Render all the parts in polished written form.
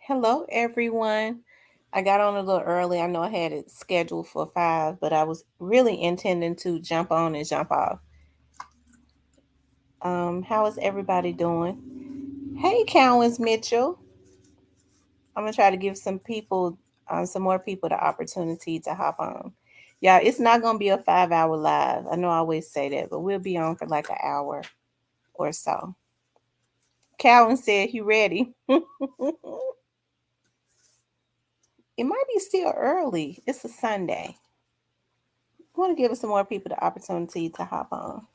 Hello, everyone. I got on a little early. I know I had it scheduled for 5, but I was really intending to jump on and jump off. How is everybody doing? Hey, Cowens Mitchell. I'm gonna try to give some more people, the opportunity to hop on. Yeah, it's not gonna be a 5 hour live. I know I always say that, but we'll be on for like an hour or so. Calvin said he ready. It might be still early. It's a Sunday. I want to give some more people the opportunity to hop on.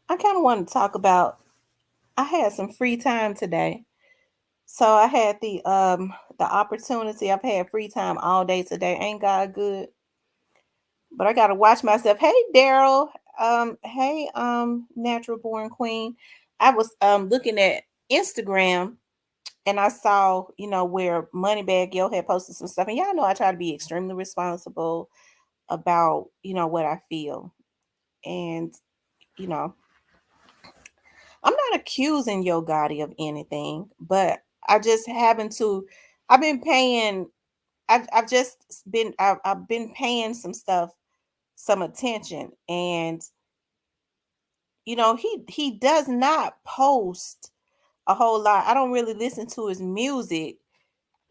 I kind of want to talk about. I had some free time today, so I had the opportunity. I've had free time all day today. Ain't God good? But I gotta watch myself. Hey, Daryl. Hey, natural born queen. I was looking at Instagram and I saw, where Moneybag Yo had posted some stuff. And y'all know I try to be extremely responsible about, what I feel. And, you know, I'm not accusing Yo Gotti of anything, but I just happen to. I've been paying. I've just been. I've been paying some stuff, some attention, and he does not post a whole lot. I don't really listen to his music,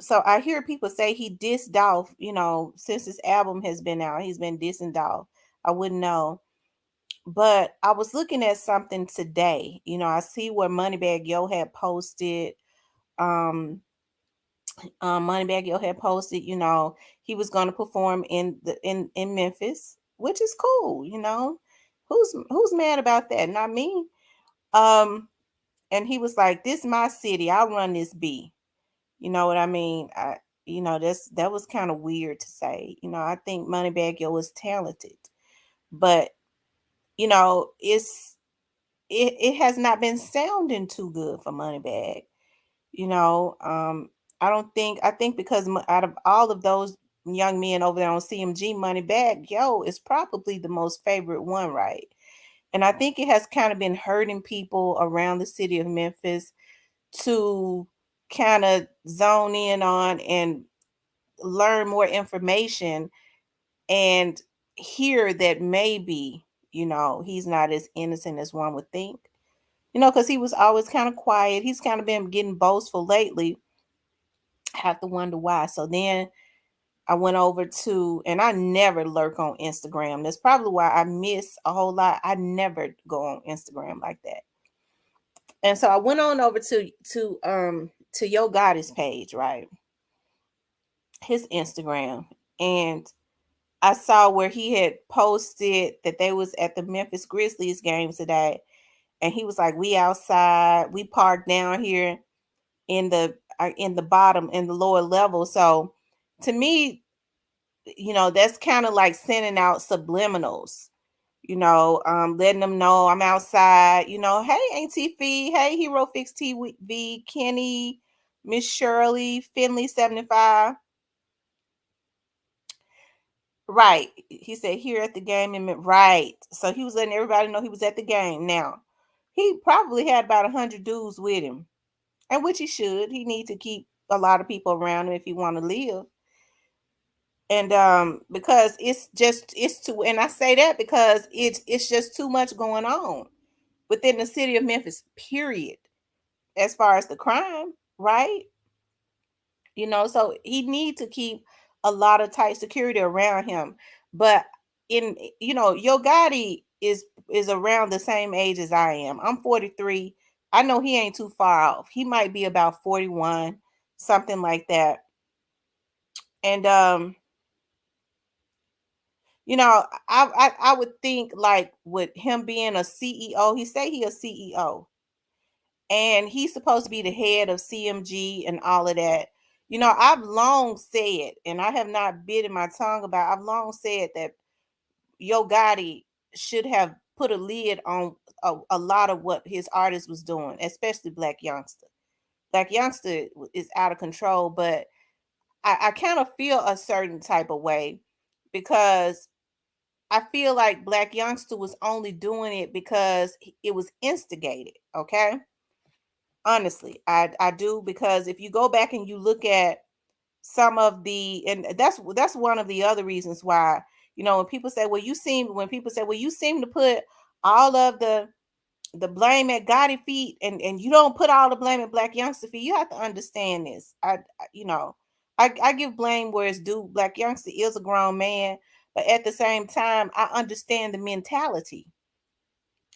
so I hear people say he dissed Dolph. Since his album has been out, he's been dissing Dolph. I wouldn't know. But I was looking at something today. I see where Moneybag Yo had posted. Um, Moneybag Yo had posted. He was going to perform in Memphis, which is cool. Who's mad about that? Not me. Um, and he was like, "This my city. I'll run this B." You know what I mean? That was kind of weird to say. I think Moneybag Yo is talented, but it has not been sounding too good for Moneybag. You know, um, I think because out of all of those young men over there on CMG, Moneybag Yo is probably the most favorite one, right? And I think it has kind of been hurting people around the city of Memphis to kind of zone in on and learn more information and hear that maybe, he's not as innocent as one would think. Because he was always kind of quiet. He's kind of been getting boastful lately. I have to wonder why. So then I went over to, and I never lurk on Instagram. That's probably why I miss a whole lot. I never go on Instagram like that. And so I went on over to Yo Gotti's page, right? His Instagram. And I saw where he had posted that they was at the Memphis Grizzlies game today. And he was like, "We outside, we parked down here in the bottom in the lower level." So to me, that's kind of like sending out subliminals, letting them know I'm outside. Hey, Auntie Fee, hey, Hero Fix TV, Kenny, Miss Shirley, Finley 75. Right. He said here at the game and right. So he was letting everybody know he was at the game. Now, he probably had about 100 dudes with him. And which he should. He need to keep a lot of people around him if he want to live. And because it's too, and I say that because it's just too much going on within the city of Memphis, period, as far as the crime, right? So he need to keep a lot of tight security around him. But Yo Gotti is around the same age as I am. I'm 43. I know he ain't too far off. He might be about 41, something like that. And I would think like with him being a CEO, he say he a CEO, and he's supposed to be the head of CMG and all of that. I've long said, and I have not bitten my tongue about. I've long said that Yo Gotti should have put a lid on a lot of what his artist was doing, especially Black Youngster. Black Youngster is out of control, but I kind of feel a certain type of way because I feel like Black Youngster was only doing it because it was instigated. Okay. Honestly, I do, because if you go back and you look at some of the, and that's one of the other reasons why, when people say, well, you seem to put all of the blame at Gotti feet, and you don't put all the blame at Black Youngster feet. You have to understand this. I give blame where it's due. Black Youngster is a grown man, but at the same time, I understand the mentality,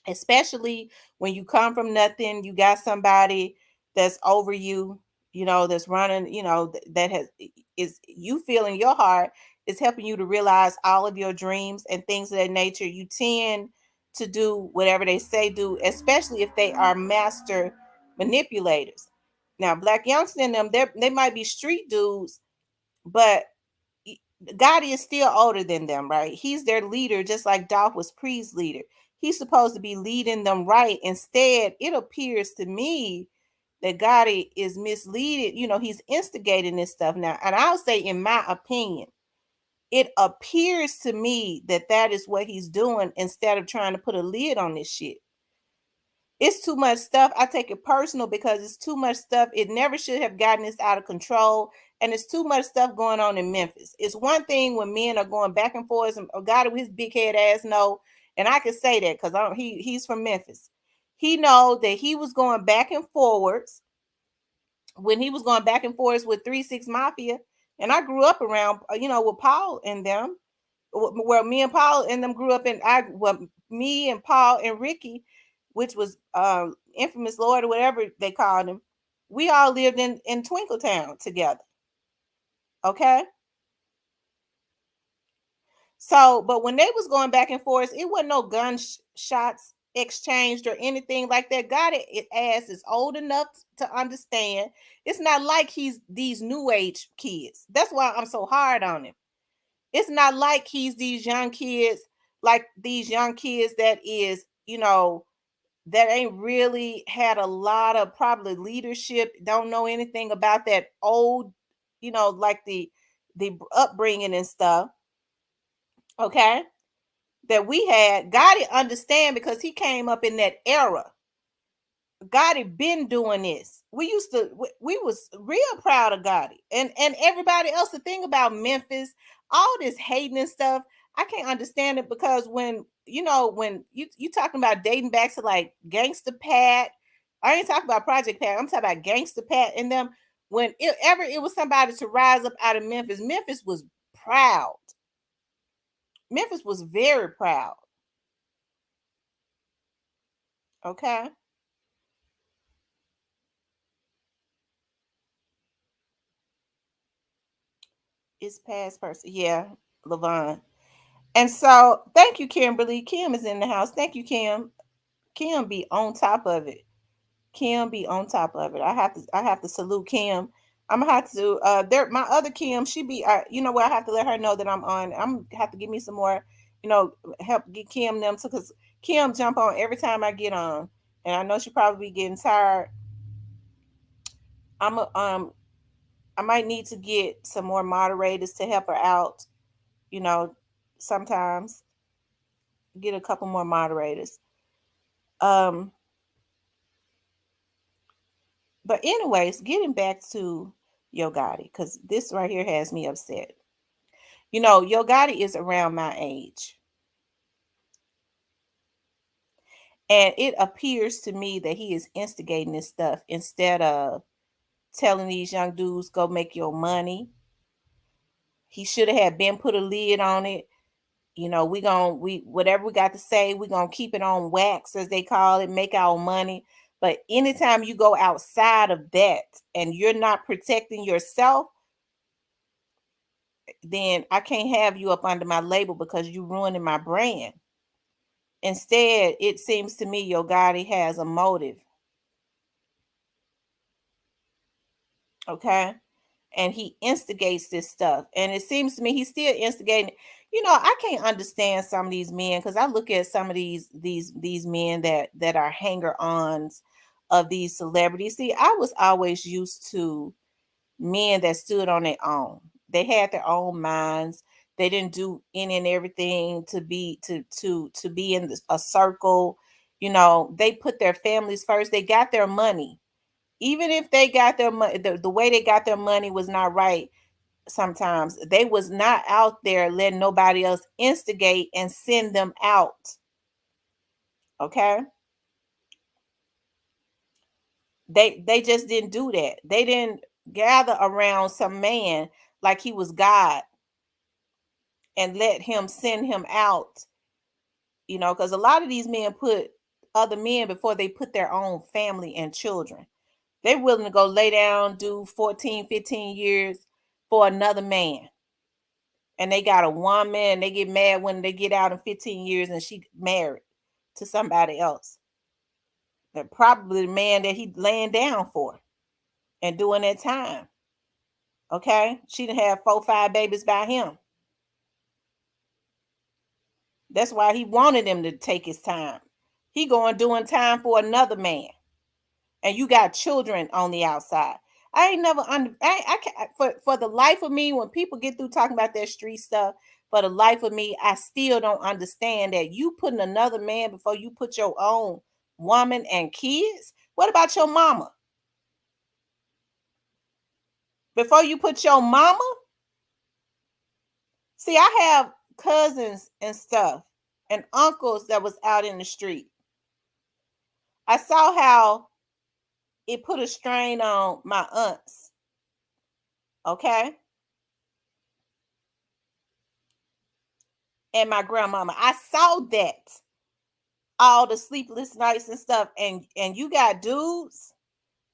especially when you come from nothing. You got somebody that's over you, that's running, that has is you feel in your heart is helping you to realize all of your dreams and things of that nature. You tend to do whatever they say do, especially if they are master manipulators. Now, Black Youngster and them, they might be street dudes, but Gotti is still older than them, right? He's their leader, just like Dolph was Pre's leader. He's supposed to be leading them right. Instead, it appears to me that Gotti is misleading. He's instigating this stuff now. And I'll say, in my opinion, it appears to me that that is what he's doing instead of trying to put a lid on this shit. It's too much stuff. I take it personal because it's too much stuff. It never should have gotten this out of control. And it's too much stuff going on in Memphis. It's one thing when men are going back and forth, and God with his big head ass know, and I can say that because he's from Memphis. He know that he was going back and forwards when he was going back and forwards with 3 6 Mafia. And I grew up around, with Paul and them, where me and Paul and them grew up in. Me and Paul and Ricky, which was infamous Lord or whatever they called him. We all lived in Twinkletown together. Okay. So, but when they was going back and forth, it wasn't no shots exchanged or anything like that. God, it ass is old enough to understand. It's not like he's these new age kids. That's why I'm so hard on him. It's not like he's these young kids, like these young kids that is, that ain't really had a lot of probably leadership, don't know anything about that old, like the upbringing and stuff. Okay. That we had. Gotti understand because he came up in that era. Gotti been doing this. We used to, we was real proud of Gotti and everybody else. The thing about Memphis, all this hating and stuff, I can't understand it, because when you talking about dating back to like Gangsta Pat, I ain't talking about Project Pat. I'm talking about Gangsta Pat and them. When it was somebody to rise up out of Memphis, Memphis was proud. Memphis was very proud. Okay, it's past person. Yeah, Levon. And so, thank you, Kimberly. Kim is in the house. Thank you, Kim. Kim be on top of it. Kim be on top of it. I have to salute Kim. I'm gonna have to there my other Kim, she be you know what, I have to let her know that I'm on. I'm have to give me some more, help get Kim them too, because Kim jump on every time I get on. And I know she probably be getting tired. I'm a, I might need to get some more moderators to help her out, you know, sometimes get a couple more moderators. Um, but anyways, getting back to Yo Gotti, because this right here has me upset. Yo Gotti is around my age. And it appears to me that he is instigating this stuff instead of telling these young dudes, go make your money. He should have had been put a lid on it. We whatever we got to say, we're gonna keep it on wax, as they call it, make our money. But anytime you go outside of that and you're not protecting yourself, then I can't have you up under my label because you ruining my brand. Instead, it seems to me Yo Gotti has a motive. Okay. And he instigates this stuff. And it seems to me he's still instigating. I can't understand some of these men, because I look at some of these men that are hanger-ons of these celebrities. See, I was always used to men that stood on their own. They had their own minds. They didn't do any and everything to be in a circle. They put their families first. They got their money. even if they got their money, the way they got their money was not right. Sometimes they was not out there letting nobody else instigate and send them out. Okay, they just didn't do that. They didn't gather around some man like he was God and let him send him out. Because a lot of these men put other men before they put their own family and children. They're willing to go lay down, do 14, 15 years for another man. And they got a woman, they get mad when they get out in 15 years and she married to somebody else. They're probably the man that he laying down for and doing that time. Okay? She done had 4, 5 babies by him. That's why he wanted him to take his time. He going doing time for another man. And you got children on the outside. I ain't never I can't, for the life of me, when people get through talking about that street stuff, for the life of me, I still don't understand that you putting another man before you put your own woman and kids. What about your mama? Before you put your mama? See, I have cousins and stuff and uncles that was out in the street. I saw how it put a strain on my aunts. Okay? And my grandmama. I saw that, all the sleepless nights and stuff, and you got dudes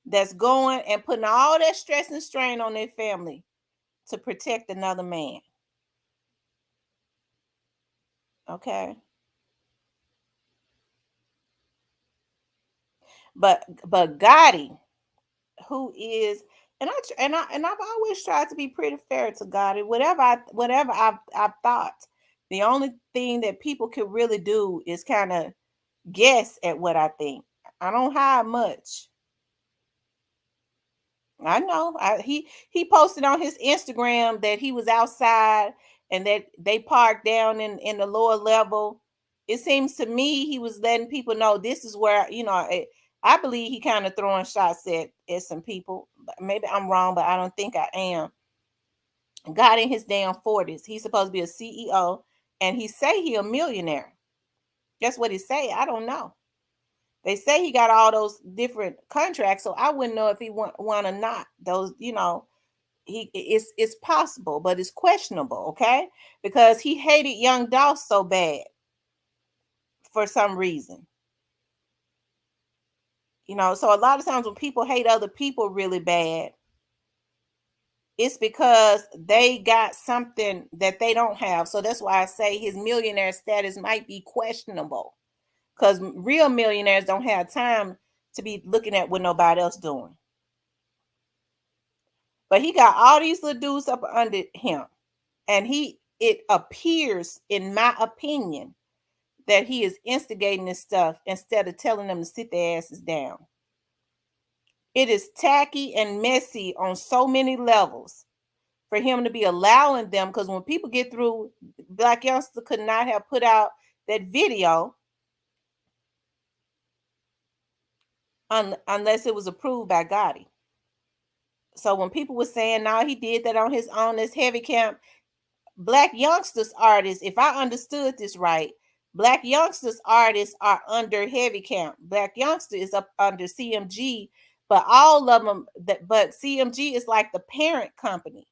that's going and putting all that stress and strain on their family to protect another man. Okay, but Gotti, who is, and I've always tried to be pretty fair to Gotti. Whatever I've thought, the only thing that people can really do is kind of guess at what I think. I don't hide much. I know. He posted on his Instagram that he was outside and that they parked down in the lower level. It seems to me he was letting people know this is where, I believe he kind of throwing shots at some people. Maybe I'm wrong, but I don't think I am. God in his damn 40s. He's supposed to be a CEO and he say he a millionaire. That's what he say. I don't know. They say he got all those different contracts, so I wouldn't know if he want or not. Those, it's possible, but it's questionable, okay? Because he hated Young Dolph so bad for some reason. So a lot of times when people hate other people really bad, it's because they got something that they don't have. So that's why I say his millionaire status might be questionable. Because real millionaires don't have time to be looking at what nobody else doing. But he got all these little dudes up under him. And it appears, in my opinion, that he is instigating this stuff instead of telling them to sit their asses down. It is tacky and messy on so many levels for him to be allowing them, because when people get through, Black Youngster could not have put out that video unless it was approved by Gotti. So when people were saying, no, he did that on his own, this heavy camp, Black Youngsters artists, if I understood this right, Black Youngsters artists are under Heavy Camp. Black Youngster is up under CMG, but all of them, but CMG is like the parent company.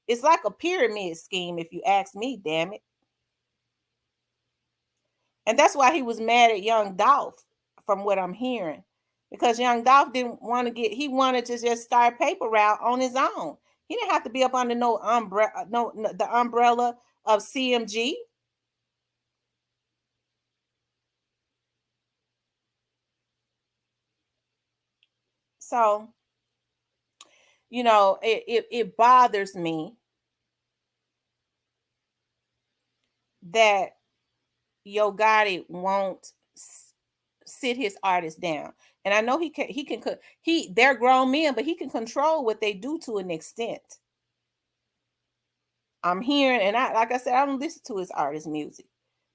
It's like a pyramid scheme, if you ask me, damn it. And that's why he was mad at Young Dolph, from what I'm hearing. Because Young Dolph didn't want to he wanted to just start paper route on his own. He didn't have to be up under no umbrella, the umbrella of CMG. So, it bothers me that Yo Gotti won't sit his artists down. And I know they're grown men, but he can control what they do to an extent. I'm hearing, and like I said, I don't listen to his artist music.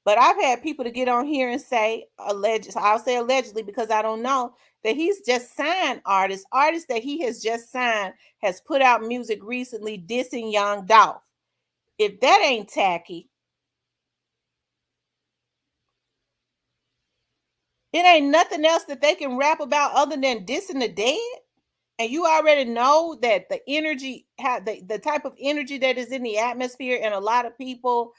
But I've had people to get on here and say, I'll say allegedly because I don't know, that he's just signed artists that he has just signed has put out music recently dissing Young Dolph. If that ain't tacky, it ain't nothing else that they can rap about other than dissing the dead. And you already know that the energy, the type of energy that is in the atmosphere, and a lot of people,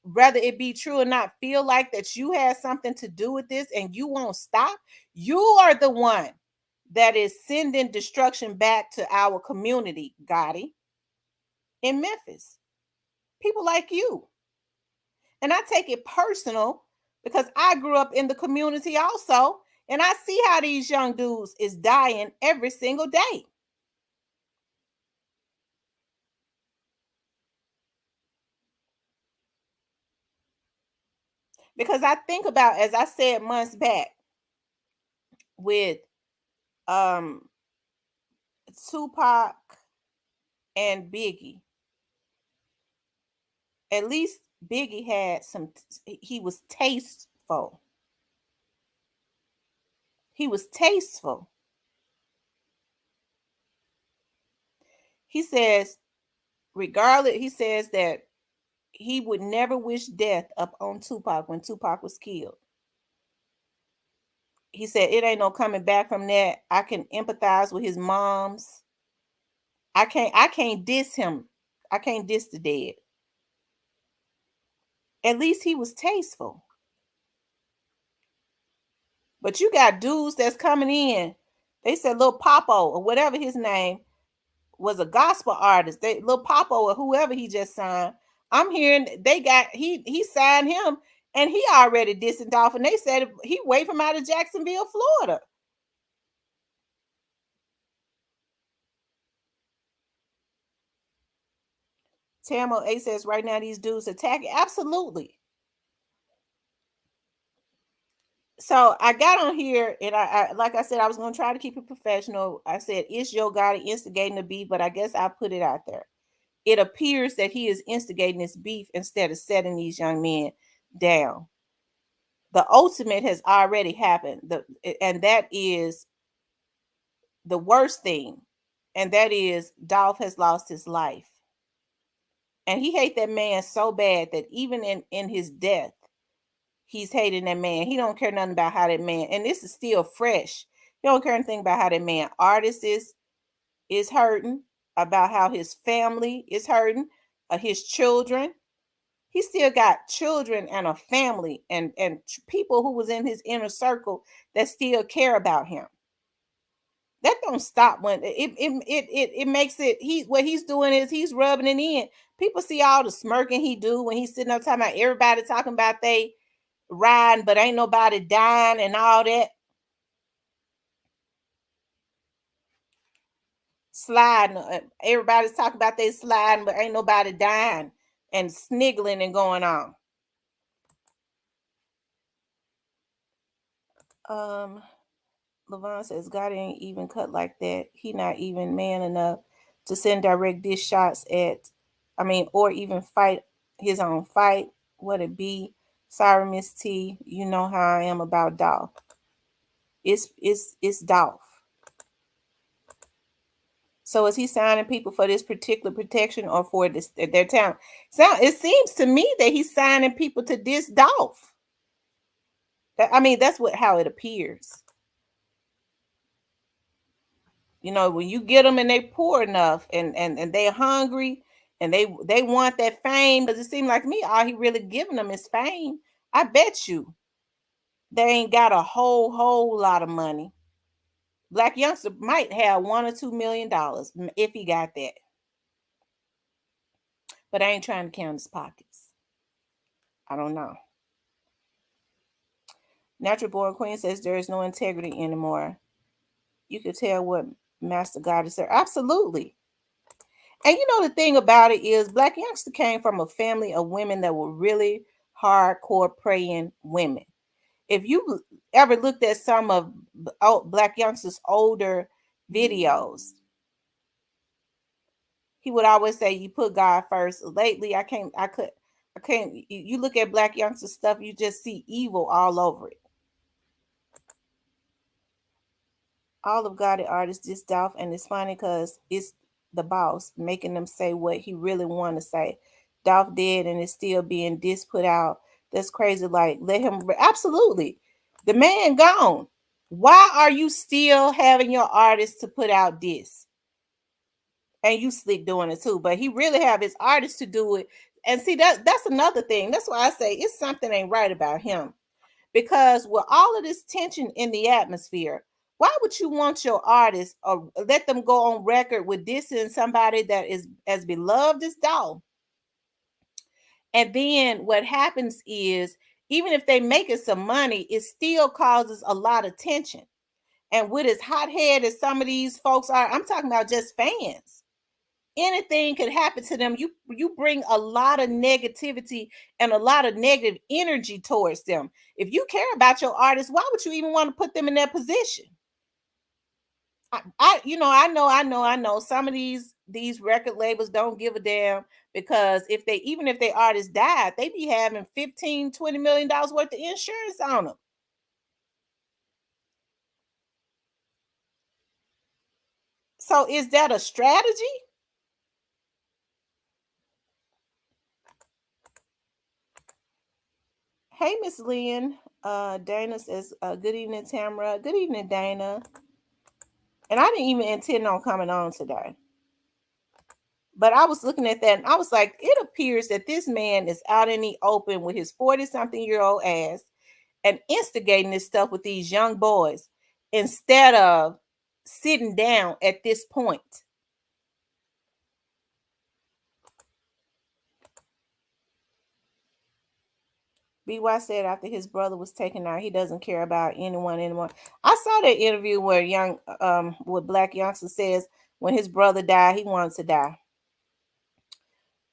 whether it be true or not, feel like that you had something to do with this and you won't stop. You are the one that is sending destruction back to our community, Gotti, in Memphis. People like you. And I take it personal because I grew up in the community also. And I see how these young dudes is dying every single day. Because I think about, as I said months back, with um Tupac and Biggie, at least Biggie had he was tasteful. He was tasteful. He says, regardless, he says that he would never wish death up on Tupac when Tupac was killed. He said it ain't no coming back from that. I can empathize with his moms. I can't diss him. I can't diss the dead. At least he was tasteful. But you got dudes that's coming in. They said Lil Popo or whatever his name was a gospel artist. They Lil Popo or whoever he just signed. I'm hearing they got he signed him and he already dissing Dolph. And they said he waved him out of Jacksonville, Florida. Tamil A says right now these dudes attacking. Absolutely. So I got on here and I like I said, I was gonna try to keep it professional. I said, is Yo Gotti instigating the beef? But I guess I put it out there. It appears that he is instigating this beef instead of setting these young men down. The ultimate has already happened. And that is the worst thing. And that is Dolph has lost his life. And he hates that man so bad that even in his death, he's hating that man. He don't care nothing about how that man, and this is still fresh. He don't care anything about how that man artist is hurting, about how his family is hurting, his children. He still got children and a family and people who was in his inner circle that still care about him. That don't stop when it makes it. He what he's doing is he's rubbing it in. People see all the smirking he do when he's sitting up talking about everybody talking about they riding, but ain't nobody dying and all that. Sliding. Everybody's talking about they sliding, but ain't nobody dying and sniggling and going on. Um, Levon says God ain't even cut like that. He not even man enough to send direct dish shots at, I mean, or even fight his own fight. What it be? Sorry, Miss T. You know how I am about Dolph. It's Dolph. So is he signing people for this particular protection or for this their talent? So it seems to me that he's signing people to this Dolph. I mean, that's what how it appears. You know, when you get them and they poor enough and they're hungry and they want that fame, does it seem like me all he really giving them is fame? I bet you they ain't got a whole lot of money. Black youngster might have $1 or $2 million if he got that, but I ain't trying to count his pockets. I don't know. Natural Born Queen says there is no integrity anymore. You could tell what Master God is there. Absolutely. And you know the thing about it is Black Youngster came from a family of women that were really hardcore praying women. If you ever looked at some of Black Youngster's older videos, he would always say, you put God first. Lately, I can't, you look at Black Youngster stuff, you just see evil all over it. All of Gotti artists just off, and it's funny because it's the boss making them say what he really want to say. Dolph dead and it's still being diss put out. That's crazy. Like, let him absolutely. The man gone. Why are you still having your artists to put out diss? And you slick doing it too. But he really have his artists to do it. And see, that's another thing. That's why I say it's something ain't right about him. Because with all of this tension in the atmosphere, why would you want your artist or let them go on record with dissing somebody that is as beloved as Dolph? And then what happens is, even if they make it some money, it still causes a lot of tension. And with as hot head as some of these folks are, I'm talking about just fans. Anything could happen to them. You bring a lot of negativity and a lot of negative energy towards them. If you care about your artist, why would you even want to put them in that position? I know some of these record labels don't give a damn, because if they artists died, they be having 15-20 million dollars worth of insurance on them. So is that a strategy? Hey, Miss Lynn. Dana says, good evening, Tamara. Good evening, Dana. And I didn't even intend on coming on today. But I was looking at that and I was like, it appears that this man is out in the open with his 40-something-year-old ass and instigating this stuff with these young boys instead of sitting down at this point. BY said after his brother was taken out, he doesn't care about anyone anymore. I saw that interview where with Black Youngster says when his brother died, he wants to die.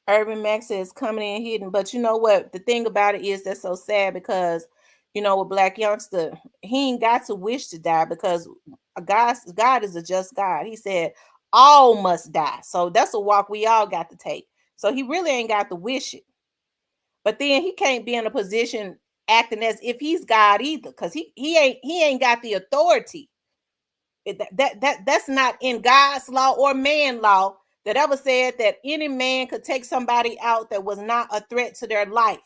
Urban Max says coming in hidden, but you know what? The thing about it is that's so sad because with Black Youngster, he ain't got to wish to die because God is a just God. He said all must die, so that's a walk we all got to take. So he really ain't got to wish it, but then he can't be in a position acting as if he's God either, because he ain't got the authority. That's not in God's law or man law that ever said that any man could take somebody out that was not a threat to their life.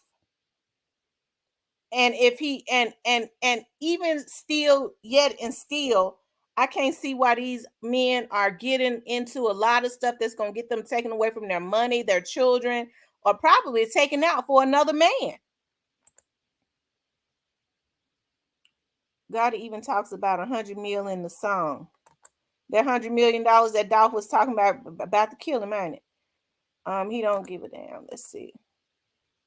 And if he and even still yet and still, I can't see why these men are getting into a lot of stuff that's going to get them taken away from their money, their children, or probably taken out for another man. God even talks about 100 mil in the song. That $100 million that Dolph was talking about to kill him, ain't it? He don't give a damn. Let's see.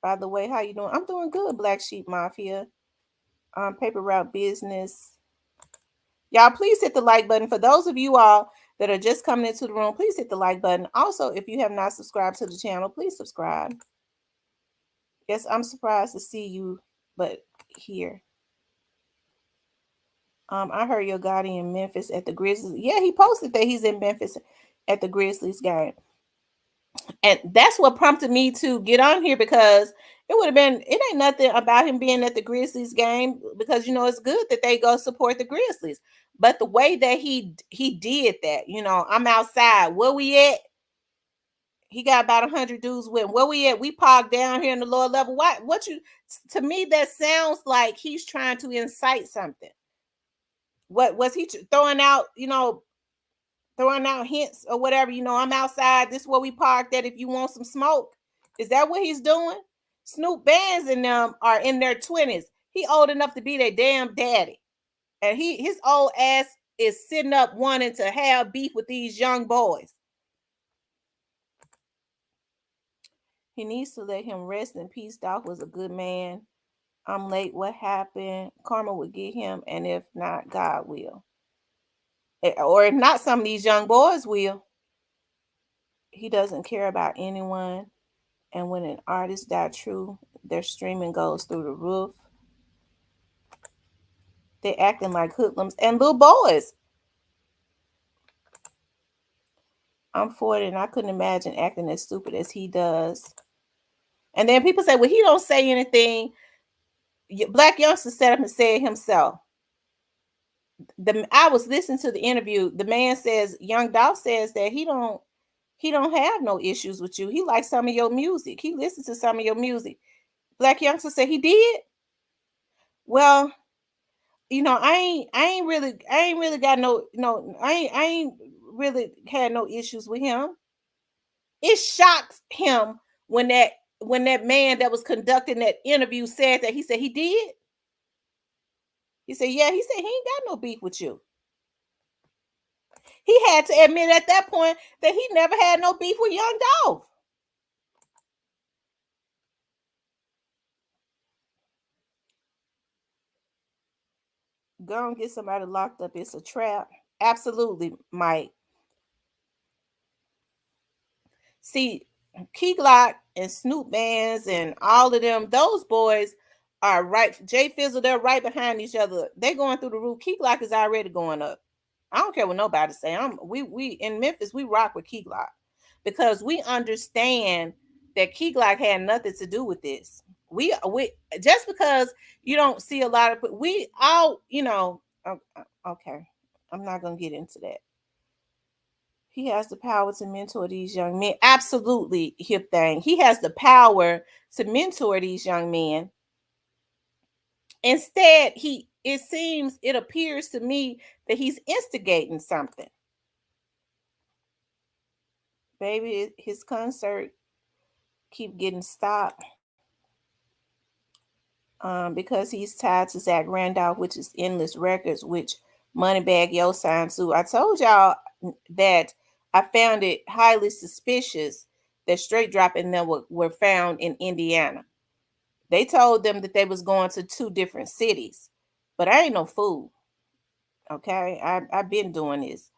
By the way, how you doing? I'm doing good, Black Sheep Mafia. Paper Route Business. Y'all, please hit the like button. For those of you all that are just coming into the room, please hit the like button. Also, if you have not subscribed to the channel, please subscribe. Yes, I'm surprised to see you, but here. I heard your Gotti in Memphis at the Grizzlies. Yeah, he posted that he's in Memphis at the Grizzlies game. And that's what prompted me to get on here, because it ain't nothing about him being at the Grizzlies game, because it's good that they go support the Grizzlies. But the way that he did that, I'm outside. Where we at? He got about 100 dudes with him. Where we at? We parked down here in the lower level. To me, that sounds like he's trying to incite something. What was he throwing out, throwing out hints or whatever? I'm outside. This is where we parked at if you want some smoke. Is that what he's doing? Snoop Bands and them are in their 20s. He old enough to be their damn daddy. And his old ass is sitting up wanting to have beef with these young boys. He needs to let him rest in peace. Doc was a good man. I'm late. What happened? Karma will get him, and if not, God will. Or if not, some of these young boys will. He doesn't care about anyone. And when an artist die true, their streaming goes through the roof. They acting like hoodlums and little boys. I'm 40 and I couldn't imagine acting as stupid as he does. And then people say, well, he don't say anything. Black Youngster set up and said himself. I was listening to the interview. The man says, Young Dolph says that he don't have no issues with you. He likes some of your music. He listens to some of your music. Black Youngster said he did. Well, I ain't really got I ain't really had no issues with him. It shocked him when that man that was conducting that interview said that. He said he did. He said, yeah, he said he ain't got no beef with you. He had to admit at that point that he never had no beef with Young Dolph. Go and get somebody locked up. It's a trap. Absolutely, Mike. See, Key Glock and Snoop Bands and all of them, those boys are right. Jay Fizzle, they're right behind each other. They're going through the roof. Key Glock is already going up. I don't care what nobody say. We in Memphis, we rock with Key Glock because we understand that Key Glock had nothing to do with this. We just because you don't see a lot of we all okay. I'm not gonna get into that. He has the power to mentor these young men. Absolutely, hip thing. He has the power to mentor these young men. Instead, it appears to me that he's instigating something. Baby, his concert keep getting stopped because he's tied to Zach Randolph, which is Endless Records, which Moneybagg Yo signed to. I told y'all that I found it highly suspicious that Straight Drop and them were found in Indiana. They told them that they was going to two different cities, but I ain't no fool. Okay, I've been doing this.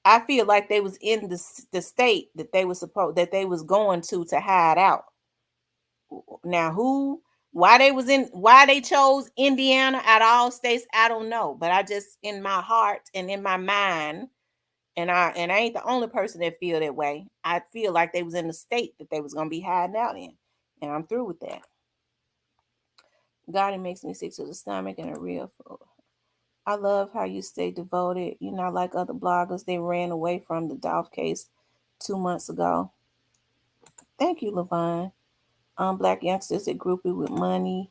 I feel like they was in the state that they was going to hide out. Now why they chose Indiana out of all states, I don't know. But I just in my heart and in my mind, and I ain't the only person that feel that way. I feel like they was in the state that they was gonna be hiding out in. And I'm through with that. God, it makes me sick to the stomach and a real fool. I love how you stay devoted. You're not like other bloggers. They ran away from the Dolph case 2 months ago. Thank you, Levon. Black youngsters that groupie with money.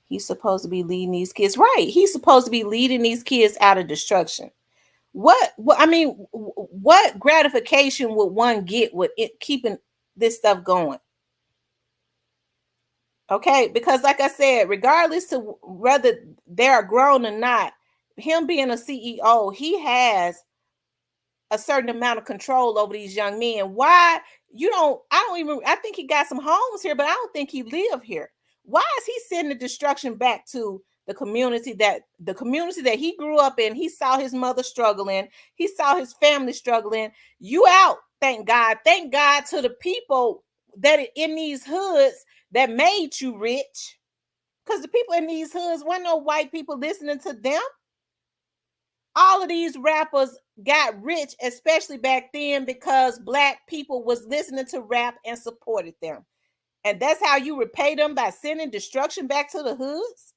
He's supposed to be leading these kids. Right. He's supposed to be leading these kids out of destruction. What gratification would one get with it keeping this stuff going? Okay, because like I said, regardless to whether they're grown or not, him being a CEO, he has a certain amount of control over these young men. Why you don't I don't even I think he got some homes here, but I don't think he live here. Why is he sending the destruction back to the community that he grew up in? He saw his mother struggling, he saw his family struggling. You out, thank God. Thank God to the people that are in these hoods that made you rich. Because the people in these hoods weren't no white people listening to them. All of these rappers got rich, especially back then, because black people was listening to rap and supported them. And that's how you repay them, by sending destruction back to the hoods.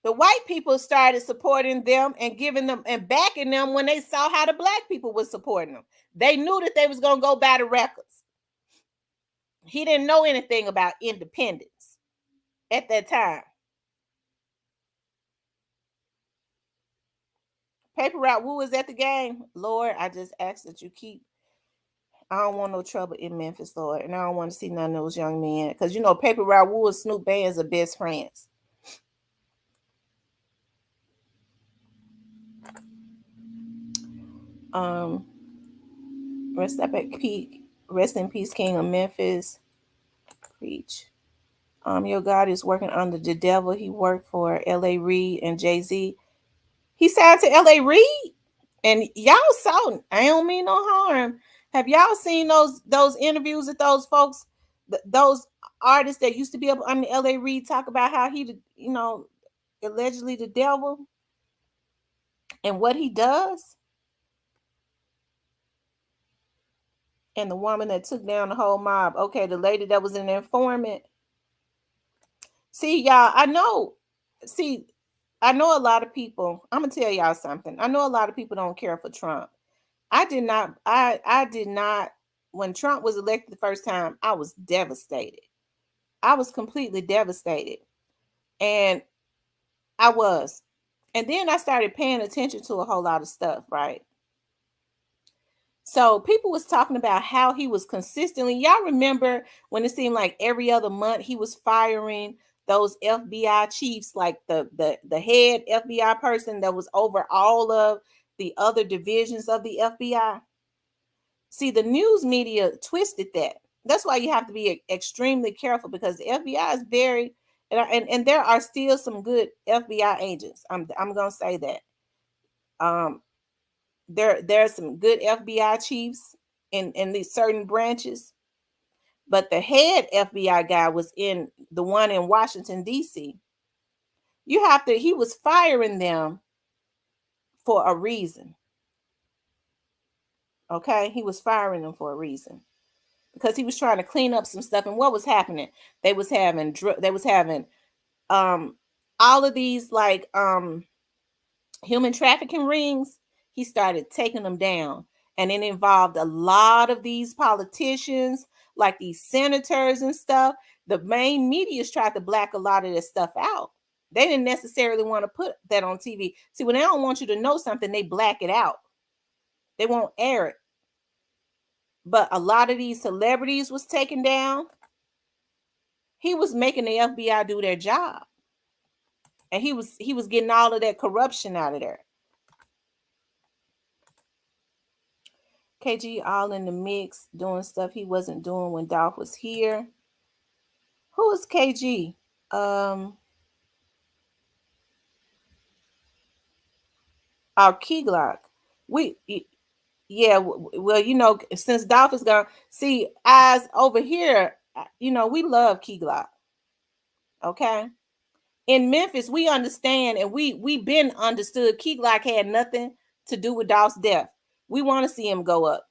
The white people started supporting them and giving them and backing them when they saw how the black people was supporting them. They knew that they was going to go buy the records. He didn't know anything about independence at that time. Paper Route Wu is at the game. Lord, I just ask that you keep. I don't want no trouble in Memphis, Lord, and I don't want to see none of those young men because Paper Route Wu and Snoop Bands are best friends. Um, rest up at peak. Rest in peace, King of Memphis. Preach. Your God is working under the devil. He worked for L.A. Reid and Jay-Z. He signed to L.A. Reid, and y'all saw. I don't mean no harm. Have y'all seen those interviews with those folks, those artists that used to be up on the L.A. Reid talk about how he, allegedly the devil and what he does, and the woman that took down the whole mob. Okay, the lady that was an informant. See, y'all, I know See, I know a lot of people. I'm gonna tell y'all something. I know a lot of people don't care for Trump. I did not. I did not. When Trump was elected the first time, I was devastated. I was completely devastated, and I was. And then I started paying attention to a whole lot of stuff, right? So people was talking about how he was consistently. Y'all remember when it seemed like every other month he was firing those FBI chiefs, like the head FBI person that was over all of the other divisions of the FBI. See, the news media twisted that. That's why you have to be extremely careful, because the FBI is very, and there are still some good FBI agents. I'm gonna say that. Um, there's some good FBI chiefs in these certain branches, but the head FBI guy was in the one in Washington D.C. You have to. He was firing them for a reason. Okay, he was firing them for a reason, because he was trying to clean up some stuff. And what was happening? They was having um all of these like human trafficking rings. He started taking them down, and it involved a lot of these politicians, like these senators and stuff. The main media's tried to black a lot of this stuff out. They didn't necessarily want to put that on TV. See, when they don't want you to know something, they black it out. They won't air it. But a lot of these celebrities was taken down. He was making the FBI do their job, and he was getting all of that corruption out of there. KG all in the mix, doing stuff he wasn't doing when Dolph was here. Who is KG? Our Key Glock. We yeah, well, since Dolph is gone, see, eyes over here, we love Key Glock. Okay. In Memphis, we understand, and we been understood Key Glock had nothing to do with Dolph's death. We want to see him go up.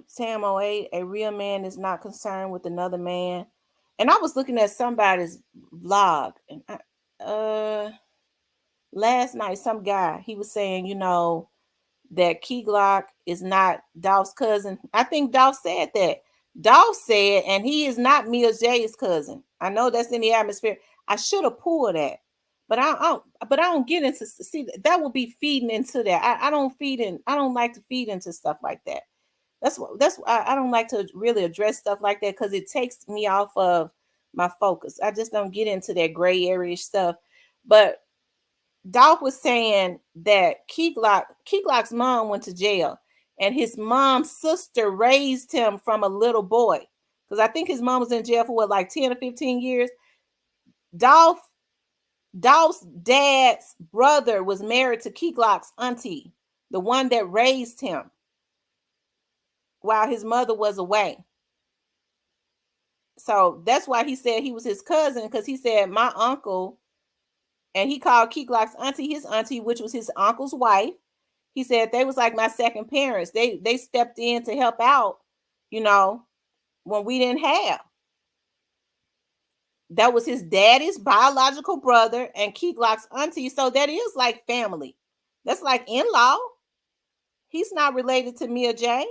Sam 08, a real man is not concerned with another man. And I was looking at somebody's vlog, and last night some guy, he was saying, that Key Glock is not Dolph's cousin. I think Dolph said that. Dolph said, and he is not Mia J's cousin. I know that's in the atmosphere. I should have pulled that, but but I don't get into, see, that will be feeding into that. I don't feed in. I don't like to feed into stuff like that. That's why I don't like to really address stuff like that, because it takes me off of my focus. I just don't get into that gray area stuff. But Dolph was saying that Key Glock's mom went to jail, and his mom's sister raised him from a little boy. Because I think his mom was in jail for what, like 10 or 15 years. Dolph Dolph's dad's brother was married to Key Glock's auntie, the one that raised him while his mother was away. So that's why he said he was his cousin, because he said my uncle, and he called Key Glock's auntie his auntie, which was his uncle's wife. He said they was like my second parents. They stepped in to help out, you know, when we didn't have. That was his daddy's biological brother and Key Glock's auntie. So that is like family. That's like in-law. He's not related to Mia J.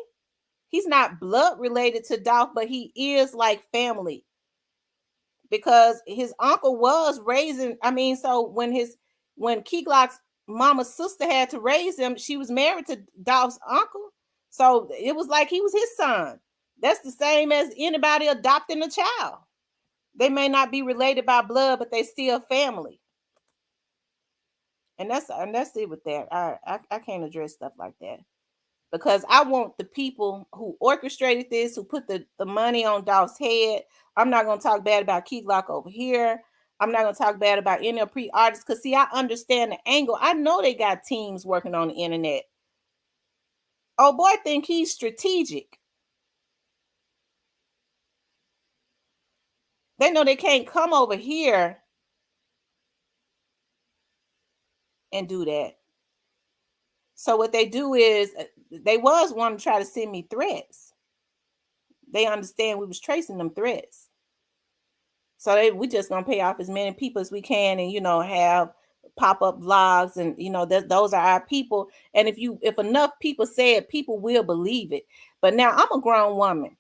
He's not blood related to Dolph, but he is like family, because his uncle was raising. I mean, so when Key Glock's mama's sister had to raise him, she was married to Dolph's uncle. So it was like he was his son. That's the same as anybody adopting a child. They may not be related by blood, but they still family. And that's it with that. I can't address stuff like that, because I want the people who orchestrated this, who put the money on Dolph's head. I'm not going to talk bad about Key Glock over here. I'm not going to talk bad about any pre artists, because, see, I understand the angle. I know they got teams working on the internet. Oh, boy, I think he's strategic. They know they can't come over here and do that. So what they do is they was wanting to try to send me threats. They understand we was tracing them threats. So we just gonna pay off as many people as we can, and have pop up vlogs, and those are our people. And if enough people say it, people will believe it. But now I'm a grown woman,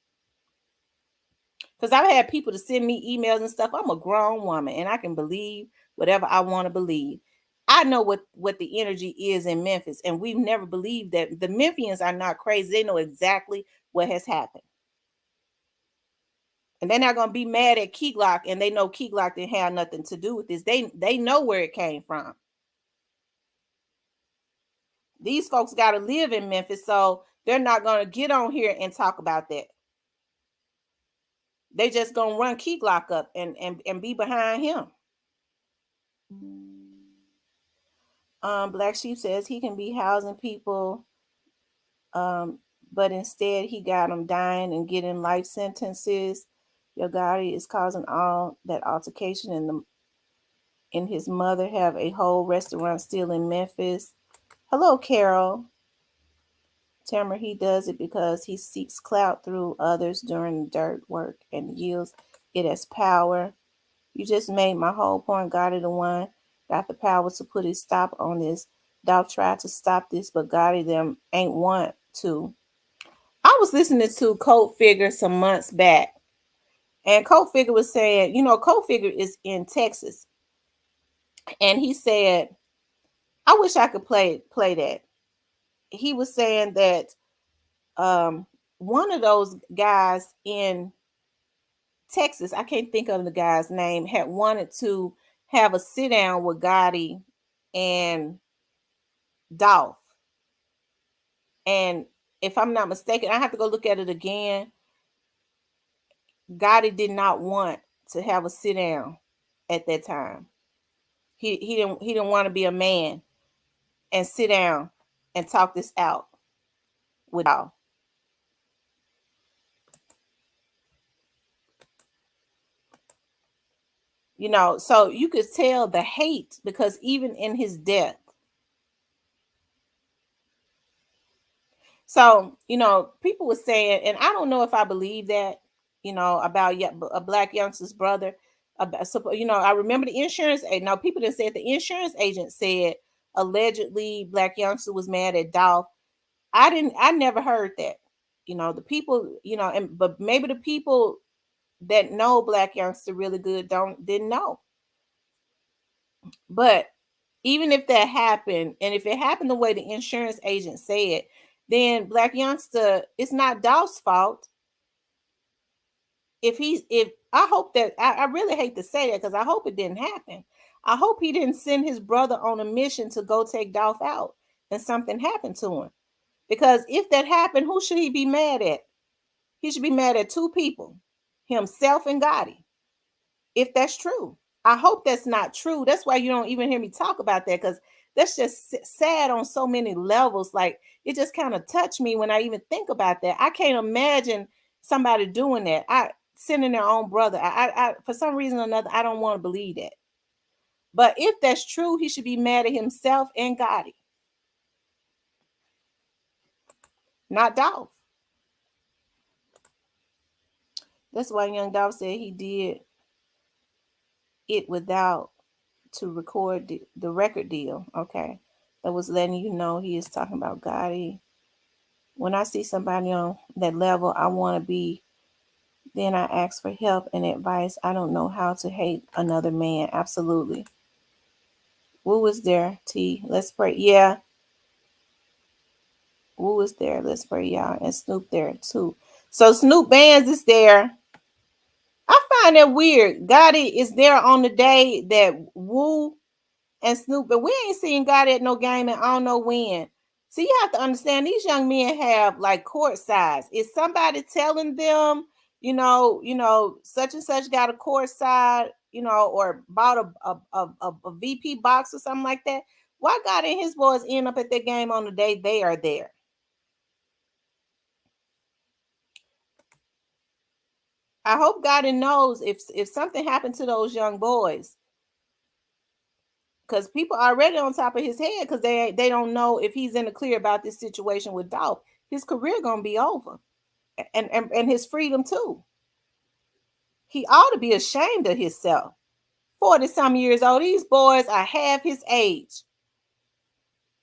because I've had people to send me emails and stuff. I'm a grown woman, and I can believe whatever I want to believe. I know what the energy is in Memphis, and we've never believed that. The Memphians are not crazy. They know exactly what has happened. And they're not gonna be mad at Key Glock, and they know Key Glock didn't have nothing to do with this. They know where it came from. These folks got to live in Memphis, so they're not gonna get on here and talk about that. They just gonna run Key Glock up and be behind him. Black Sheep says he can be housing people, um, but instead he got them dying and getting life sentences. Your Gotti is causing all that altercation, and his mother have a whole restaurant still in Memphis. Hello, Carol. Tamara, he does it because he seeks clout through others during dirt work and yields it as power. You just made my whole point. Gotti the one got the power to put a stop on this. Dolph tried to stop this, but Gotti them ain't want to. I was listening to Code Figure some months back, and Code Figure was saying, Code Figure is in Texas, and he said, I wish I could play that. He was saying that one of those guys in Texas, I can't think of the guy's name, had wanted to have a sit down with Gotti and Dolph. And if I'm not mistaken, I have to go look at it again. Gotti did not want to have a sit down at that time. He didn't want to be a man and sit down and talk this out with Dolph. So you could tell the hate, because even in his death. So, people were saying, and I don't know if I believe that, about a black youngster's brother. I remember the insurance. No, people didn't say it. The insurance agent said allegedly black youngster was mad at Dolph. I never heard that. The people, but maybe the people that know black youngster really good didn't know. But even if that happened, and if it happened the way the insurance agent said, then black youngster, it's not Dolph's fault. If I hope that I really hate to say that, because I hope it didn't happen. I hope he didn't send his brother on a mission to go take Dolph out and something happened to him. Because if that happened, who should he be mad at? He should be mad at two people, himself and Gotti, if that's true. I hope that's not true. That's why you don't even hear me talk about that, because that's just sad on so many levels. Like, it just kind of touched me when I even think about that. I can't imagine somebody doing that. Sending their own brother. I for some reason or another, I don't want to believe that. But if that's true, he should be mad at himself and Gotti, not Dolph. That's why young Dolph said he did it without to record the record deal. Okay. That was letting you know he is talking about Gotti. When I see somebody on that level, I want to be, then I ask for help and advice. I don't know how to hate another man. Absolutely. Woo was there, T. Let's pray. Yeah. Woo was there. Let's pray, y'all. And Snoop there too. So Snoop Bands is there. I find that weird. Gotti is there on the day that Woo and Snoop, but we ain't seen Gotti at no game, and I don't know when. So you have to understand, these young men have like court size. Is somebody telling them, such and such got a court side, or bought a VP box or something like that? Why Gotti and his boys end up at their game on the day they are there? I hope Gotti knows if something happened to those young boys, because people are already on top of his head, because they don't know if he's in the clear about this situation with Dolph. His career gonna be over, and his freedom too. He ought to be ashamed of himself. 40-some years old. These boys are half his age.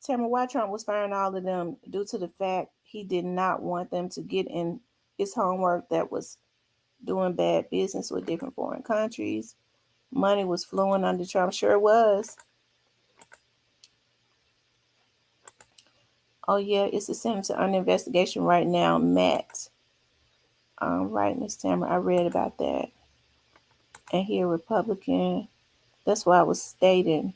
Tell me why Trump was firing all of them due to the fact he did not want them to get in his homework that was doing bad business with different foreign countries. Money was flowing under Trump. Sure was. Oh, yeah, it's a senator under investigation right now, Matt. Right, Miss Tamara, I read about that. And he a Republican. That's why I was stating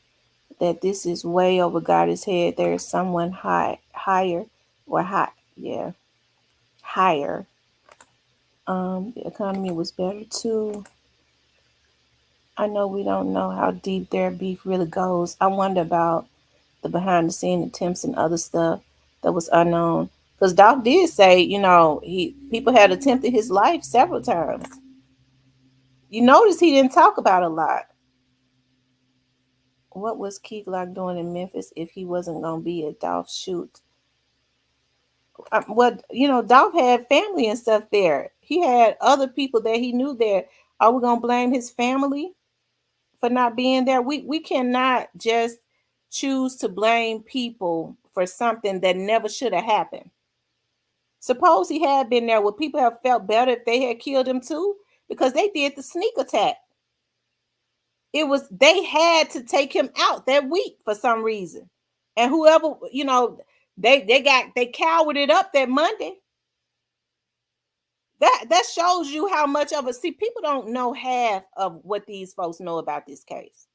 that this is way over God's head. There is someone higher, or high, yeah, higher. The economy was better too. I know we don't know how deep their beef really goes. I wonder about the behind the scene attempts and other stuff that was unknown. Because Doc did say, people had attempted his life several times. You notice he didn't talk about a lot. What was Key Glock doing in Memphis if he wasn't gonna be at Dolph shoot? Dolph had family and stuff there. He had other people that he knew there. Are we gonna blame his family for not being there? We cannot just choose to blame people for something that never should have happened. Suppose he had been there, would people have felt better if they had killed him too? Because they did the sneak attack. They had to take him out that week for some reason. And whoever, they cowered up that Monday. That shows you how much of people don't know half of what these folks know about this case.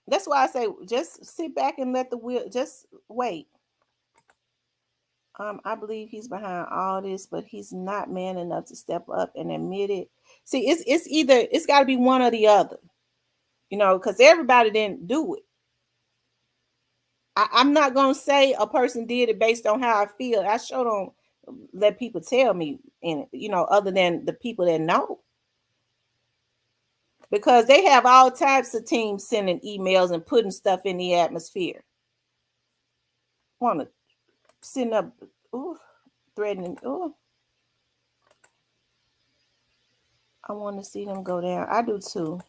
That's why I say just sit back and let the wheel just wait. I believe he's behind all this, but he's not man enough to step up and admit it. See, it's got to be one or the other, because everybody didn't do it. I'm not gonna say a person did it based on how I feel. I sure don't let people tell me other than the people that know. Because they have all types of teams sending emails and putting stuff in the atmosphere. Want to send up, threatening. I want to see them go down. I do too.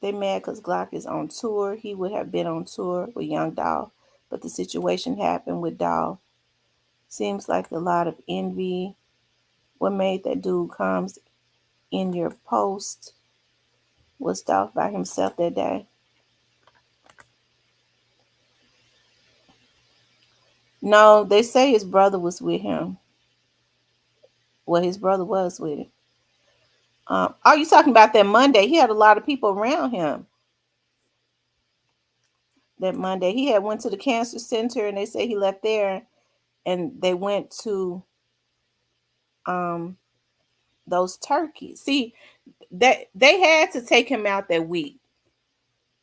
They mad because Glock is on tour. He would have been on tour with Young Dolph, but the situation happened with Dolph. Seems like a lot of envy. What made that dude comes in your post? Was Dolph by himself that day? No, they say his brother was with him. Well, his brother was with him. Are you talking about that Monday? He had a lot of people around him. That Monday, he had went to the cancer center, and they say he left there, and they went to those turkeys. See, that they had to take him out that week.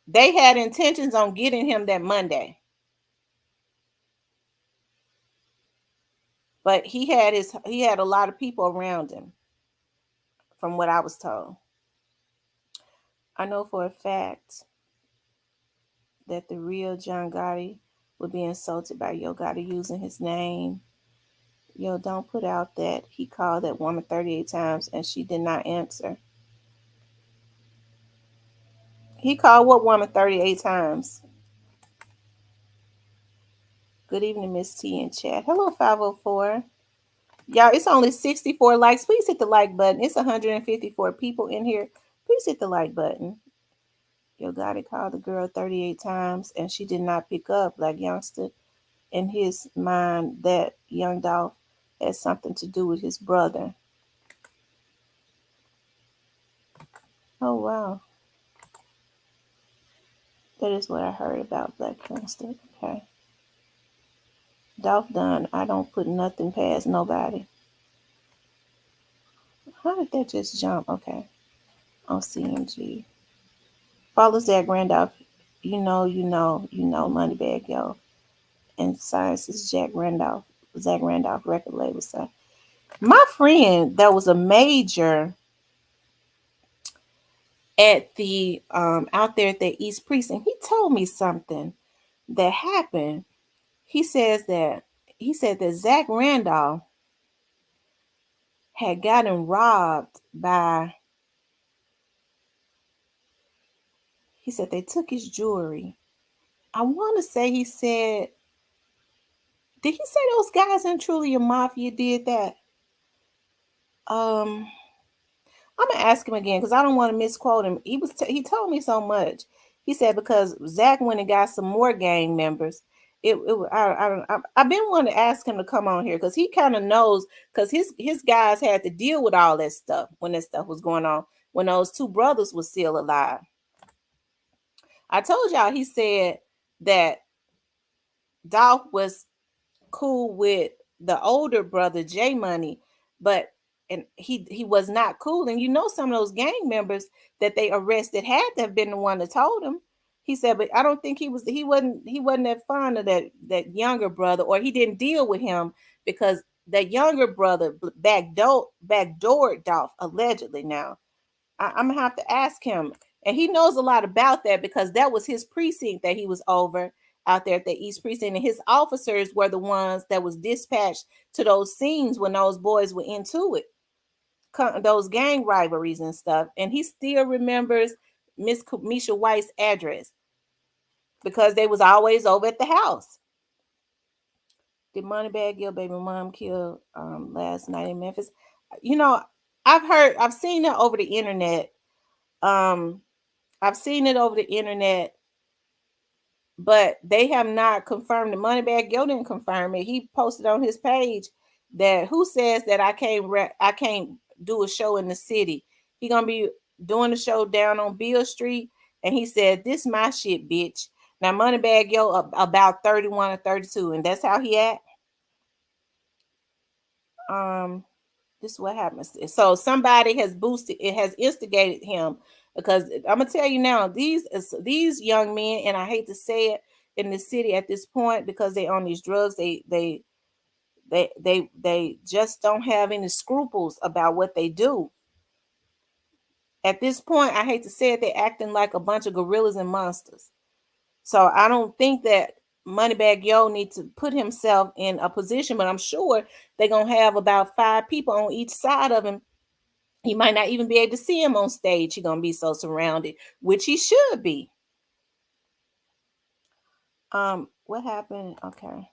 They had intentions on getting him that Monday, but he had a lot of people around him, from what I was told. I know for a fact that the real John Gotti would be insulted by Yo Gotti using his name. Yo, don't put out that he called that woman 38 times and she did not answer. He called what woman 38 times? Good evening, Miss T in chat. Hello, 504. Y'all, it's only 64 likes. Please hit the like button. It's 154 people in here. Please hit the like button. Yo Gotti called the girl 38 times and she did not pick up. Like youngster, in his mind, that Young Dolph had something to do with his brother. Oh, wow. That is what I heard about Black Princeton. Okay. Dolph done. I don't put nothing past nobody. How did that just jump? Okay. On CMG. Follow Zach Randolph. Moneybag Yo. And Science is Zach Randolph record label. So my friend that was a major at the out there at the East Precinct, he told me something that happened. He said that Zach Randolph had gotten robbed by, he said they took his jewelry. I want to say he said, did he say those guys in Truly Mafia did that? Um, I'm gonna ask him again because I don't want to misquote him. He told me so much. He said because Zach went and got some more gang members. I've been wanting to ask him to come on here because he kind of knows because his guys had to deal with all that stuff when that stuff was going on when those two brothers were still alive. I told y'all he said that Dolph was cool with the older brother J Money, but and he was not cool. And you know, some of those gang members that they arrested had to have been the one that told him. He said, but I don't think he wasn't that fond of that younger brother, or he didn't deal with him because that younger brother backdoored Dolph allegedly. Now I'm gonna have to ask him, and he knows a lot about that because that was his precinct that he was over out there at the East Precinct, and his officers were the ones that was dispatched to those scenes when those boys were into it, those gang rivalries and stuff. And he still remembers Miss Misha White's address because they was always over at the house. Did Moneybag Yo baby mom kill last night in Memphis? You know, I've seen it over the internet. Um, I've seen it over the internet, but they have not confirmed. The Moneybag Yo didn't confirm it. He posted on his page that who says that I can't do a show in the city. He gonna be doing a show down on Beale Street, and he said this my shit, bitch. Now Moneybag Yo about 31 or 32, and that's how he act. Um, this is what happens. So somebody has boosted, it has instigated him because I'm gonna tell you now, these young men, and I hate to say it, in the city at this point because they on these drugs, they just don't have any scruples about what they do. At this point, I hate to say it, they're acting like a bunch of gorillas and monsters. So I don't think that Moneybag Yo needs to put himself in a position, but I'm sure they're gonna have about 5 people on each side of him. He might not even be able to see him on stage. He's gonna be so surrounded, which he should be. What happened? Okay.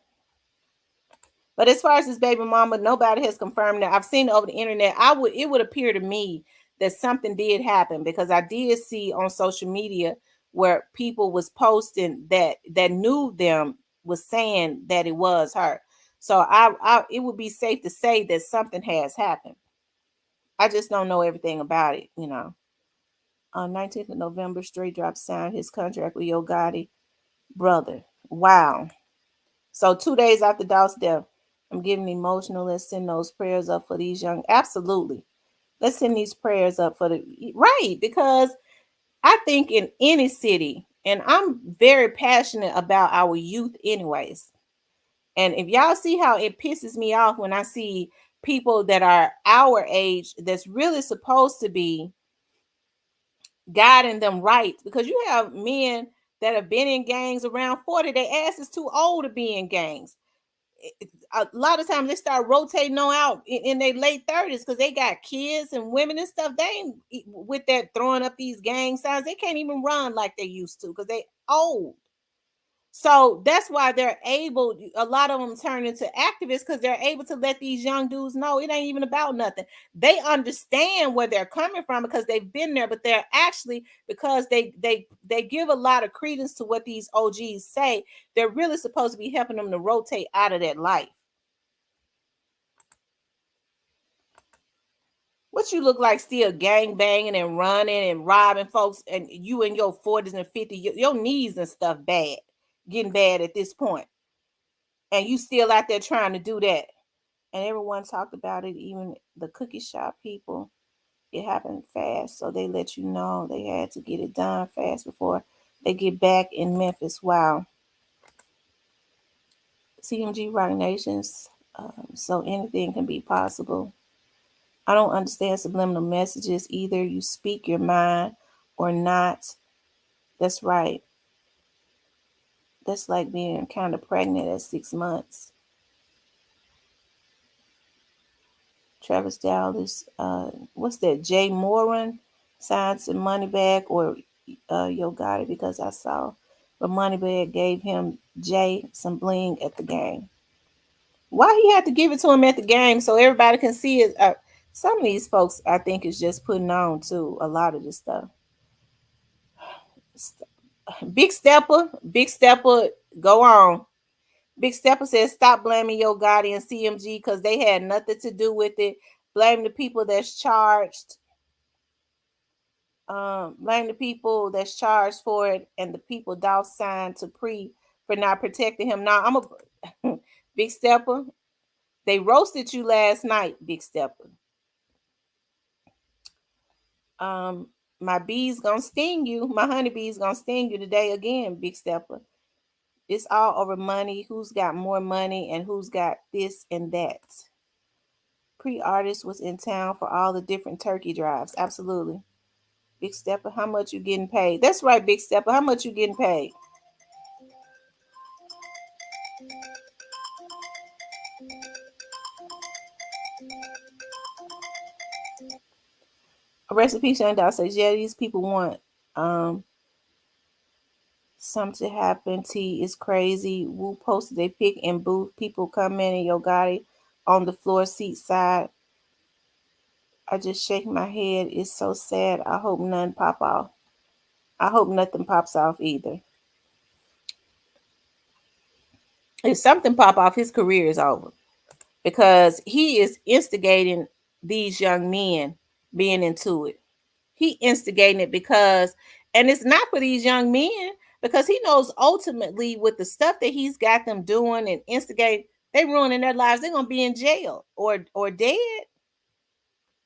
But as far as his baby mama, nobody has confirmed that. I've seen it over the internet. It would appear to me that something did happen because I did see on social media where people was posting that knew them was saying that it was her. So I it would be safe to say that something has happened. I just don't know everything about it, you know. On 19th of November, Straight Drop signed his contract with Yo Gotti brother. Wow. So 2 days after Dolph's death, I'm getting emotional. Let's send those prayers up for these young. Absolutely. Let's send these prayers up for the right, because I think in any city, and I'm very passionate about our youth anyways. And if y'all see how it pisses me off when I see people that are our age that's really supposed to be guiding them right, because you have men that have been in gangs around 40, their ass is too old to be in gangs. A lot of times they start rotating on out in their late 30s because they got kids and women and stuff. They ain't with that throwing up these gang signs. They can't even run like they used to because they old. So that's why they're able, a lot of them turn into activists because they're able to let these young dudes know it ain't even about nothing. They understand where they're coming from because they've been there, but they're actually, because they give a lot of credence to what these OGs say, they're really supposed to be helping them to rotate out of that life. What you look like still gang banging and running and robbing folks, and you in your 40s and 50s, your knees and stuff bad, getting bad at this point, and you still out there trying to do that. And everyone talked about it, even the cookie shop people. It happened fast, so they let you know they had to get it done fast before they get back in Memphis. Wow. CMG Rock Nations, so anything can be possible. I don't understand subliminal messages either. You speak your mind or not. That's right. That's like being kind of pregnant at 6 months. Travis Dallas. What's that? Jay Moran signed some money back, or Yo Gotti, because I saw the money bag gave him Jay some bling at the game. Why he had to give it to him at the game so everybody can see it? Some of these folks, I think, is just putting on to a lot of this stuff. Big Stepper, go on. Big Stepper says, stop blaming Yo Gotti and CMG because they had nothing to do with it. Blame the people that's charged. Blame the people that's charged for it and the people Dolph signed to pre for not protecting him. Now I'm a Big Stepper. They roasted you last night, Big Stepper. Um, my bees gonna sting you. My honeybees gonna sting you today again, Big Stepper. It's all over money. Who's got more money and who's got this and that. Pre-artist was in town for all the different turkey drives. Absolutely. Big Stepper, how much you getting paid? That's right, Big Stepper. How much you getting paid? A recipe Shandal says, yeah, these people want something to happen. T is crazy. Wu posted a pic in booth. People come in and Yo Gotti on the floor seat side. I just shake my head. It's so sad. I hope none pop off. I hope nothing pops off either. If something pop off, his career is over because he is instigating these young men being into it. He instigating it because, and it's not for these young men because he knows ultimately with the stuff that he's got them doing and instigating, they ruining their lives. They're gonna be in jail or dead.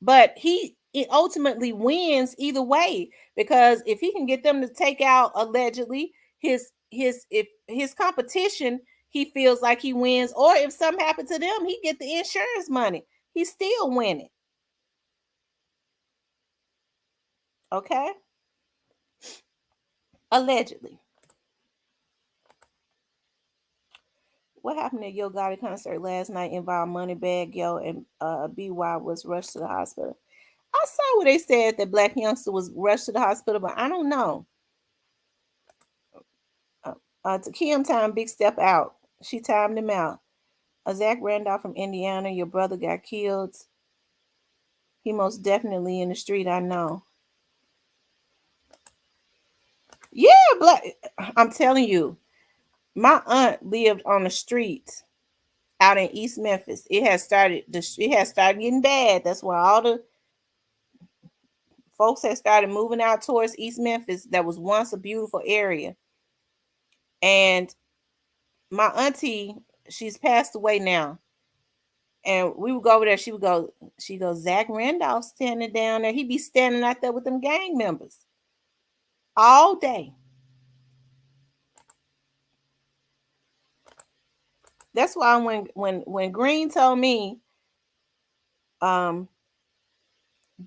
But he it ultimately wins either way because if he can get them to take out allegedly his if his competition, he feels like he wins, or if something happened to them, he get the insurance money. He's still winning. Okay, allegedly. What happened at Yo Gotti concert last night involved Moneybag Yo and BY was rushed to the hospital. I saw where they said that black youngster was rushed to the hospital, but I don't know. To Kim time, big step out. She timed him out. Zach Randolph from Indiana, your brother got killed. He most definitely in the street, I know. Yeah, black. I'm telling you, my aunt lived on the street out in East Memphis. It has started getting bad. That's why all the folks had started moving out towards East Memphis. That was once a beautiful area. And my auntie, she's passed away now. And we would go over there. She goes, Zach Randolph standing down there. He'd be standing out there with them gang members all day. That's why when Green told me um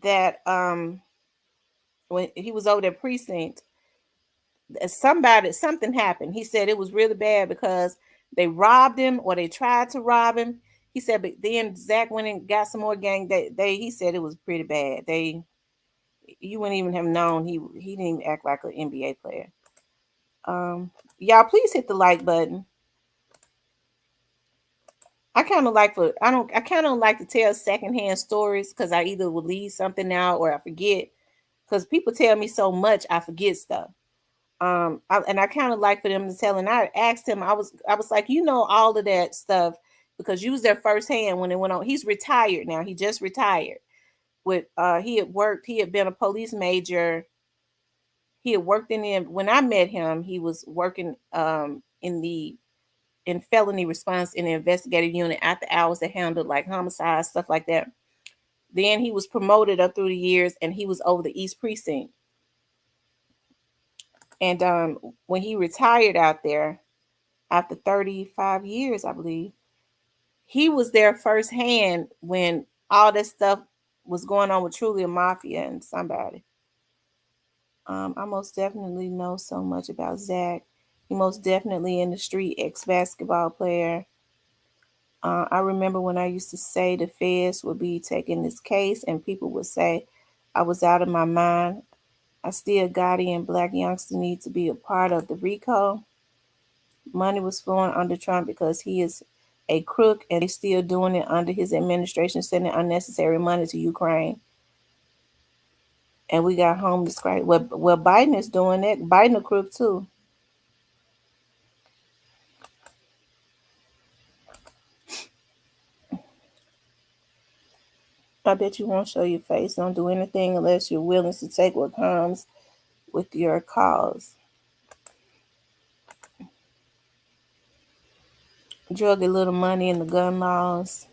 that when he was over that precinct, something happened. He said it was really bad because they robbed him or they tried to rob him. He said, but then Zach went and got some more gang. He said it was pretty bad. You wouldn't even have known he didn't act like an NBA player. Y'all please hit the like button. I kind of like for I kind of like to tell secondhand stories because I either will leave something out or I forget because people tell me so much I forget stuff. And I kind of like for them to tell. And I asked him, I was like, you know, all of that stuff because you was there firsthand when it went on. He's retired now. He just retired. With he had been a police major. He had worked in the when I met him, he was working in felony response in the investigative unit after hours that handled like homicide stuff like that. Then he was promoted up through the years, and he was over the East Precinct. And when he retired out there after 35 years, I believe, he was there firsthand when all this stuff was going on with Truly a Mafia and somebody. I most definitely know so much about Zach. He most definitely in the street, ex basketball player. I remember when I used to say the feds would be taking this case, and people would say I was out of my mind. I still Gotti and Black youngsters need to be a part of the RICO. Money was flowing under Trump because he is a crook, and they still doing it under his administration, sending unnecessary money to Ukraine. And we got homeless crisis. Well, Biden is doing it. Biden a crook too. I bet you won't show your face. Don't do anything unless you're willing to take what comes with your cause. Drug a little money in the gun laws.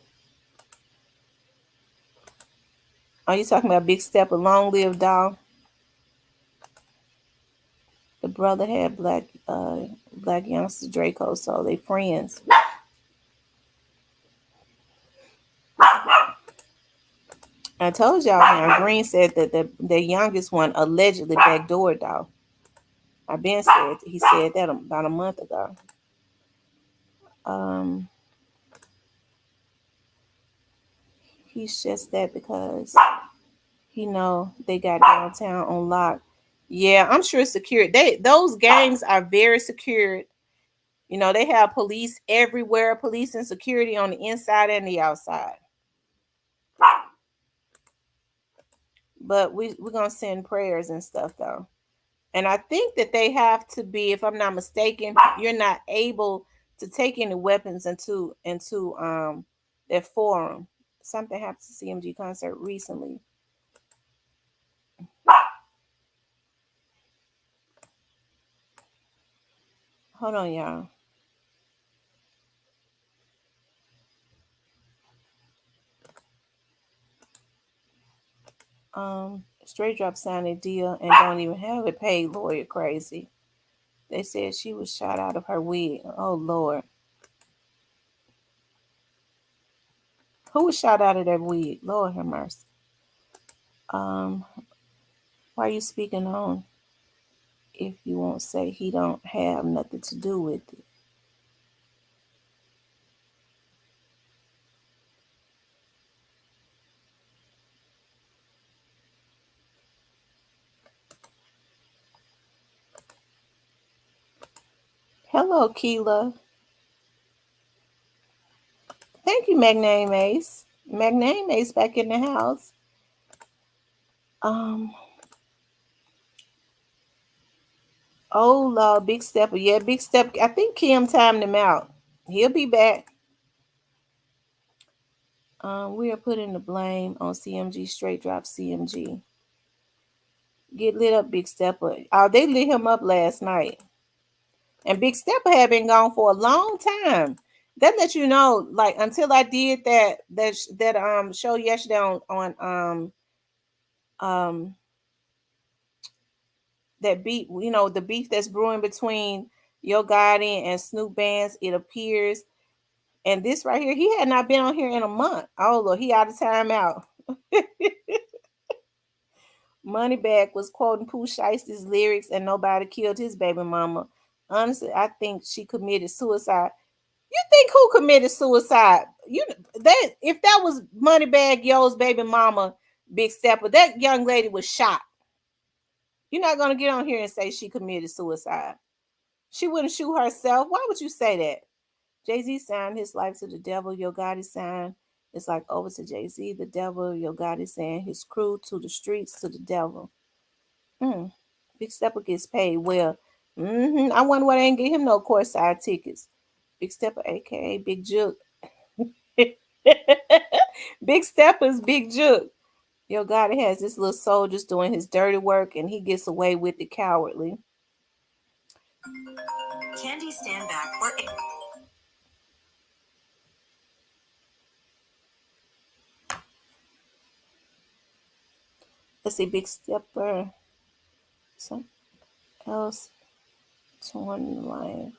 Are you talking about Big Step, a long lived dog? The brother had black youngster Draco, so they friends. I told y'all now. Green said that the youngest one allegedly backdoored dog. I been said he said that about a month ago. Um, he's just that because he know they got downtown on lock. Yeah, I'm sure secure. Those gangs are very secured. You know, they have police everywhere, police and security on the inside and the outside. But we're gonna send prayers and stuff though. And I think that they have to be, if I'm not mistaken, you're not able to take any weapons into their forum. Something happened to CMG concert recently. Hold on, y'all. Straight Drop signed a deal and don't even have a paid lawyer. Crazy. They said she was shot out of her wig. Oh Lord. Who was shot out of that wig? Lord have mercy. Um, why are you speaking on if you won't say he don't have nothing to do with it? Hello, Keela. Thank you, Magname Ace. Magname Ace back in the house. Um, oh Lord, Big Stepper. Yeah, Big Step. I think Kim timed him out. He'll be back. We are putting the blame on CMG. Straight Drop CMG. Get lit up, Big Stepper. Oh, they lit him up last night. And Big Stepper had been gone for a long time. That let you know, like until I did that show yesterday on um that beef, the beef that's brewing between Yo Gotti and Snoop Bands, it appears. And this right here, he had not been on here in a month. Oh Lord, he out of time out. Moneybag was quoting Pooh Shiesty's lyrics and nobody killed his baby mama. Honestly, I think she committed suicide. You think who committed suicide? You that if that was Moneybag Yo's baby mama, Big Stepper, that young lady was shot. You're not gonna get on here and say she committed suicide. She wouldn't shoot herself. Why would you say that? Jay-Z signed his life to the devil. Yo Gotti signed it's like over to Jay-Z, the devil. Yo Gotti saying his crew to the streets to the devil. Mm. Big Stepper gets paid well. I wonder why they ain't get him no courtside tickets. Big Stepper, aka Big Juke. Big Stepper's Big Juke. Yo Gotti has this little soul just doing his dirty work, and he gets away with it cowardly. Candy stand back or let's see, Big Stepper. Something else torn the line.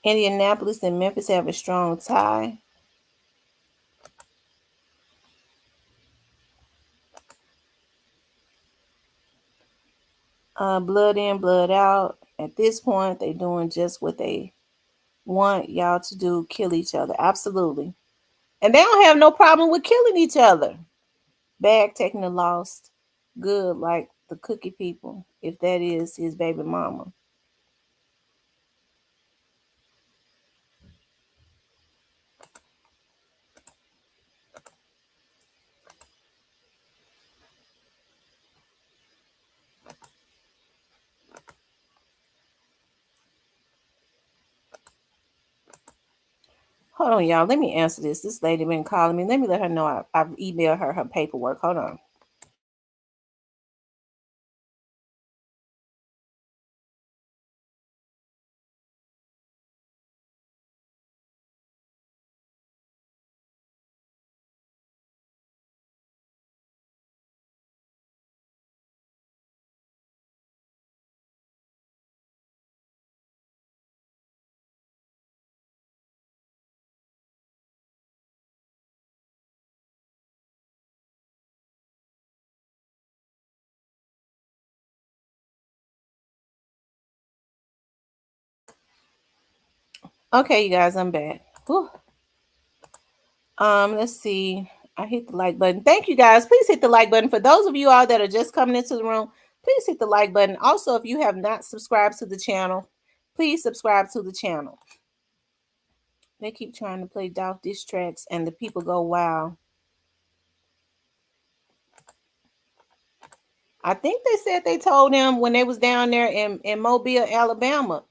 Indianapolis and Memphis have a strong tie. Blood in, blood out. At this point, they doing just what they want y'all to do, kill each other. Absolutely. And they don't have no problem with killing each other. Bag taking the lost, good like the cookie people, if that is his baby mama. Hold on, y'all. Let me answer this. This lady been calling me. Let me let her know I've emailed her paperwork. Hold on. Okay, you guys, I'm back. Whew. Let's see. I hit the like button. Thank you guys. Please hit the like button. For those of you all that are just coming into the room, please hit the like button. Also, if you have not subscribed to the channel, please subscribe to the channel. They keep trying to play Dolph diss tracks, and the people go, wow. I think they said they told them when they was down there in Mobile, Alabama.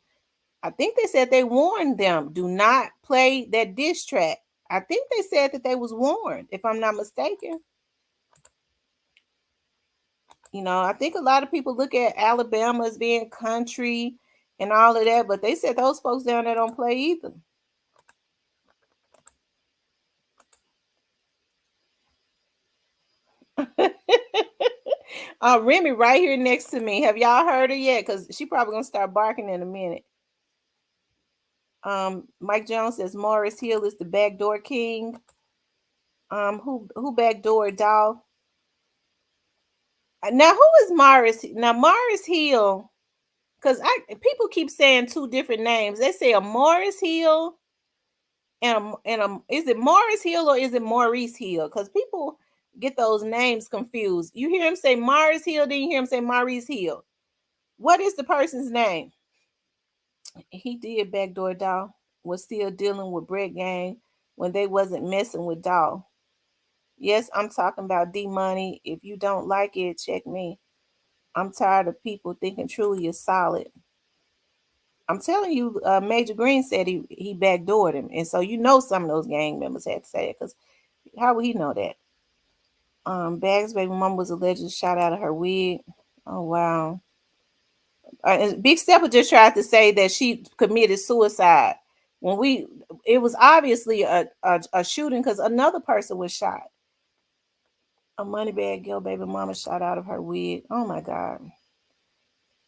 I think they said they warned them, do not play that diss track. I think they said that they was warned, if I'm not mistaken. You know, I think a lot of people look at Alabama as being country and all of that, but they said those folks down there don't play either. Remy right here next to me. Have y'all heard her yet? Because she probably gonna start barking in a minute. Mike Jones says Morris Hill is the backdoor king. Who backdoor dog? Now who is Morris? Now Morris Hill, because I people keep saying two different names. They say a Morris Hill and a is it Morris Hill or is it Maurice Hill? Because people get those names confused. You hear him say Morris Hill, then you hear him say Maurice Hill. What is the person's name? He did backdoor Doll. Was still dealing with Brett Gang when they wasn't messing with Doll. Yes, I'm talking about D Money. If you don't like it, check me. I'm tired of people thinking Truly is solid. I'm telling you, Major Green said he backdoored him, and so you know some of those gang members had to say it because how would he know that? Bags' baby mom was allegedly shot out of her wig. Oh wow! And Big Stepper just tried to say that she committed suicide when it was obviously a shooting because another person was shot. A money bag girl baby mama shot out of her wig. Oh my god.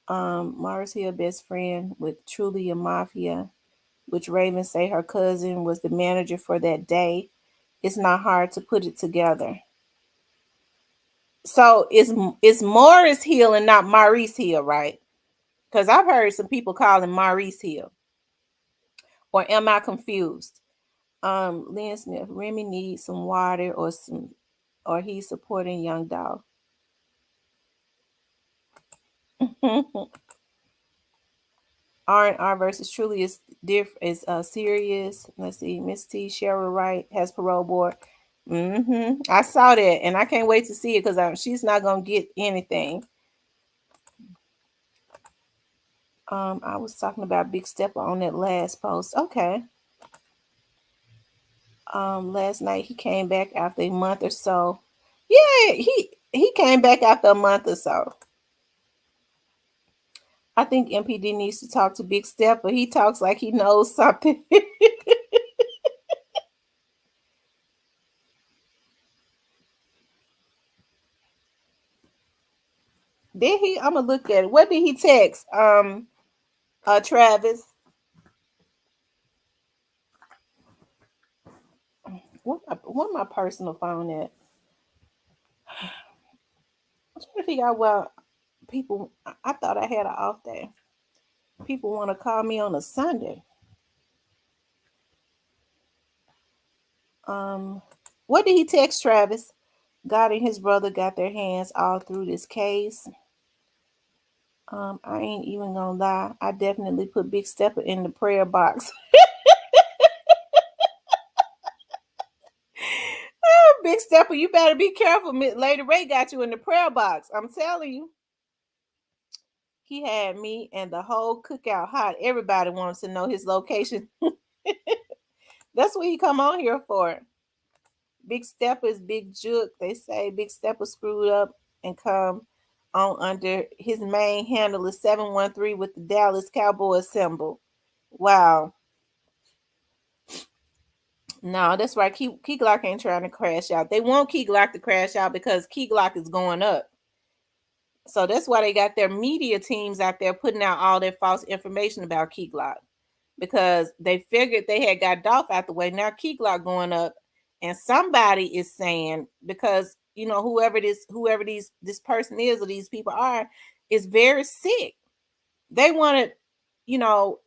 Mars Hill best friend with Truly a Mafia, which Raven say her cousin was the manager for that day. It's not hard to put it together. So it's Morris Hill and not Maurice Hill, right? Because I've heard some people calling Maurice Hill. Or am I confused? Lynn Smith, Remy needs some water or he's supporting Young Dog. R&R versus Truly is serious. Let's see. Miss T. Cheryl Wright has parole board. I saw that, and I can't wait to see it because she's not gonna get anything. I was talking about Big Stepper on that last post. Okay. Last night he came back after a month or so. Yeah, he came back after a month or so. I think MPD needs to talk to Big Stepper. He talks like he knows something. Did he? I'm gonna look at it. What did he text? Travis. What my personal phone at? I'm trying to figure out what people. I thought I had an off day. People want to call me on a Sunday. What did he text Travis? God and his brother got their hands all through this case. I ain't even gonna lie. I definitely put Big Stepper in the prayer box. Big Stepper, you better be careful. Lady Ray got you in the prayer box. I'm telling you. He had me and the whole cookout hot. Everybody wants to know his location. That's what he come on here for. Big Stepper is Big Juke. They say Big Stepper screwed up and come on under his main handle is 713 with the Dallas Cowboy symbol. Wow. No, that's right. Key Glock ain't trying to crash out. They want Key Glock to crash out because Key Glock is going up. So that's why they got their media teams out there putting out all their false information about Key Glock. Because they figured they had got Dolph out the way. Now Key Glock going up. And somebody is saying, because whoever this person is or these people are, is very sick. They want to, you know,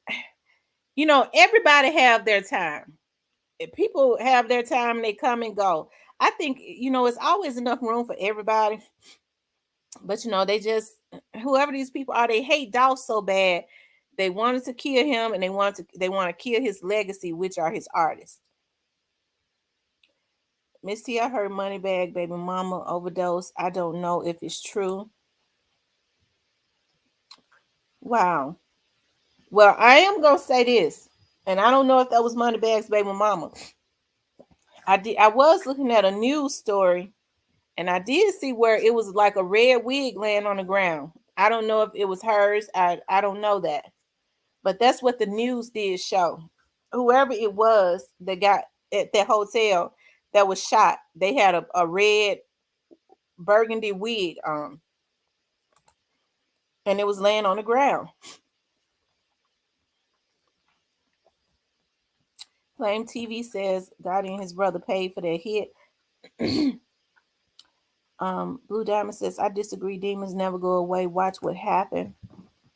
everybody have their time. If people have their time, they come and go. I think, it's always enough room for everybody. But they just, whoever these people are, they hate Dolph so bad. They wanted to kill him, and they want to kill his legacy, which are his artists. Miss T, I heard Moneybag baby mama overdose. I don't know if it's true. Wow. Well, I am gonna say this, and I don't know if that was Moneybag's baby mama. I was looking at a news story, and I did see where it was like a red wig laying on the ground. I don't know if it was hers. I don't know that. But that's what the news did show. Whoever it was that got at that hotel that was shot, they had a red burgundy wig on. And it was laying on the ground. Flame TV says Gotti and his brother paid for their hit. Blue Diamond says, I disagree. Demons never go away. Watch what happened.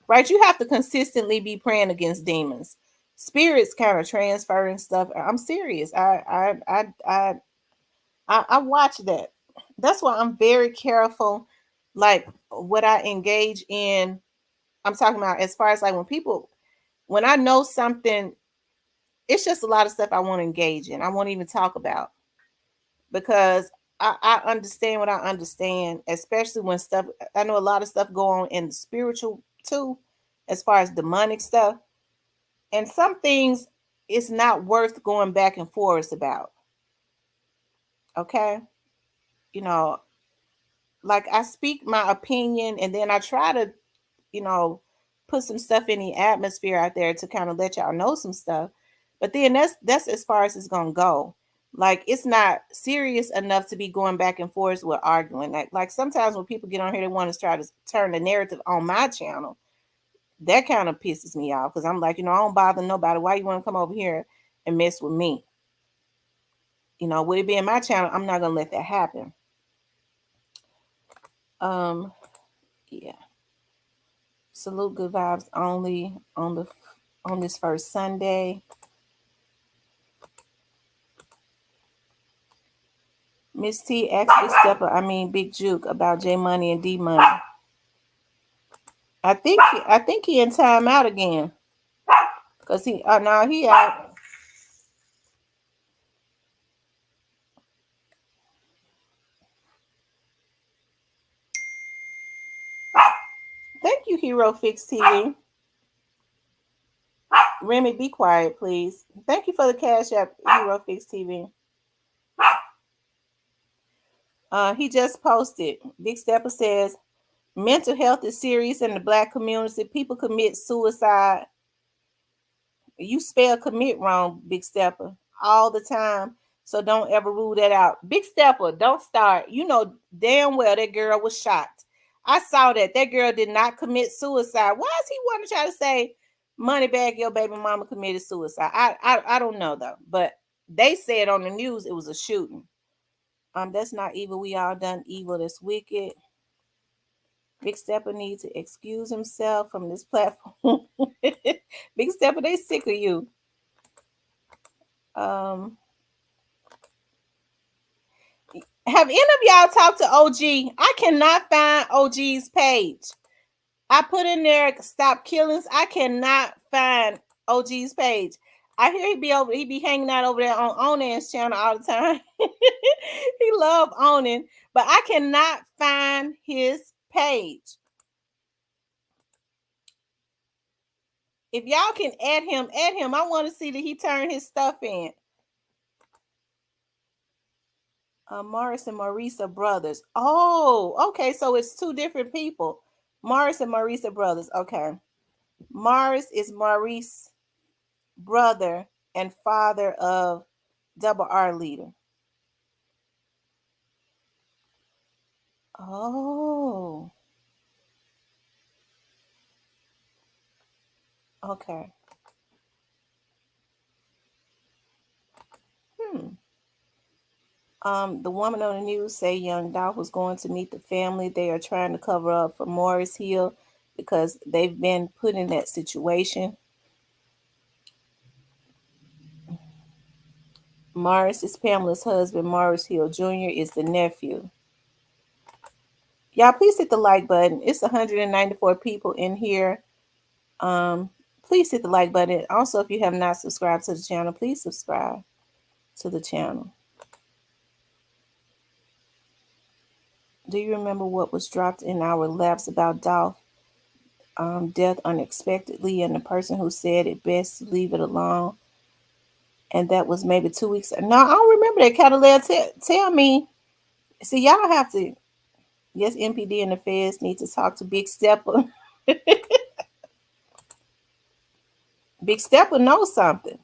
Right? You have to consistently be praying against demons. Spirits kind of transfer and stuff. I'm serious. I watch that. That's why I'm very careful, like what I engage in. I'm talking about as far as like when I know something, it's just a lot of stuff I won't engage in. I won't even talk about because I understand what I understand, especially when stuff, I know a lot of stuff go on in the spiritual too, as far as demonic stuff. And some things it's not worth going back and forth about. Okay. You know, like I speak my opinion and then I try to, you know, put some stuff in the atmosphere out there to kind of let y'all know some stuff. But then that's as far as it's gonna go. Like it's not serious enough to be going back and forth with arguing. Like sometimes when people get on here, they want to try to turn the narrative on my channel. That kind of pisses me off because I'm like, I don't bother nobody. Why you want to come over here and mess with me? Would it be in my channel? I'm not gonna let that happen. Yeah. Salute good vibes only on this first Sunday. Miss T asked Big Stepper, Big Juke about J Money and D Money. I think he in timeout again. Cause he no, he out. Thank you, Hero Fix TV. Remy, be quiet, please. Thank you for the cash app, Hero Fix TV. He just posted. Big Stepper says mental health is serious in the Black community. People commit suicide. You spell commit wrong, Big Stepper, all the time. So don't ever rule that out. Big Stepper, don't start. You know damn well that girl was shot. I saw that. That girl did not commit suicide. Why is he want to try to say Moneybag your baby mama committed suicide? I don't know though. But they said on the news it was a shooting. That's not evil. We all done evil. That's wicked. Big Stepper needs to excuse himself from this platform. Big Stepper, they sick of you. Um, have any of y'all talked to OG? I cannot find OG's page. I put in there stop killings. I cannot find OG's page. I hear he be hanging out over there on Onan's channel all the time. He love owning, but I cannot find his page. If y'all can add him, add him. I want to see that he turned his stuff in. Morris and Maurice are brothers. Oh, okay. So it's two different people. Morris and Maurice are brothers. Okay. Morris is Maurice's brother and father of Double R Leader. Oh, okay. Hmm. The woman on the news say young Dolph was going to meet the family. They are trying to cover up for Morris Hill because they've been put in that situation. Morris is Pamela's husband. Morris Hill Jr. is the nephew. Y'all, please hit the like button. It's 194 people in here. Please hit the like button. Also, if you have not subscribed to the channel, please subscribe to the channel. Do you remember what was dropped in our laps about Dolph? Death unexpectedly, and the person who said it best to leave it alone. And that was maybe 2 weeks. No, I don't remember that. Catalina, tell me. See, y'all have to. Yes, MPD and the feds need to talk to Big Stepper. Big Stepper knows something.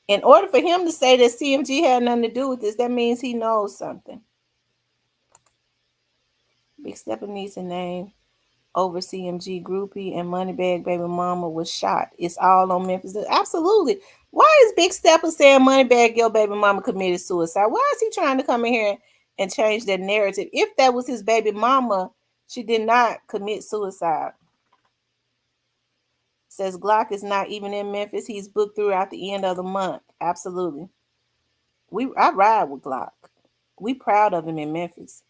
In order for him to say that CMG had nothing to do with this, that means he knows something. Big Stepper needs a name over CMG groupie and Moneybag Baby Mama was shot. It's all on Memphis. Absolutely. Why is Big Stepper saying Moneybag Yo Baby Mama committed suicide? Why is he trying to come in here and change that narrative? If that was his baby mama, she did not commit suicide. Says Glock is not even in Memphis. He's booked throughout the end of the month. Absolutely. I ride with Glock. We proud of him in Memphis.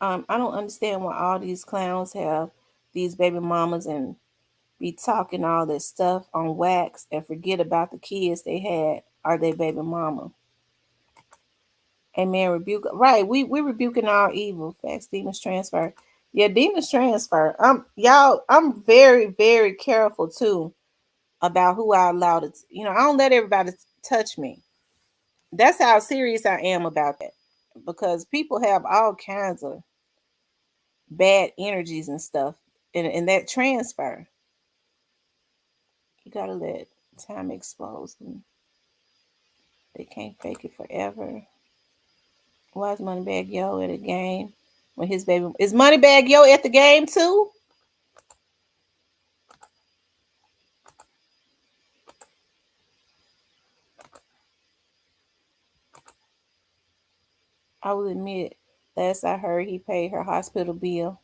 I don't understand why all these clowns have these baby mamas and be talking all this stuff on wax and forget about the kids they had or their baby mama. Amen. Rebuke. Right. We rebuking all evil. Facts. Demons transfer. Yeah, demons transfer. Y'all, I'm very, very careful too about who I allow to, I don't let everybody touch me. That's how serious I am about that. Because people have all kinds of bad energies and stuff. And that transfer. You gotta let time expose them. They can't fake it forever. Why is Moneybag Yo at a game when his baby is Moneybag Yo at the game too? I will admit, last I heard, he paid her hospital bill.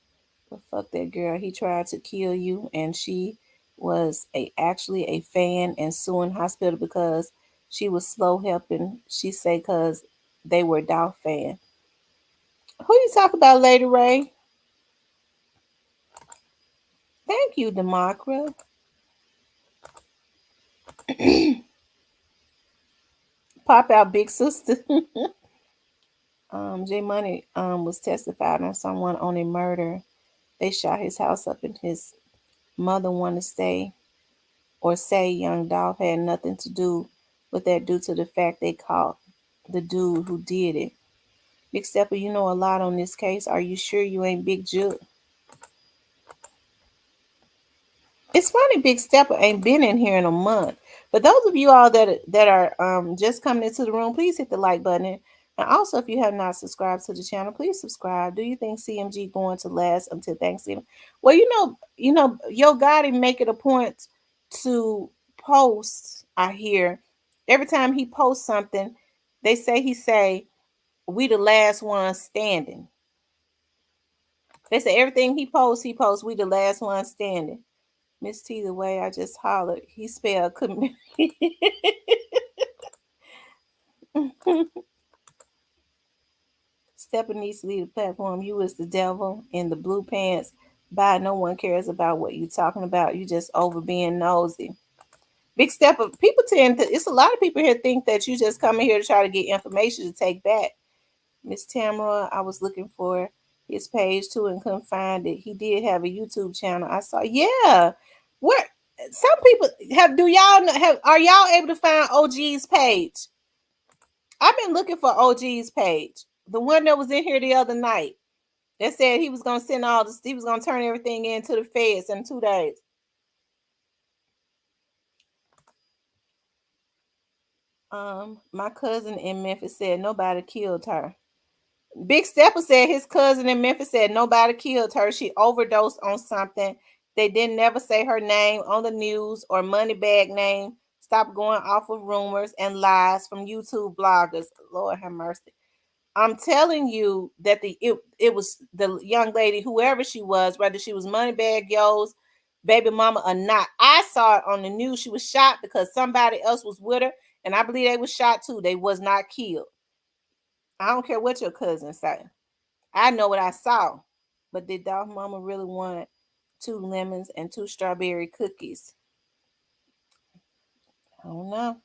But fuck that girl. He tried to kill you, and she was actually a fan and suing hospital because she was slow helping. She say because they were Dolph fan. Who you talk about, Lady Ray? Thank you, Democra. Pop out, big sister. J Money was testified on someone on a murder. They shot his house up, and his mother wanted to stay or say young Dolph had nothing to do with that due to the fact they caught the dude who did it. Big Stepper, you know a lot on this case. Are you sure you ain't Big Juke? It's funny Big Stepper ain't been in here in a month. But those of you all that are just coming into the room, please hit the like button. And also, if you have not subscribed to the channel, please subscribe. Do you think CMG going to last until Thanksgiving? Well, Yo Gotti make it a point to post. I hear every time he posts something, they say We the last ones standing. They say everything he posts. We the last ones standing. Miss T, the way I just hollered, he spelled couldn't. Stepping needs to leave the platform. You is the devil in the blue pants. Bye. No one cares about what you talking about. You just over being nosy. Big step of people tend to. It's a lot of people here think that you just coming here to try to get information to take back. Miss Tamara, I was looking for his page too and couldn't find it. He did have a YouTube channel. I saw. Yeah, where some people have. Do y'all have? Are y'all able to find OG's page? I've been looking for OG's page. The one that was in here the other night that said he was gonna send all this. He was gonna turn everything into the feds in 2 days. My cousin in Memphis said nobody killed her. Big Stepper said his cousin in Memphis said nobody killed her. She overdosed on something. They didn't never say her name on the news or money bag name. Stop going off of rumors and lies from YouTube bloggers. Lord have mercy. I'm telling you that it was the young lady, whoever she was, whether she was Moneybag Yo's baby mama or not. I saw it on the news. She was shot because somebody else was with her, and I believe they was shot too. They was not killed. I don't care what your cousin say. I know what I saw. But did Dog Mama really want 2 lemons and 2 strawberry cookies? I don't know.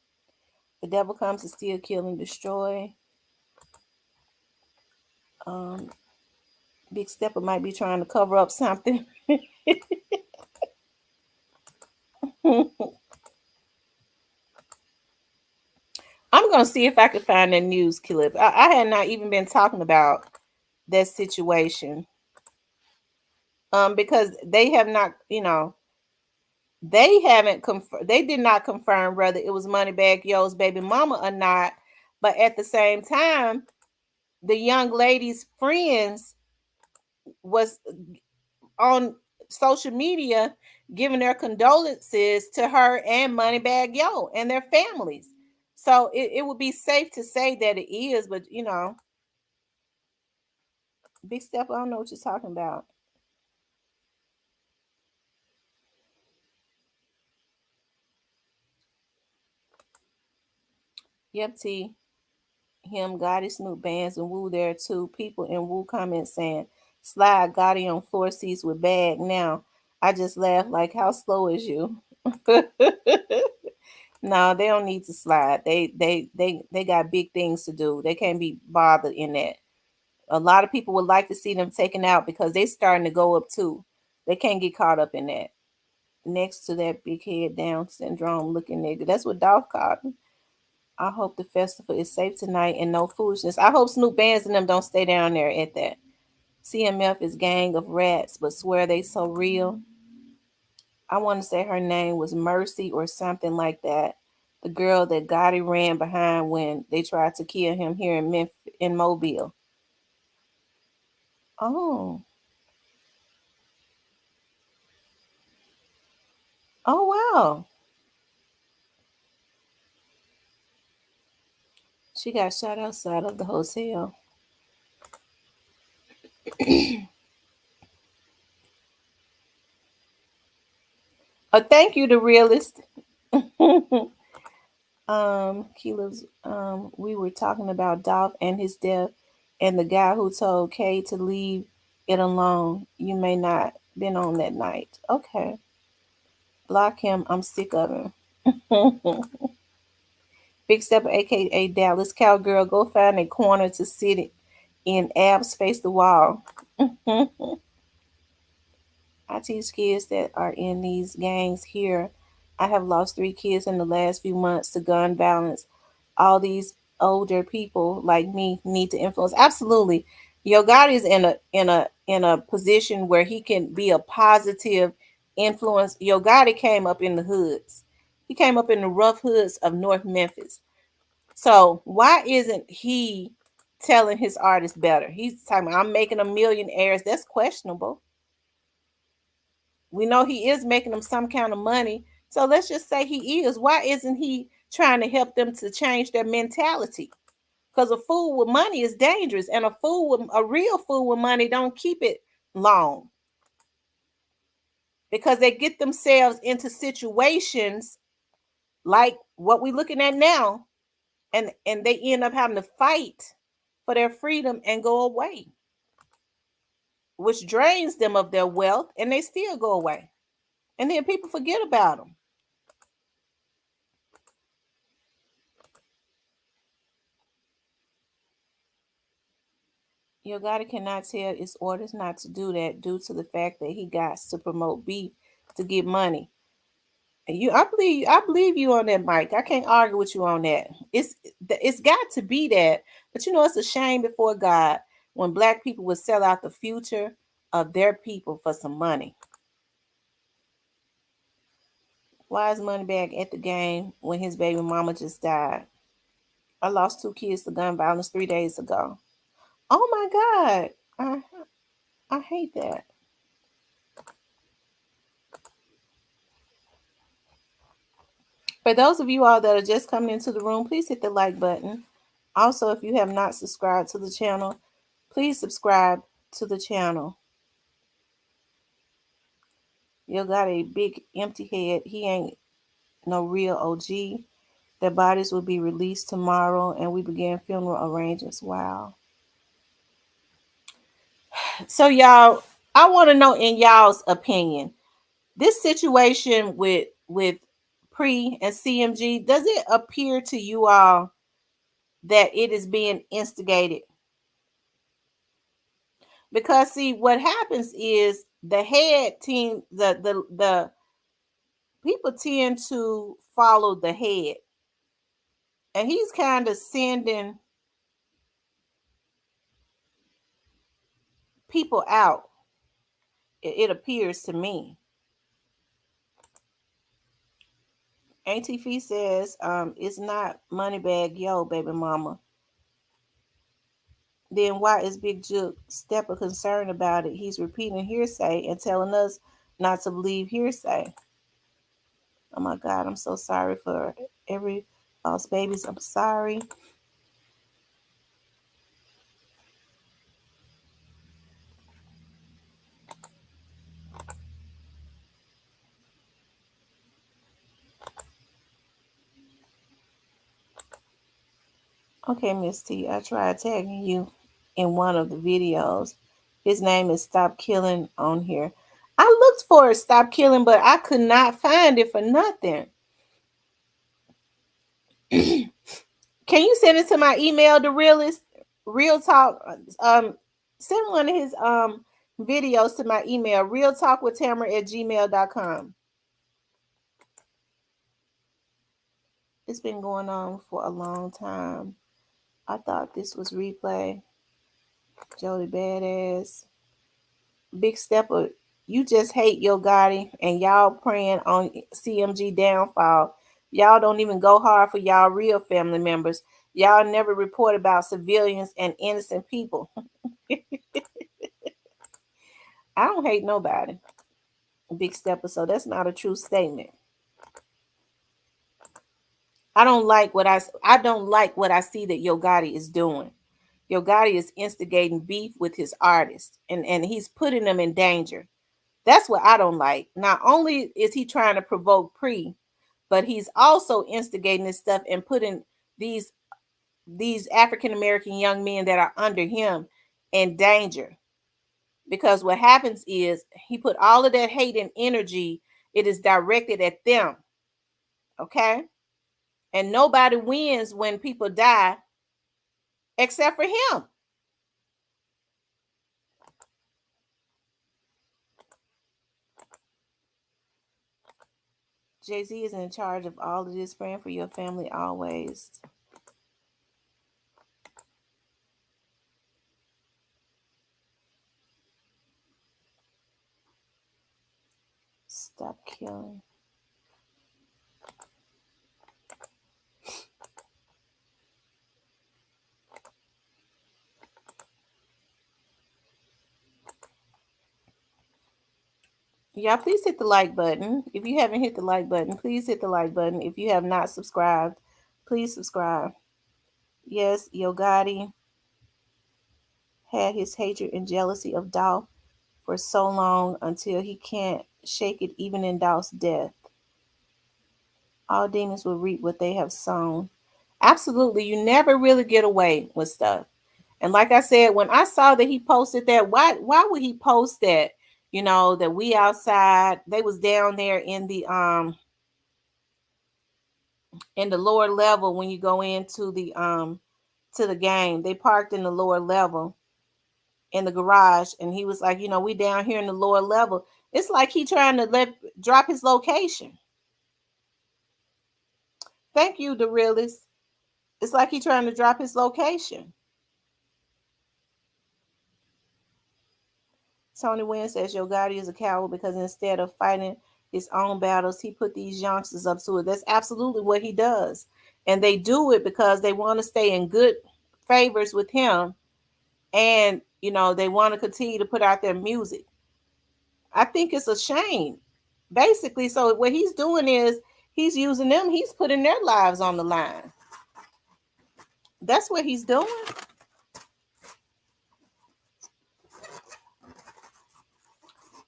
The devil comes to steal, kill, and destroy. Um, Big Stepper might be trying to cover up something. I'm gonna see if I can find that news clip. I had not even been talking about that situation. Because they have not, they haven't they did not confirm whether it was Moneybag Yo's baby mama or not. But at the same time, the young lady's friends was on social media giving their condolences to her and Moneybag Yo and their families. So it would be safe to say that it is, but Big Step, I don't know what you're talking about. Yep, T. Him, Gotti, Snoop Bands, and Woo there too. People in Woo comments saying, slide Gotti on floor seats with bag now. I just laugh like, how slow is you? No, they don't need to slide. They got big things to do. They can't be bothered in that. A lot of people would like to see them taken out because they starting to go up too. They can't get caught up in that. Next to that big head Down syndrome looking nigga. That's what Dolph called him. I hope the festival is safe tonight and no foolishness. I hope Snoop Bands and them don't stay down there at that. CMF is gang of rats, but swear they so real. I want to say her name was Mercy or something like that. The girl that Gotti ran behind when they tried to kill him here in Memphis, in Mobile. Oh, oh wow. She got shot outside of the hotel. Thank you, the realist. Keela's, we were talking about Dolph and his death, and the guy who told Kay to leave it alone. You may not been on that night. Okay, block him. I'm sick of him. Big Stepper, aka Dallas Cowgirl, go find a corner to sit in. Abs face the wall. I teach kids that are in these gangs here. I have lost 3 kids in the last few months to gun violence. All these older people like me need to influence. Absolutely. Yo Gotti is in a position where he can be a positive influence. Yo Gotti came up in the hoods. He came up in the rough hoods of North Memphis. So why isn't he telling his artists better? He's talking about, I'm making a million heirs. That's questionable. We know he is making them some kind of money. So let's just say he is. Why isn't he trying to help them to change their mentality? Because a fool with money is dangerous, and a real fool with money don't keep it long because they get themselves into situations like what we're looking at now, and they end up having to fight for their freedom and go away, which drains them of their wealth, and they still go away, and then people forget about them. Your God cannot tell its orders not to do that due to the fact that he got to promote beef to get money. And I believe you on that, Mike. I can't argue with you on that. It's got to be that. But it's a shame before God when black people would sell out the future of their people for some money. Why is Moneybag at the game when his baby mama just died? I lost 2 kids to gun violence 3 days ago. Oh my God. I hate that. For those of you all that are just coming into the room, please hit the like button. Also, if you have not subscribed to the channel, please subscribe to the channel. You got a big empty head. He ain't no real OG. Their bodies will be released tomorrow, and we begin funeral arrangements. Wow. So, y'all, I want to know in y'all's opinion, this situation with Pre and CMG, does it appear to you all that it is being instigated? Because see, what happens is the head team, the people tend to follow the head, and he's kind of sending people out. It appears to me. Auntie Fee says, it's not Moneybag Yo, baby mama. Then why is Big Juke Stepper concerned about it? He's repeating hearsay and telling us not to believe hearsay. Oh my God, I'm so sorry for every lost babies. I'm sorry. Okay, Miss T, I tried tagging you in one of the videos. His name is Stop Killing on here. I looked for it, Stop Killing, but I could not find it for nothing. Can you send it to my email, the realist, real talk? Send one of his videos to my email, real talk with Tamara@gmail.com. It's been going on for a long time. I thought this was replay. Jody Badass. Big Stepper, you just hate Yo Gotti and y'all praying on CMG downfall. Y'all don't even go hard for y'all real family members. Y'all never report about civilians and innocent people. I don't hate nobody, Big Stepper, so that's not a true statement. I don't like what I see that Yo Gotti is doing. Yo Gotti is instigating beef with his artists, and he's putting them in danger. That's what I don't like. Not only is he trying to provoke Pre, but he's also instigating this stuff and putting these these African American young men that are under him in danger. Because what happens is he put all of that hate and energy, it is directed at them. Okay? And nobody wins when people die except for him. Jay-Z is in charge of all of this, praying for your family always. Stop killing. Yeah, please hit the like button. If you haven't hit the like button, please hit the like button. If you have not subscribed, please subscribe. Yes, Yo Gotti had his hatred and jealousy of Dolph for so long until he can't shake it even in Dolph's death. All demons will reap what they have sown. Absolutely, you never really get away with stuff. And like I said, when I saw that he posted that, why would he post that? You know, that we outside, they was down there in the lower level when you go into the to the game. They parked in the lower level in the garage, and he was like, you know, we down here in the lower level. It's like he trying to drop his location. Thank you, the realist. It's like he trying to drop his location. Tony Wynn says Yo Gotti is a coward because instead of fighting his own battles, he put these youngsters up to it. That's absolutely what he does. And they do it because they want to stay in good favors with him. And, you know, they want to continue to put out their music. I think it's a shame. Basically, so what he's doing is he's using them, he's putting their lives on the line. That's what he's doing.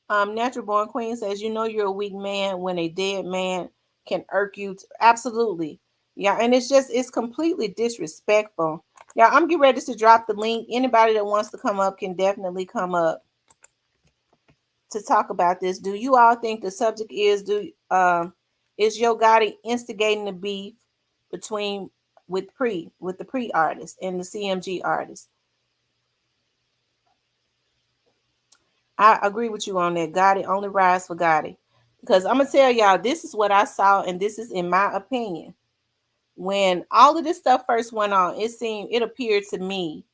Natural Born Queen says, you know, you're a weak man when a dead man can irk you. Absolutely. Yeah. And it's completely disrespectful. Yeah. I'm getting ready to drop the link. Anybody that wants to come up can definitely come up to talk about this. Do you all think the subject is Yo Gotti instigating the beef between with the pre artist and the CMG artist? I agree with you on that. Gotti only rise for Gotti. Because I'm gonna tell y'all, this is what I saw, and this is in my opinion. When all of this stuff first went on, it appeared to me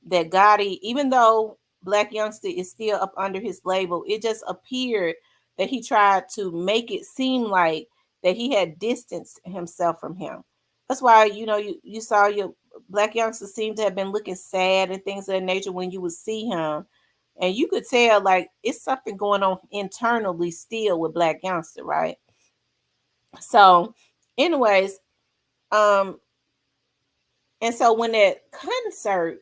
that Gotti, even though Black Youngster is still up under his label, it just appeared that he tried to make it seem like that he had distanced himself from him. That's why, you know, you saw your Black Youngster seem to have been looking sad and things of that nature when you would see him. And you could tell like it's something going on internally still with Black Youngster, right? So, anyways, um, and so when that concert,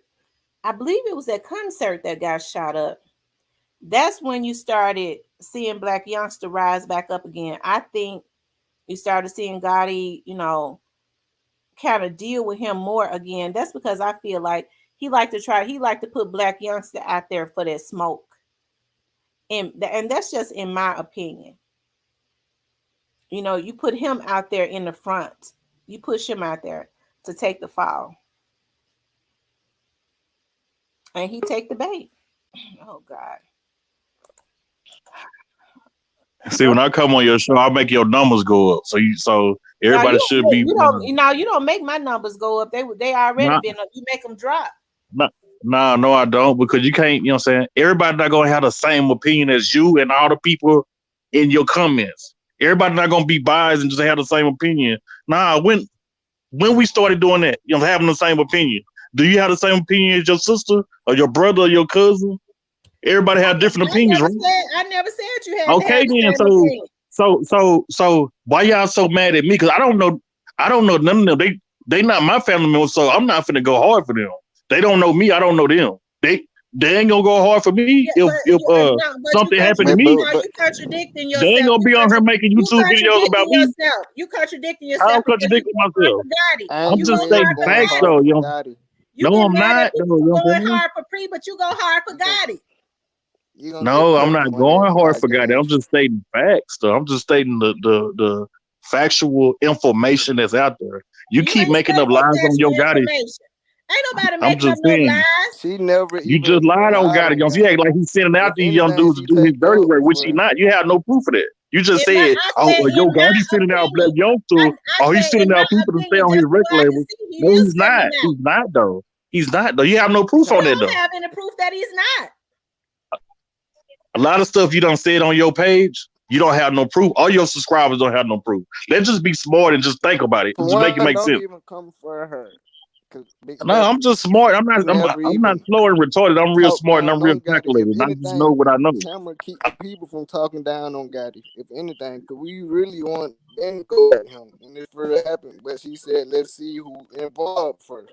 I believe it was that concert that got shot up, that's when you started seeing Black Youngster rise back up again. I think you started seeing Gotti, you know, kind of deal with him more again. That's because I feel like he liked to put Black Youngster out there for that smoke. And that's just in my opinion. You know, you put him out there in the front. You push him out there to take the fall. And he take the bait. Oh God. See, when I come on your show, I'll make your numbers go up. So Now everybody should be. you don't make my numbers go up. They already Not, been up. You make them drop. not, nah, no, I don't, because you can't. You know what I'm saying? Everybody not gonna have the same opinion as you and all the people in your comments. Everybody not gonna be biased and just have the same opinion. Nah, when we started doing that, you know, having the same opinion. Do you have the same opinion as your sister or your brother or your cousin? Everybody have different opinions, right? I never said you had to have Okay, the then. same opinion. So why y'all so mad at me? Because I don't know none of them. They not my family members, so I'm not finna go hard for them. They don't know me. I don't know them. They ain't gonna go hard for me Yeah, if but no, but something happened to me. you contradicting They ain't yourself. gonna be on here making You YouTube videos about contradicting me. yourself. You contradicting I'm yourself because you contradicting go hard myself. for Gotti. I'm You go just Andrew hard stating is for going facts, Gotti. though. hard You for know, Gotti. You no, get I'm mad not, at though. people You for know what I'm going saying? hard for Pre, but you go hard for You gon' Gotti. you gonna get No, I'm cut not from going hard everybody, for God. I'm Andrew. just stating facts, though. I'm just stating the factual information that's out there. You You keep ain't making stating up no lies on factual your Gotti. information. Ain't nobody I'm making up just no saying. lies. She never You even just lied on lied Gotti. on You act Gotti. like he's sending out If these young anything, dudes to she do his take dirty up work, which he for not. You have no proof of that. You just said, I "Oh, said yo, in my Gotti's sending out Black opinion. Youngster. I Oh, he's said in sending my out people to stay opinion, on his just so record I can label." see he No, is he's sending not. them out. He's not though. He's not though. You have no proof You on that don't though. have any proof that he's not. A lot of stuff you don't say it on your page. You don't have no proof. All your subscribers don't have no proof. Let's just be smart and just think about it. for Just make it one, make don't sense. even come for her. Cause Big No, Steph, I'm just she smart. I'm not. I'm, never I'm not even slow and retarded. I'm real talk smart and I'm down real on Gotti. If calculated. And I just know anything, what I know. Tamara keep people from talking down on Gotti. If anything, cause we really want Ben to go at him, and it really happened. But she said, "Let's see who involved first."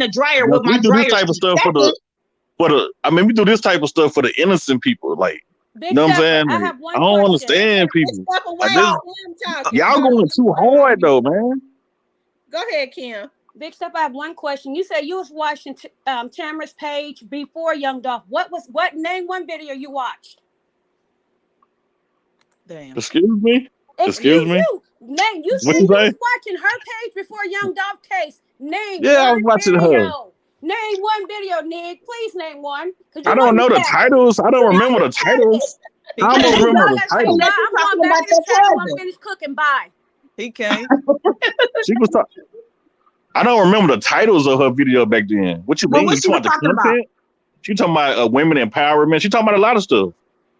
in the dryer with We my do this dryer type of sheet. stuff That's for the. it. I mean, we do this type of stuff for the innocent people. Like, Big you know what I'm Stepper, saying? I Like, have one I don't question. understand Big people. Stepper, why Like, is this, Kim talking? y'all going too hard though, man. Go ahead, Kim. Big Step, I have one question. You said you was watching Tamara's page before Young Dolph. Name one video you watched? Damn. Excuse me? Excuse you. Name. You What said you you say? was watching her page before Young Dolph case. Name Yeah, I one was watching her. video. Name one video, Nick. Please name one. I don't know the titles. I don't remember the titles. I don't Y'all remember the gotta say titles. bye. I'm going back in this channel. I'm finished cooking. Bye. He can't. She was talking. I don't remember the titles of her video back then. What you mean? What You she was talking about the talking content? She talking about women empowerment. She talking about a lot of stuff.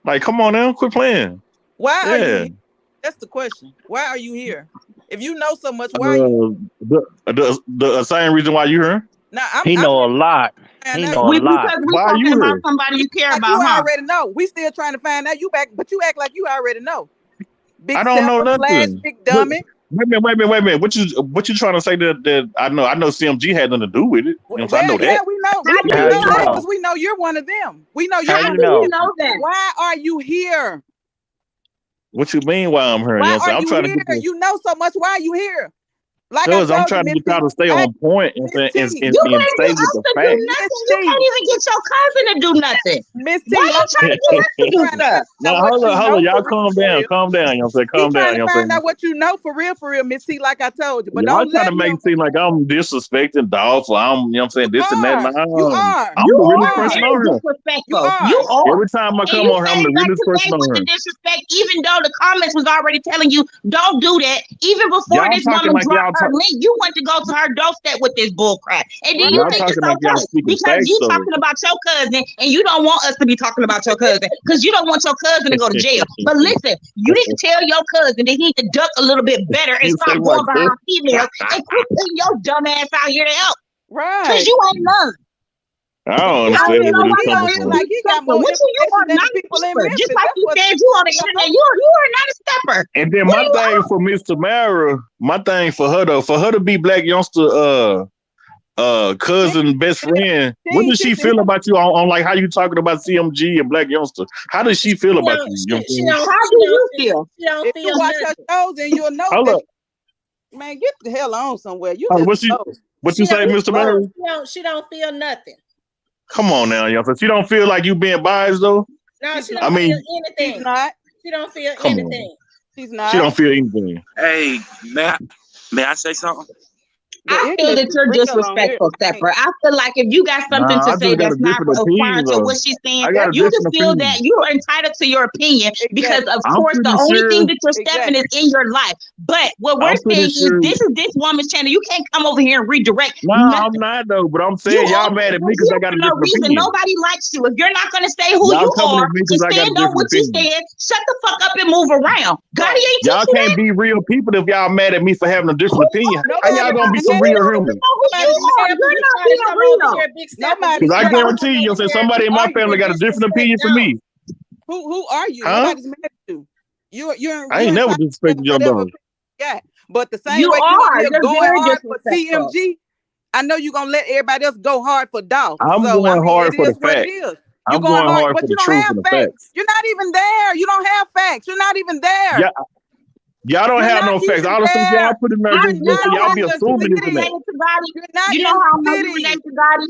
Like, come on now, quit playing. Why are you Yeah. here? That's the question. Why are you here? If you know so much, why are you? The same reason why you here? Now, He know a lot. He know a lot. Because we Why are you talking about here? somebody you care like about, you huh? already know. We still trying to find out. You back, but you act like you already know. Big I don't know Stepper / nothing. Big Dummy. Wait a minute. What you trying to say that I know CMG had nothing to do with it? You know, so I know Yeah, that. we know. How We do know you that know? because we know you're one of them. We know you're How one you of know? them. know that? Why are you here? What you mean why I'm here? You know Why what I'm saying? are I'm you trying to here? get this. You know so much. Why are you here? Like I Because I'm told you, trying to Miss get y'all to T. stay on point and Miss T. You stay can't get with us the to do facts. nothing. Miss You T. can't even get your cousin to do nothing. Miss T. Why you trying to get us to do Trying to stuff? find Now out what hold you on, know y'all for calm down, real. you know what I'm saying? He Calm down, trying you to know what I'm find saying? out what you know for real, Miss T, like I told you. But Y'all don't trying let to make him. it seem like I'm disrespecting Dolph or I'm, you know what I'm saying, this and that. Are. You are. I'm You the realest are person very on here. You disrespectful. are. You are. Every time I And come you on here, I'm the came back realest person today on with the here. disrespect, even though the comments was already telling you, don't do that. Even before Y'all this talking woman like dropped y'all her link, you went to go to her doorstep with this bull crap. And then you y'all think it's talking like y'all okay speaking because facts you though. talking about your cousin and you don't want us to be talking about your cousin because you don't want your cousin to go to jail. But listen, you need to tell your cousin that he need to duck a little bit better and You say stop my going behind females and quit putting your dumb ass out here to help. Because Right. you ain't none. I don't I don't understand even know where this why He y'all coming feel from. like he got more what you information are than not the a people in stepper. Memphis. Just like That's you what. said, you on the internet. You are not a stepper. And then What my you thing are? for Miss Tamara, my thing for her though, for her to be Black Youngster cousin, best friend, what does she feel about you on like how you talking about CMG and Black Youngster? How does she feel about you? You know what I'm saying? How do you feel? She don't If you feel watch her nothing. shows, and you'll know Hold that. up. Man, get the hell on somewhere. You Hold up. just slow. What you say, Mr. Mary? She don't feel nothing. Come on now, Youngster. She don't feel like you being biased though? No, She's she not. don't feel She's anything. not. She don't feel Come on. anything. She's She not. don't feel anything. Hey, may I say something? The I feel ignorance that is you're real on here. disrespectful, stepper. I feel like if you got something Nah, to I say just got a that's not different required opinion to though. what she's saying, I got a you just different feel opinion. that you're entitled to your opinion because, Exactly. of I'm course, the pretty only sure. thing that you're stepping Exactly. is in your life. But what we're I'm pretty saying is, sure. this is this woman's channel. You can't come over here and redirect Nah, I'm nothing. not though. But I'm You saying y'all are mad at me because because you I got a for no different reason. opinion. Nobody likes you. If you're not going to say who Y'all you coming are at me and because I got a stand on different what you opinion. stand, shut the fuck up and move around. Gotti ain't Y'all teach you can't that. be real people if y'all mad at me for having a different opinion. How y'all Nobody's gonna be mad some at We you. real don't even humans? know who you Nobody's are. mad. You're You not try to being come over real. here, Big Stepper. Nobody's Because I mad. guarantee you, say somebody in my family got a different opinion for me. Who are you? Huh? Nobody's mad at you. I ain't You're never entitled to disrespected Young whatever Dog. opinion you got. But the same You way you over are. here You're going very hard for disrespectful. CMG, I know you're gonna let everybody else go hard for Dolph. I'm So I going mean, hard it for the is what it facts. is. You're I'm going going hard, hard but for you the don't truth have and the facts. facts. You're not even there. You don't have facts. You're not even there. Yeah, y'all don't You're have not no facts. even All the stuff y'all there. put in there, You You're just not know y'all how be in you the assuming this and city. that. related to Gotti. You're not You know in the how I know you city. relate to Gotti?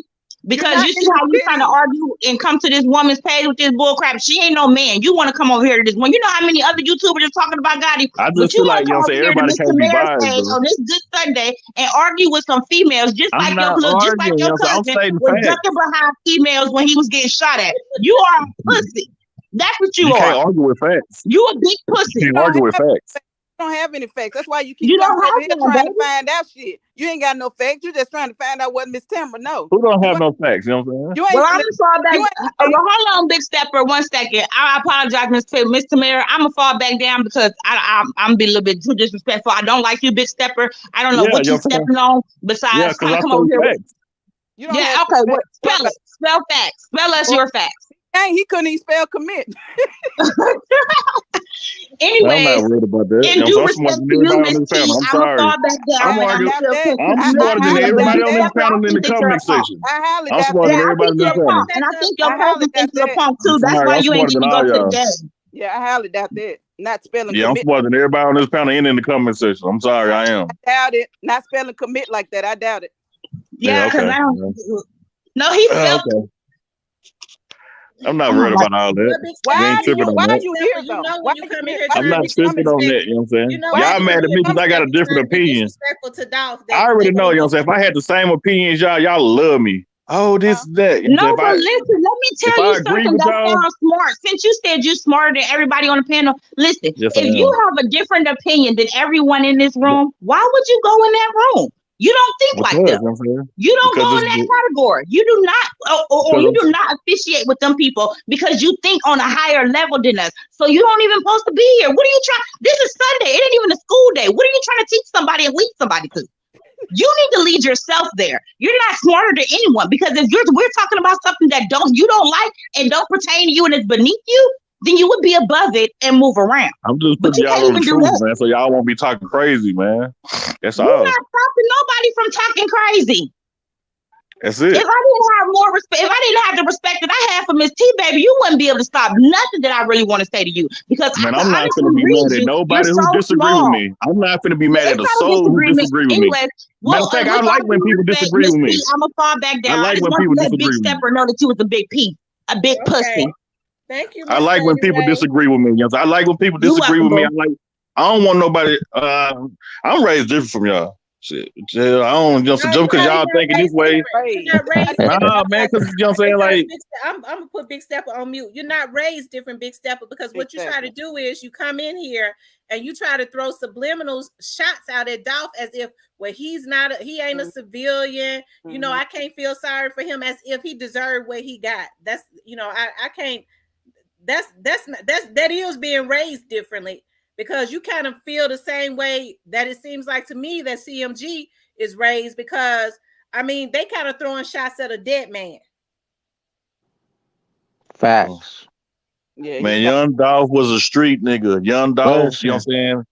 Because not you in see the how you trying to city. argue and come to this woman's page with this bull crap. She ain't no man. You want to come over here to this one. You know how many other YouTubers are talking about Gotti, I but just you feel want like, to you know come what I'm over saying, here to everybody Mr. can't be Mayor's biased page though. on this good Sunday and argue with some females just I'm like not just like arguing, you your know what I'm saying? cousin I'm stating was facts. ducking behind females when he was getting shot at. You are a pussy. That's what you You can't are. argue with facts. You a big You pussy. can't don't argue with have facts. don't have any facts. That's why you keep You don't coming over have here one, trying to baby. find out shit. You ain't got no facts. You're just trying to find out what Miss Timber know. Who don't You have ain't, no facts, you know what I'm saying? you Well, ain't I'm slick. gonna fall back. You ain't Well, hold on, Big Stepper, 1 second. I apologize, Miss Tamara. I'm gonna fall back down because I'm be a little bit too disrespectful. I don't like you, Big Stepper. I don't know Yeah, what you know you what I'm saying? stepping on Yeah, besides because trying to I come over say here with. facts. you don't Yeah, have okay. What? facts. Spell it. Spell facts. Spell us Well, your facts. he couldn't even spell commit. I'm not Anyways, worried about that. in So due I'm respect smarter than to you, everybody on Miss this panel. T, I'm I'm gonna sorry. fall back down I'm and I'm arguing. gonna doubt feel that. because I'm you know smarter I than you a highly big everybody doubt on this that. stepper. I panel in think the that you're a comment punk. section. I highly I'm doubt smarter Yeah, than that. I everybody think in you're this a panel. punk, and I think your I highly cousin doubt thinks you're a that. punk I'm too. That's sorry. why I'm you ain't smarter than even go all to the y'all. game. Yeah, I highly doubt that. Not spelling Yeah, I'm commit. smarter than everybody on this panel and in the comment section. I'm sorry, I am. Doubt it. Not spelling commit like that. I doubt it. Yeah, Yeah, because okay. I don't. No, he felt. Okay. I'm not Oh my worried god. about all that. What big Why We stepper ain't are you you tripping know? on why What are big that. you stepper here you though? know Why when you are you come in here? here Why I'm trying you to not be keep coming? tripping on that, disrespectful? you know what I'm You saying? know Why when are Y'all you you come mad in at here me keep because coming? I got a different trying to be opinion. disrespectful to Dolph I already that know, when you know he what I'm saying? If I had the same opinion as y'all love me. Oh, Huh? this, that. You know No, what but I'm saying? listen, let me If tell you I agree something with that y'all, sounds smart. Since you said you're smarter than everybody on the panel, listen, yes, I if you am. have a different opinion than everyone in this room, why would you go in that room? You don't think Because, like you them. know what I'm saying? You don't Because go it's in that category. You do not, or you because do not officiate with them people because you think on a higher level than us. So you don't even supposed to be here. What are you trying? This is Sunday. It ain't even a school day. What are you trying to teach somebody and lead somebody to? You need to lead yourself there. You're not smarter than anyone because if we're talking about something that you don't like and don't pertain to you and is beneath you, then you would be above it and move around. I'm just But putting you y'all can't on the even do truth, that. man. So y'all won't be talking crazy, man. That's You're all. not stopping nobody from talking crazy. That's If it. I didn't have more respect, if I didn't have the respect that I have for Miss T, baby, you wouldn't be able to stop nothing that I really want to say to you because I Man, can I'm not gonna honestly be read mad at you. You're nobody so who disagree with small. me. I'm not gonna be Yeah, mad at it's a not a soul who disagreement. disagree with me. Anyways, Matter well, of fact, I with like all when due people respect, disagree Miss with T, me. I'm gonna fall back I down. I like just when want people to let Big disagree with me. Stepper know that you was a big piece, a big okay. pussy. Thank you, I Miss like when Lady people Ray. disagree with me. You know, I like when people You disagree welcome, with me. boo. I don't want nobody. I'm raised different from y'all. Shit, yeah, I don't. You know, so No, just because you're y'all not thinking this raised way, different. You're Praise. not raised different nah, man. Because because you know what I'm saying, like, I'm gonna put Big Stepper on mute. You're not raised different, Big Stepper, because what you try to Exactly. do is you come in here and you try to throw subliminal shots out at Dolph as if he ain't a civilian. You know, I can't feel sorry for him as if he deserved what he got. That's I can't. That is being raised differently because you kind of feel the same way that it seems like to me that CMG is raised because I mean they kind of throwing shots at a dead man. Facts. Yeah, he's man, got Young Dolph was a street nigga. Young Dolph, you know what Listen, I'm saying?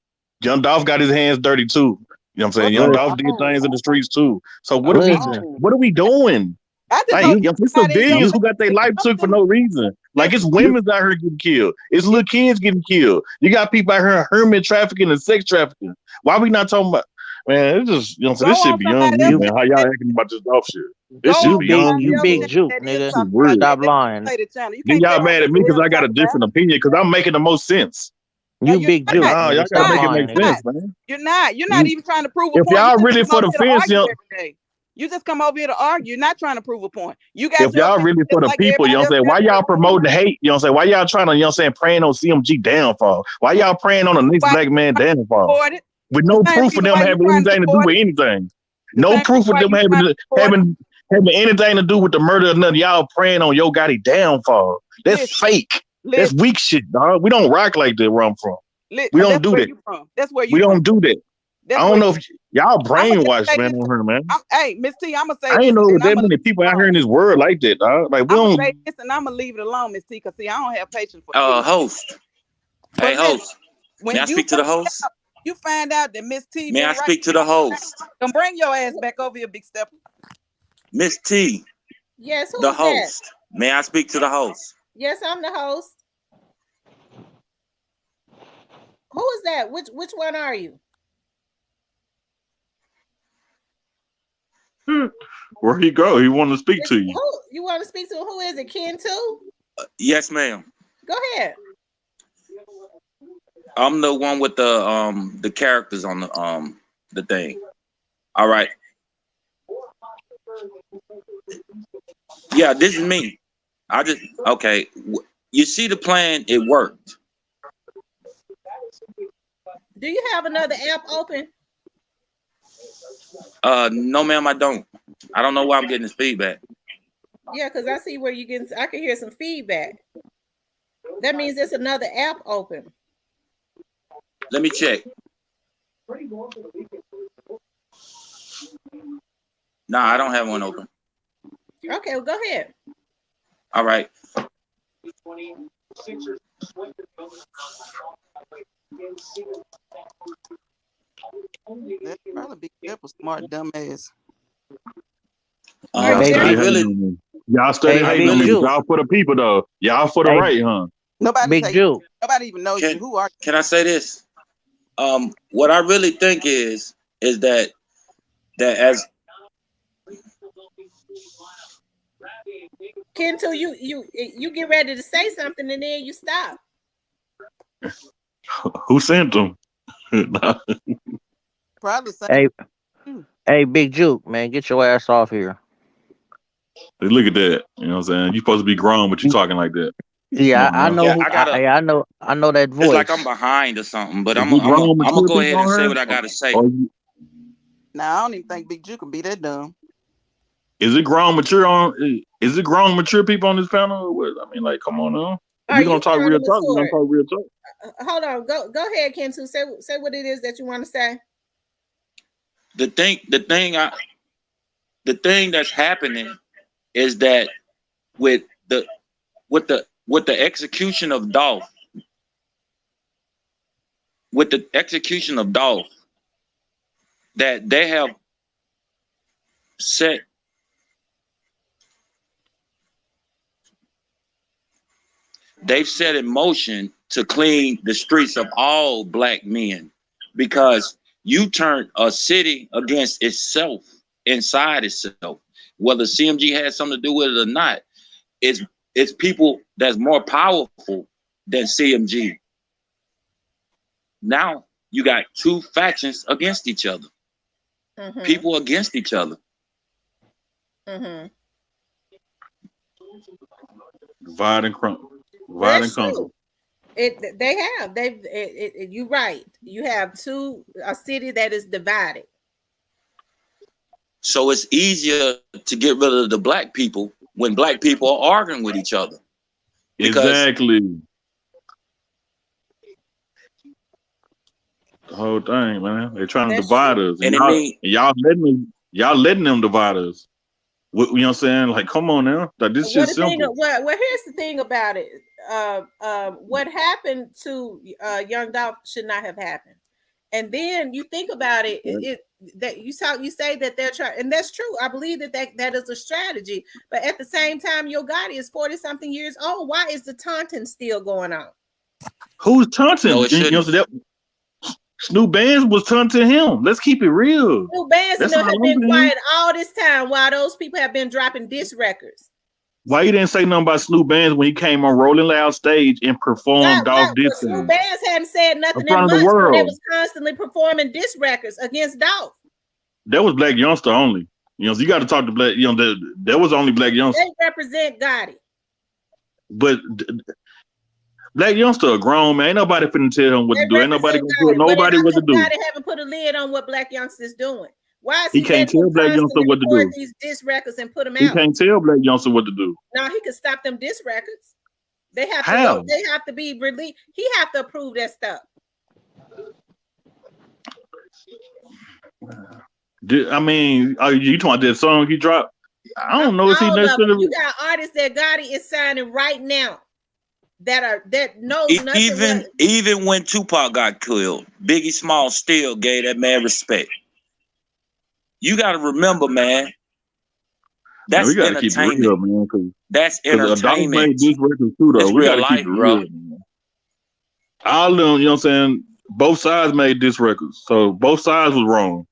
Young Dolph got his hands dirty too. You know what I'm saying? what's Young going Dolph listen, did on? things in the streets too. So listen. what are we doing? I just Like, hope you know, it's everybody in your civilians who got their life took for no reason. Like, it's listen. women out here getting killed. It's Yeah, little kids getting killed. You got people out here human trafficking and sex trafficking. Why we not talking about? Man, it's just, you know, so go this shit on beyond somebody me, else You man. How y'all channel. acting about this Dolph shit? Go This shit on beyond me, somebody you else big bro. channel juke, that is nigga. This is talking about weird. that. Stop That's lying. the lady channel. You Then can't y'all tell me mad what at me the because hell I to got talk a about. different opinion because I'm making the most sense. No, You you're big not. juke, Nah, nigga. y'all You're gotta Stop not. make it make lying, nigga. sense, man. You're not. You're not You, even trying to prove a if point. You y'all just really come for over the here to fence, you argue know, every day. You just come over here to argue. You're not trying to prove a point. You got if your y'all opinion really for just the like people, you know everybody what I'm else saying? got Why their y'all opinion. promoting hate? You know what I'm saying? Why y'all trying to, you know what I'm saying, praying on CMG downfall? Why The y'all praying on the next why black man you downfall? support it. With The no same proof of reason them why you having trying to anything to do support with it. anything. The No same reason proof of why them you trying to support it. having anything to do with the murder of nothing. Y'all praying on Yo Gotti downfall. That's Listen, fake. That's listen, weak shit, dog. We don't rock like that where I'm from. listen. We don't That's do where that. you from. That's where you We from. don't do that. That's I where don't you. know if y'all I'ma just brainwashed, say man, this. on her, man. Hey, Miss T, I'ma say I this ain't know and that I'ma leave many it people out here alone. in this world like that, dog. Like, we I'ma don't. say this and I'ma leave it alone, Miss T, cause see, I don't have patience for kids. Host. Hey, But listen, host. May when I speak to the host? you find out that Miss T May I been right, speak to the host? then bring your ass back over here, big step. Miss T, Yes, who the is that? host. May I speak to the host? Yes, I'm the host. Who is that? Which one are you? Where he go? He want to speak to you. Who you want to speak to? Who is it? Ken too? Yes, ma'am. Go ahead. I'm the one with the characters on the thing. All right. Yeah, this is me. Okay. You see the plan, it worked. Do you have another app open? No, ma'am, I don't. I don't know why I'm getting this feedback. Yeah, because I see where you getting. I can hear some feedback. That means there's another app open. Let me check. Nah, I don't have one open. Okay, well, go ahead. All right. That's probably Big Jeff a smart dumbass. Are you Hey, Study there? Big, hating on me. Y'all study hey, I hating Big on me, really but Juke. y'all for the people though. Y'all for the Hey, right, huh? Nobody Big say Juke. nobody even knows you. Who are can I say this? What I really think is that as Kento, you get ready to say something and then you stop. Who sent them? probably saying Hey, you? hey, Big Juke, man, get your ass off here. Look at that. You know what I'm saying? You supposed to be grown, but you talking like that. Come Yeah, on I now. know yeah, who. I gotta. I know that It's like I'm voice. behind or something, but Is I'm it I'm grown, I'm gonna mature go people ahead and on say here? what I gotta say. Or Now I don't even think Big Juke can be that dumb. is it grown, mature on? Is it grown, mature people on this panel? Or what? I mean, like, come on now. If Are we're gonna you talk grown real and talk, we're gonna mature? talk real talk. Hold on. Go ahead, Kento. Say what it is that you want to say. The thing that's happening is that with the with the execution of Dolph, that they have set they've set in motion to clean the streets of all black men, because you turn a city against itself, inside itself, whether CMG has something to do with it or not. It's people that's more powerful than CMG. Now you got two factions against each other, Mm-hmm. people against each other. Mm-hmm. Divide and conquer. Well, Divide and that's conquer. true. You're right. You have a city that is divided. So it's easier to get rid of the black people when black people are arguing with each other, because Exactly. The whole thing, man. They're trying to That's divide true. us, and and it mean y'all letting them divide us. You know what I'm saying? Like, come on now. Like, this Well, shit's simple. here's the thing about it. What happened to Young Dolph should not have happened. And then you think about it, that you say that they're trying, and that's true. I believe that is a strategy. But at the same time, Yo Gotti is 40-something years old. Why is the taunting still going on? Who's taunting? no, it You know, shouldn't. so that Snoop Bands was taunting him. Let's keep it real. Snoop Bands and That's them all have I'm been saying. quiet all this time while those people have been dropping diss records. Why you didn't say nothing about Snoop Bands when he came on Rolling Loud stage and performed Dolph Well, Snoop dissing Bands hadn't said in nothing in front of the months when they world? was constantly performing diss records against Dolph. That was Black Youngster only. You know, so you got to talk to Black. You know, that was only Black Youngster. They represent Gotti. But Black Youngster a grown man. Ain't nobody finna tell him what They to do. Ain't nobody represent gonna tell Gotti. But nobody how what to come do. Gotti haven't put a lid on what Black Youngster's doing? Why is He he can't letting tell him Black Youngster constantly what to record do. these diss records and put them He out? can't tell Black Youngster what to do. Now he could stop them diss records. They have to How? go. They have to be released. He have to approve that stuff. I mean, are you talking about that song he dropped? I don't know if he All of them. necessarily. You got artists that Gotti is signing right now that knows nothing but. Even when Tupac got killed, Biggie Small still gave that man respect. You got to remember, man, Man, we that's got to keep it real, entertainment. man. That's Because Dolph entertainment. made this record too, though. It's We got real to keep life, it bro. real, man. All of them, you know what I'm saying? Both sides made this record, so both sides was wrong.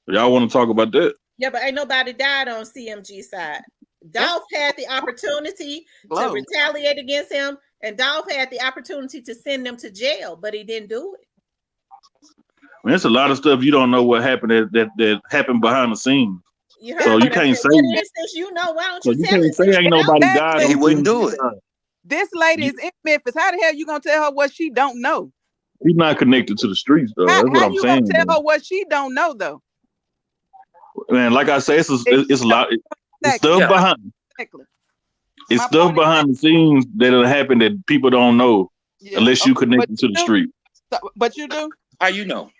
Y'all want to talk about that? Yeah, but ain't nobody died on CMG side. Dolph had the opportunity to retaliate against him, and Dolph had the opportunity to send them to jail, but he didn't do it. I mean, it's a lot of stuff you don't know what happened that happened behind the scenes. You heard So what you I can't said. say. What instance you know? Why don't So you you tell can't it say since ain't you know? nobody died. Exactly. He wouldn't do it. This lady is in Memphis. How the hell you gonna tell her what she don't know? He's not connected to the streets, though. That's what How I'm you gonna saying. tell Though. her what she don't know though? Man, like I say, it's a lot. It's Exactly. stuff behind. Exactly. It's My stuff point is behind the scenes that'll happen that people don't know unless you Okay, connected to the street. But you do? How you know?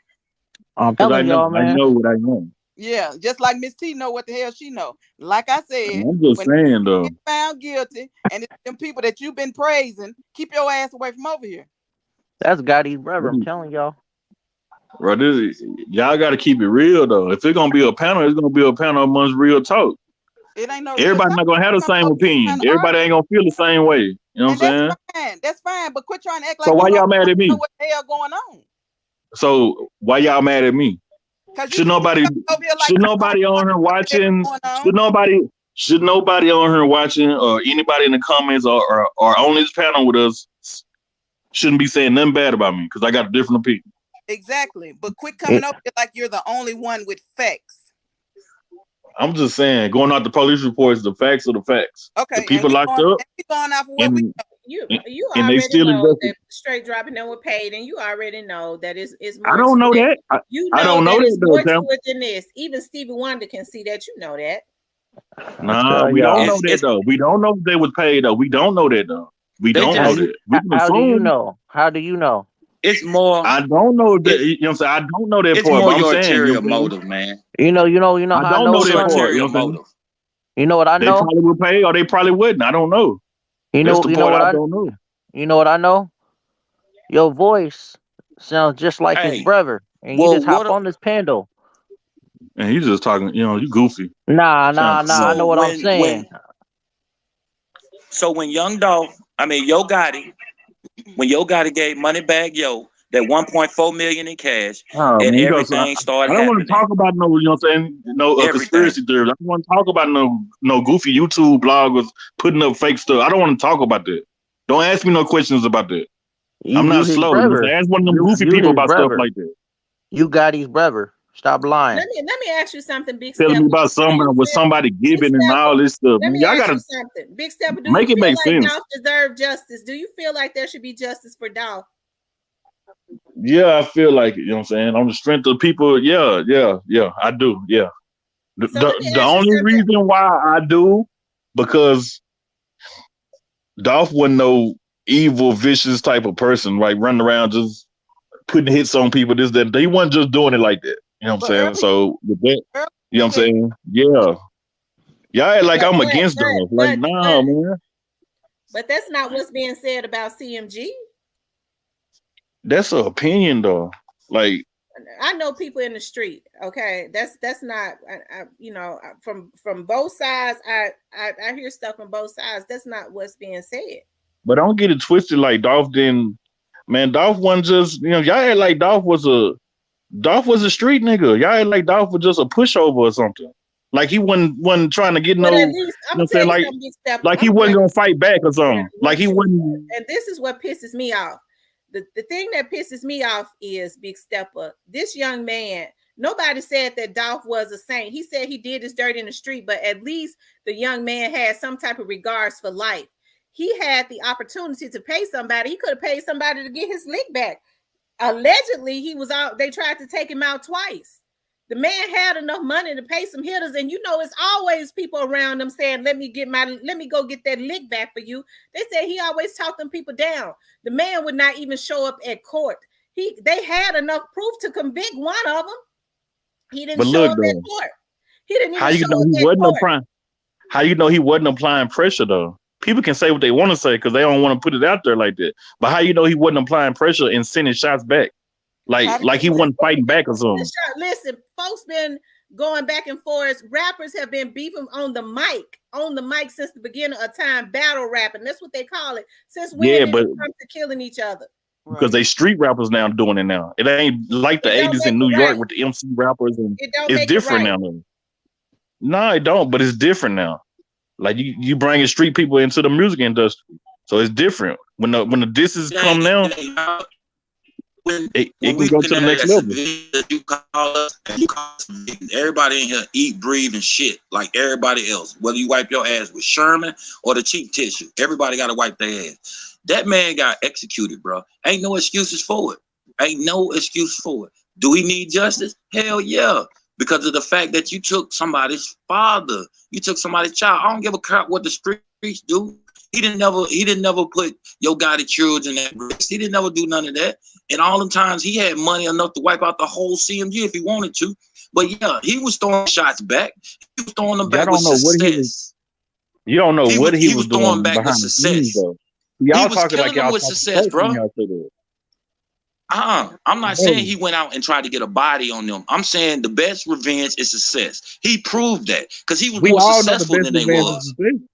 I'm Because telling y'all, I man. know what I know. Yeah, just like Miss T know what the hell she know. Like I said, I'm just when saying, you though. get found guilty and it's them people that you've been praising, keep your ass away from over here. That's Gotti's brother. I'm telling y'all. Bro, y'all got to keep it real though. If it's gonna be a panel, it's gonna be a panel amongst real talk. It ain't no real Everybody talk. not gonna have the Coming same up here opinion. trying to Everybody argue. ain't gonna feel the same way. You know what I'm And that's saying? fine. That's fine. But quit trying to act So like why you y'all mad at know me? what the hell going on. So why y'all mad at me? Cause you Should nobody over here like should you don't nobody on here what the hell watching? going on. Should nobody on here watching or anybody in the comments or on this panel with us shouldn't be saying nothing bad about me because I got a different opinion. Exactly. But quit coming over here like you're the only one with facts. I'm just saying, going out the police reports, the facts are the facts. Okay. The people locked up we going off of what we know. You and they already still know invested. that straight dropping them were paid, and you already know that it's I more don't to know it. that. You I know don't know that it's that more though, to it than this. Even Stevie Wonder can see that. You know that. Nah, we don't know that though. We don't know if they was paid though. We don't know that though. We don't know that. We can How do you assume. know? How do you know? It's more. I don't know that. You know what I'm saying? I don't know that It's part. more But I'm your saying, ulterior motive, man. You know I how I don't know know It's that your son? part. You ulterior know what I'm saying? motive. You know what I They know? probably will pay or they probably wouldn't. I don't know. That's the part I don't know. You know what I know? Your voice sounds just like his Hey, brother, and you well, just hop on this pendle. And you just talking, you goofy. Nah. I So know what I'm saying. when Young Dolph, Yo Gotti, when Yo Gotti gave Moneybagg Yo that 1.4 million in cash, Oh, and man, everything I started don't want to happening. talk about no, you know what I'm saying? No Everything. conspiracy theories. I don't want to talk about no goofy YouTube bloggers putting up fake stuff. I don't want to talk about that. Don't ask me no questions about that. I'm not his slow. brother. Ask one of them goofy You people his about stuff brother. like that. You got his brother. Stop lying. Let me ask you something, Big Telling Step. me about somebody giving and all this stuff. Let Man, me y'all ask gotta you something, Big Step. Do make you it feel make like sense. Dolph deserved justice? Do you feel like there should be justice for Dolph? Yeah, I feel like it. You know what I'm saying? On the strength of people. Yeah, I do. Yeah. The only reason why I do, because Dolph wasn't no evil, vicious type of person, like running around just putting hits on people. This, that. He wasn't just doing it like that. You know what I'm saying? So with that, you know what I'm saying? Yeah. Y'all act like I'm against Dolph. Like, nah, man. But that's not what's being said about CMG. That's an opinion, though. Like, I know people in the street. Okay, that's not. From both sides. I hear stuff from both sides. That's not what's being said. But don't get it twisted. Like Dolph didn't. Man, Dolph wasn't just. Y'all act like Dolph was a street nigga. Y'all act like Dolph was just a pushover or something. Like he wasn't trying to get but no. At least, I'm gonna tell you something, Big Step. Like he wasn't gonna fight back or something. Like he wouldn't. And this is what pisses me off. The thing that pisses me off is, Big Stepper, this young man, nobody said that Dolph was a saint. He said he did his dirt in the street, but at least the young man had some type of regards for life. He had the opportunity to pay somebody. He could have paid somebody to get his lick back. Allegedly, he was out. They tried to take him out twice. The man had enough money to pay some hitters, and it's always people around them saying, let me go get that lick back for you. They said he always talked them people down. The man would not even show up at court. They had enough proof to convict one of them. He didn't show up at court. He didn't even show up at court. How you know he wasn't applying pressure though? People can say what they want to say because they don't want to put it out there like that. But how you know he wasn't applying pressure and sending shots back? Like he wasn't fighting back or something. Listen, folks been going back and forth. Rappers have been beefing on the mic since the beginning of time, battle rapping. That's what they call it. Since when did it come to killing each other? Because they street rappers now doing it now. It ain't like the 80s in New York with the MC rappers, and it's different now. No, it don't, but it's different now. Like you bringing street people into the music industry, so it's different. When the disses come now, it can go to the next level. You call us, everybody in here eat, breathe, and shit like everybody else. Whether you wipe your ass with Sherman or the cheap tissue, everybody got to wipe their ass. That man got executed, bro. Ain't no excuses for it. Ain't no excuse for it. Do we need justice? Hell yeah. Because of the fact that you took somebody's father, you took somebody's child. I don't give a crap what the streets do. He didn't never put Yo Gotti children at risk. He didn't never do none of that. And all the times he had money enough to wipe out the whole CMG if he wanted to. But yeah, he was throwing shots back. He was throwing them back with success. You don't know what he was doing back with success. Y'all he was talking killing like y'all them with success, bro. I'm not saying he went out and tried to get a body on them. I'm saying the best revenge is success. He proved that because he was We more all know the successful best than they revenge was. is success.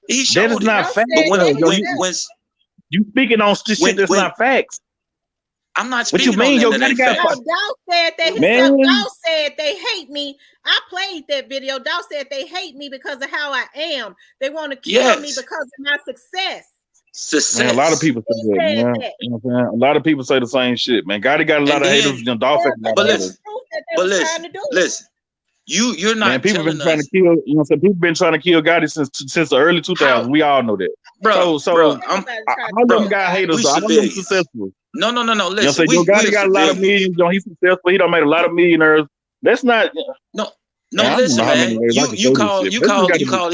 He That showed is it. not Dolph fact. said But that when himself. You speaking on shit that's when not facts. I'm not What you speaking on mean? that, Yo that Gotti ain't got No, facts. Dolph said that himself. man. Dolph said they hate me. I played that video. Dolph said they hate me because of how I am. They want to kill me Yes, because of my success. Man, a lot of success. people say He that, said man. that. You know what I'm saying? A lot of people say the same shit, man. Gotti got a lot And of then, haters. You know, Dolph Yeah, has a but lot but of that haters. was listen, proof that they but was trying listen, to do it. listen. You're Man, not people been telling trying to us, kill. You know, what I'm saying? People been trying to kill Gotti since the early 2000s. how, We all know that. bro. So Ain't nobody tried to all kill them Bro. got Gotti. haters. We Though. All of them civilians. successful. No. You know what I'm Listen, saying? Yo, we're Gotti got a lot of civilians. millions. You know, he's successful. He done made a lot of millionaires. That's not. No, Man, I don't know listen, how many man. ways I can say this shit. But this got to You be. call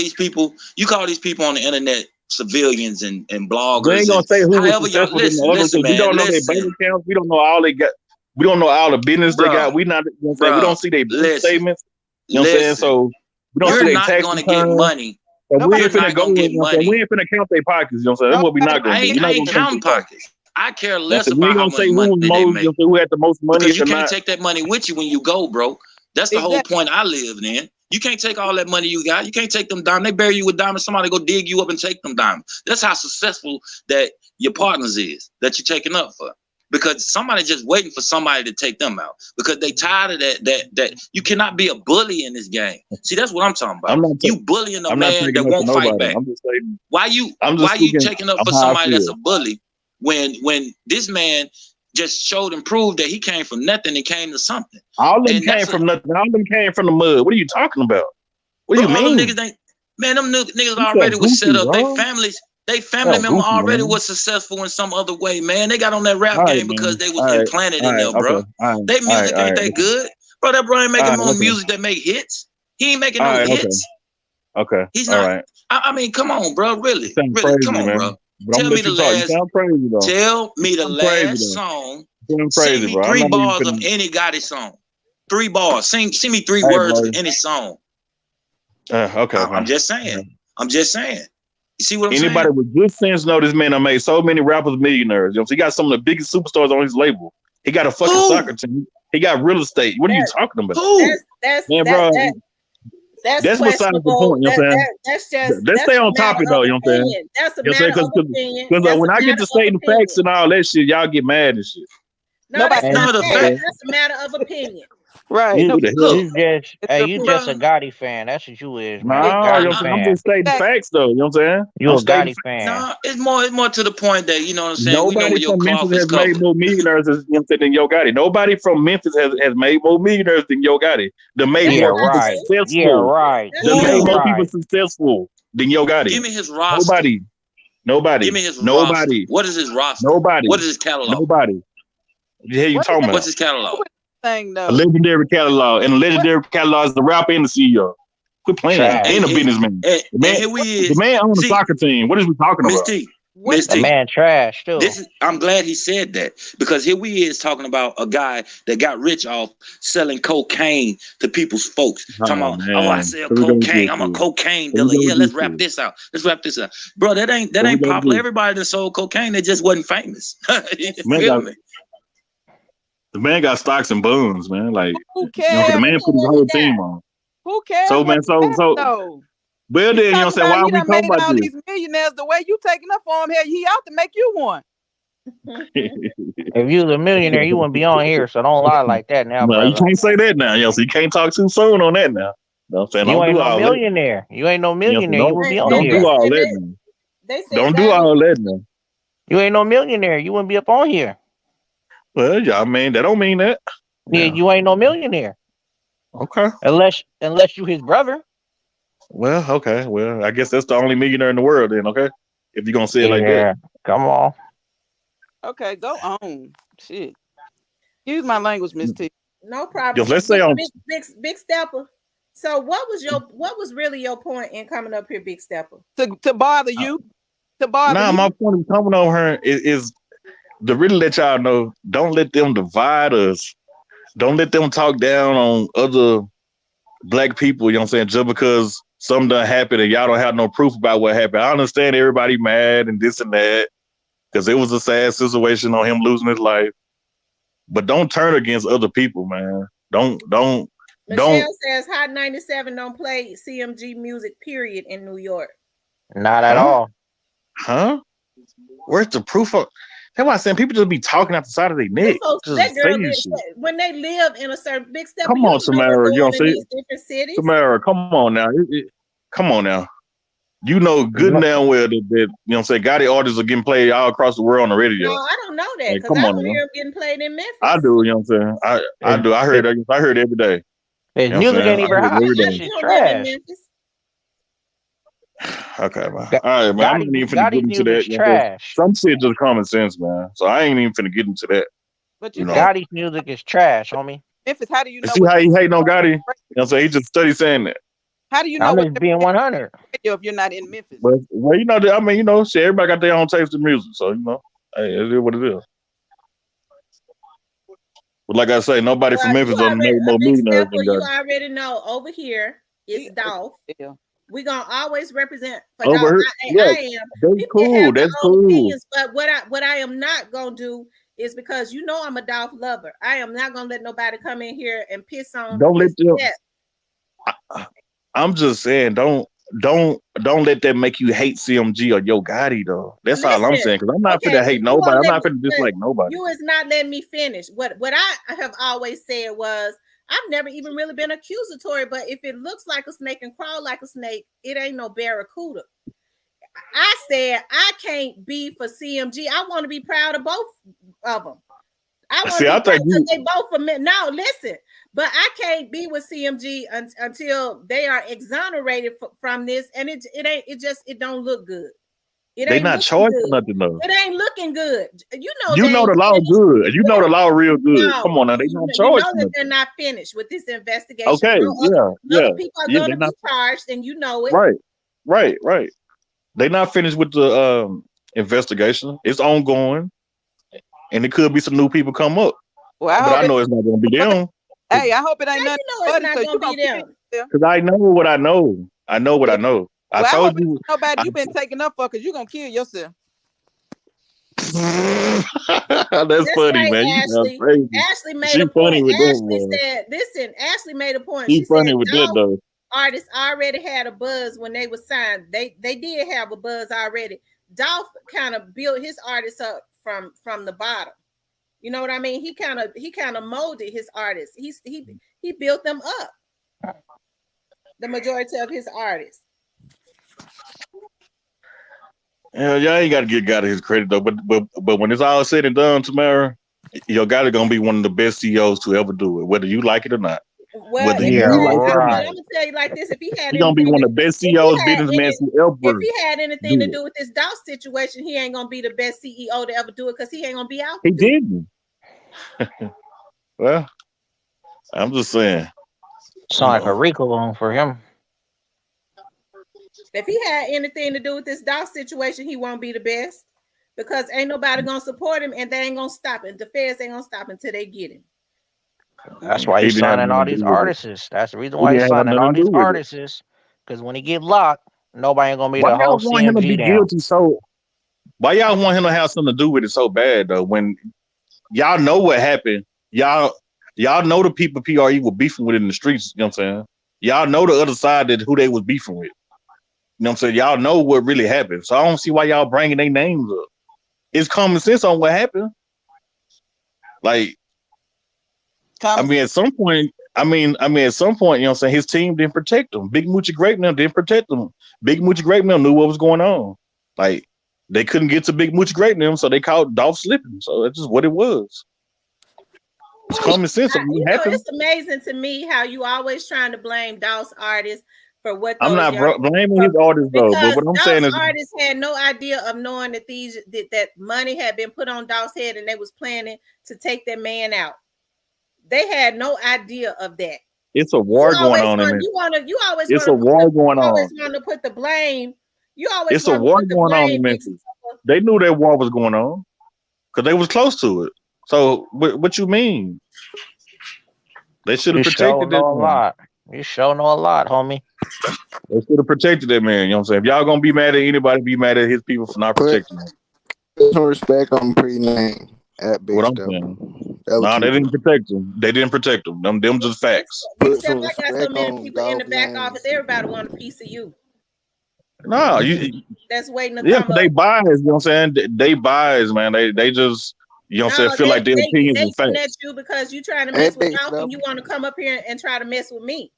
these people on the internet civilians and We ain't bloggers gonna and say who was however y'all successful than the other listen, because we man. don't know their bank Listen, accounts. We don't know all they got. We don't know all the business they got. bro, We not. You know what I'm saying? We bro. don't see their bank Listen, statements. You know what I'm saying? listen. So we don't see You're their Nobody, not tax gonna get returns. money. So we nobody, ain't You're finna not go. gonna You get know what I'm saying? We money. ain't finna count their pockets. You know what I'm saying? That's what we not nobody gonna do. We're I not ain't gonna count counting their pockets. pockets. I care That's less it. We about ain't how gonna much say money who's they most. You know, make who had the most money because you or can't not. take that money with you when you go, bro. That's the whole exactly. point I lived in. You can't take all that money you got. You can't take them diamonds. They bury you with diamonds. Somebody go dig you up and take them diamonds. That's how successful that your partners is that you're taking up for. Because somebody just waiting for somebody to take them out. Because they tired of that you cannot be a bully in this game. See, that's what I'm talking I'm about. not. You bullying a I'm not man taking that up for won't fight nobody. back. I'm just saying. I'm Why just you speaking taking up on for how I somebody that's feel. a bully when this man just showed and proved that he came from nothing and came to something. All of them And came that's from nothing. All of them came from the mud. What are you talking about? What do bro, you all them mean? niggas ain't, man, them niggas You so already was set goofy, up. bro. They family So member goofy, already man. was successful in some other way, man. They got on that rap All right, game because man. they was All right. implanted All in right. there, Okay. bro. All right. They All right. music All ain't right. that Okay. good. Bro, that bro ain't All making right. no Okay. music that make hits. He ain't making All no right. Okay. hits. Okay. He's All not. right. I mean, come on, bro. You Really, sound really, come crazy, on, man. bro. But I'm Tell gonna me let the you talk. You last. sound crazy though. Tell You me the sound crazy last though. song. You sound Sing crazy, me bro. I'm three not even bars of finna. any Gotti song. 3 bars. Sing me 3 Hey, words of bro. any song. Okay, I'm man. just saying. I'm just saying. You see what I'm Anybody saying? with good sense know this man done made so many rappers millionaires. You know, so he got some of the biggest superstars on his label. He got a fucking Who? soccer team. He got real estate. What are you That talking about? Who? Man, bro, that's that's besides the questionable. point. You know what I'm saying? Let's That's stay a on matter topic of though. You know what I'm saying? opinion. That's a You know what matter I'm of saying? opinion. Because That's a when I get matter to of stating facts opinion. and all that shit, y'all get mad and shit. No, No, that's that's And not none of the fact. fact. hey, That's a matter of opinion. Right. you No, Who the Look, hell? you just it's hey your you opinion. just a bro. Gotti fan. That's what you is, man. Look, A Nah, you know Gotti what I'm saying? I'm fan. just stating Exactly. facts though. You know what I'm saying? You I'm a stating Gotti facts. fan. nah, it's more to the point that, you know what I'm saying? We know Nobody where your from cloth Memphis is has made covered. more millionaires you know what I'm saying, than Yo Gotti. Nobody from Memphis has made more millionaires than Yo Gotti. They made Yeah, That's more not people right. true. Yeah, successful. right. That's They Yeah, made not Who? more true. people right. successful than Yo Give Gotti. me his roster. Nobody. Give Nobody. me his roster. Nobody. What is his roster? Nobody. What is his catalog? Nobody. What the hell you What is talking that What's about? his catalog? thing A though? legendary catalog. And a What legendary catalog is the rapper and the CEO. Quit playing. And And Trash. a businessman. The and man, here what we the is. man owns a See, soccer team. What is we talking Miss about? T, what Miss is The T. man trash too. I'm glad he said that because here we is talking about a guy that got rich off selling cocaine to people's folks. Talking Oh about, oh, I man. sell Here we go with cocaine. this I'm a shit. cocaine Here we dealer. go Yeah, with let's this wrap shit. this out. Let's wrap this out, bro. That Here we ain't go with popular. this. Everybody that sold cocaine, they just wasn't famous. You The man feel got me? the man got stocks and bonds, man. Like who you know, so the cares? man put his When he whole died. team on. Who cares So what man, he so has so though? well You then, you know what I'm talking saying? about Why are he we done talking made about all this? these millionaires. The way you taking up for him, hell, he out to make you one. If you was a millionaire, you wouldn't be on here. So don't lie like that now, Well, you brother. can't say that now, yo. So you can't talk too soon on that now. You know what I'm saying? You Don't ain't do no all that. millionaire. You ain't no You know, so millionaire. You would be on And don't they do here. all said that now. they said Don't do Gotti. all that now. You ain't no millionaire. You wouldn't be up on here. Well, yeah, I mean, that don't mean that. Yeah, Yeah. you ain't no millionaire Okay. unless you his brother. Well, okay. Well, I guess that's the only millionaire in the world then, okay? If you're gonna say it like that. Yeah, come on. Okay, go on. Shit. Use my language, Miss T. No problem. Just let's say on Big Stepper. So what was really your point in coming up here, Big Stepper? To bother you. To bother nah, you. my point of coming on her is to really let y'all know, don't let them divide us. Don't let them talk down on other black people, you know what I'm saying, just because something done happened and y'all don't have no proof about what happened. I understand everybody mad and this and that, because it was a sad situation on him losing his life. but don't turn against other people, man. Don't. Michelle says Hot 97 don't play CMG music, period, in New York. Not at all. Huh? Where's the proof of? That's why I'm saying people just be talking out the side of their neck. That girl, when they live in a certain big step. Come on, Samara. You know what I'm saying? Different cities. Samara, come on now. Come on now. You know good and damn well that you know what I'm saying, Gotti artists are getting played all across the world on the radio. No, I don't know that because I don't hear them getting played in Memphis. I do, you know what I'm saying? I do. I heard every day. His music ain't even hot. That shit's trash. Okay, man. All right, man. I'm not even finna get into that. Trash. Some shit just common sense, man. So I ain't even finna get into that. But you know, Gotti's music is trash, homie. Memphis, how do you know? See how he hating on Gotti? You know what I'm saying? He just study saying that. How do you know? I'm just being 100. If you're not in Memphis. But, well, you know, I mean, you know, shit, everybody got their own taste in music. So, you know, hey, it is what it is. But like I say, nobody from Memphis doesn't make more millionaires than you already know over here is Dolph. Yeah. We're gonna always represent for over Dolph. Here, I am. That's cool. That's cool. Opinions, but what I am not gonna do is because you know I'm a Dolph lover. I am not gonna let nobody come in here and piss on. Don't let them. I'm just saying, don't let that make you hate CMG or Yo Gotti though. That's all I'm saying. Because I'm not finna hate nobody. I'm not finna dislike nobody. You is not letting me finish. What I have always said was I've never even really been accusatory, but if it looks like a snake and crawl like a snake, it ain't no barracuda. I said I can't be for CMG. I want to be proud of both of them. I want to be they both for me. No, listen, but I can't be with CMG until they are exonerated from this, and it don't look good. They not charged for nothing though. It ain't looking good. You know the law good. You know the law real good. No, come on now, they not charged. You know that they're not finished with this investigation. Okay, other people are going to be charged, and you know it. Right. They not finished with the investigation. It's ongoing, and it could be some new people come up. Well, but I know it's not going to be them. Hey, I hope it ain't nothing. It's not going to be them. Because I know what I know. I know what I know. Well, I told you. Nobody you've been taking up for because you're gonna kill yourself. That's funny, man. Ashley made a point. Ashley said, "Listen, Ashley made a point. She's funny with that though. Artists already had a buzz when they were signed. They did have a buzz already. Dolph kind of built his artists up from the bottom. You know what I mean? He kind of molded his artists. He built them up. The majority of his artists." Yeah, y'all ain't got to get Gotti his credit though. But when it's all said and done, Tamara, Yo Gotti gonna be one of the best CEOs to ever do it, whether you like it or not. Well, I'm gonna tell you like this: if he had, he's gonna be one of the best CEOs, businessmen ever. If he had anything to do with this Dolph situation, he ain't gonna be the best CEO to ever do it because he ain't gonna be out. He didn't. Well, I'm just saying. Sound like a Rico loan for him. If he had anything to do with this Dolph situation, he won't be the best because ain't nobody gonna support him, and they ain't gonna stop it. The feds ain't gonna stop until they get him. That's why he's signing all these artists. That's the reason why he's signing all these artists. Because when he get locked, nobody ain't gonna be the whole CMG down. So why y'all want him to have something to do with it so bad though? When y'all know what happened, y'all know the people PRE were beefing with in the streets. You know what I'm saying? Y'all know the other side that who they was beefing with. You know what I'm saying? Y'all know what really happened. So I don't see why y'all bringing their names up. It's common sense on what happened. Like, I mean, at some point, you know what I'm saying? His team didn't protect him. Big Moochie Grape now didn't protect him. Big Moochie Grape now knew what was going on. Like, they couldn't get to Big Moochie Grape now, so they called Dolph slipping. So that's just what it was. It's common sense. It's amazing to me how you always trying to blame Dolph's artists for what I'm not blaming his artists though, but what I'm saying is artists had no idea of knowing that that money had been put on Dolph's head and they was planning to take that man out. They had no idea of that. It's a war going on. It's a war going on. You always want to put the blame. It's a war going on in Memphis. They knew that war was going on because they was close to it. So what you mean? They should have protected that man. You sure know a lot, homie. They should have protected that man. You know what I'm saying? If y'all gonna be mad at anybody, be mad at his people for not protecting him. Some respect on pretty name at Big What I'm Step. saying. No, they didn't protect them. They didn't protect them. Them just facts. Put some I got so respect many on people in the dog back names. office. Everybody want a piece of you. No, That's waiting to yeah, come up. they bias. You know what I'm saying? They bias, man. They just, you know what I'm saying, feel like their opinions they and facts. at you because you trying to mess with Dolph and you want to come up here and try to mess with me.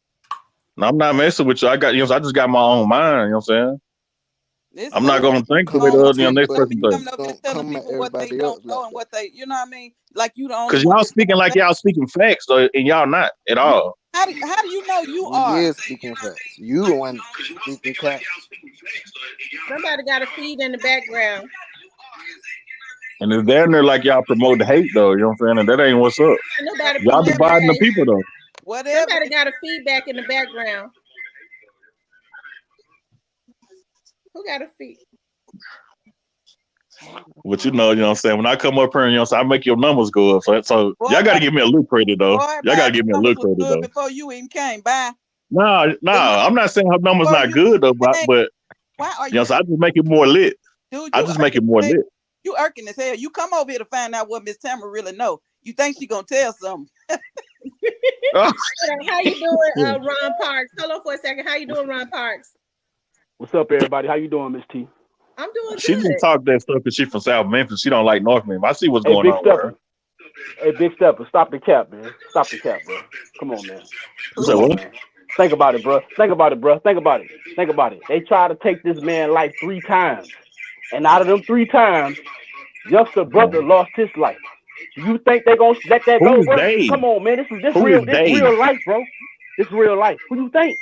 No, I'm not messing with you. I got, I just got my own mind. You know what I'm saying? I'm not gonna think the way the next person thinks. Just telling people what they don't know and what they, you know what I mean? Like you the only Because y'all speaking like y'all speaking facts, though, and y'all not at all. How do you know you are? Yeah, speaking facts. You the one speaking facts. Somebody got a feed in the background. And it's down there like y'all promote the hate, though. You know what I'm saying? And that ain't what's up. Y'all dividing the people, though. Whatever. Somebody got a feedback in the background. Who got a feed? But you know what I'm saying? When I come up here, you know what I'm saying, I make your numbers go up. So y'all got to give me a little credit, though. Y'all got to give me a little credit, though. Before you even came by. No, I'm not saying her numbers not good, though, but why are you know, so I just make it more lit. Dude, I just make it more lit. You irking as hell. You come over here to find out what Miss Tamara really know. You think she gonna tell something? How you doing, Ron Parks? Hold on for a second. How you doing, Ron Parks? What's up, everybody? How you doing, Miss T? I'm doing she good. She just talk that stuff because she's from South Memphis. She don't like North Memphis. I see what's going on with her. Hey, Big Stepper, stop the cap, man. Stop the cap, bro. Come on, man. Come on, man. Think about it, bro. Think about it, bro. Think about it. Think about it. They tried to take this man life 3 times. And out of them 3 times, youngster brother lost his life. Do you think they gonna let that go, bro? Come on, man. This real life, bro. This real life. Who you think?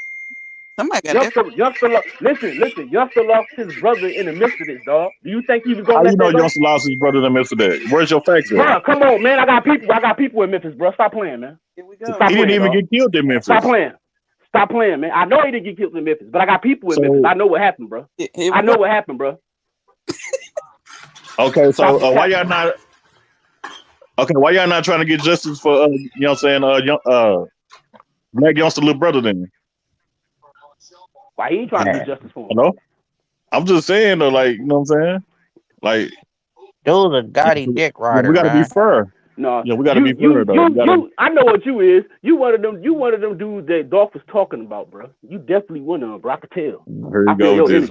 Somebody got Youngster lost his brother in the midst of this, dog. Do you think he was gonna let that go? How you know Youngster lost his brother in the midst of that? Where's your facts at? Bro, come on, man. I got people in Memphis, bro. Stop playing, man. Here we go. He didn't even get killed in Memphis. Stop playing, man. I know he didn't get killed in Memphis, but I got people in Memphis. I know what happened, bro. I know what happened, bro. Okay, so why y'all not? Okay, why y'all not trying to get justice for you know what I'm saying, Black Youngster little brother then? Why he ain't trying to get justice for him? Hello? I'm just saying though, like, you know what I'm saying? Like, dude's a Gotti dick rider. We gotta be fair. No, yeah, we gotta be fair though. I know what you is. You one of them dudes that Dolph was talking about, bro. You definitely one of them, bro. I could tell. Here you go with this.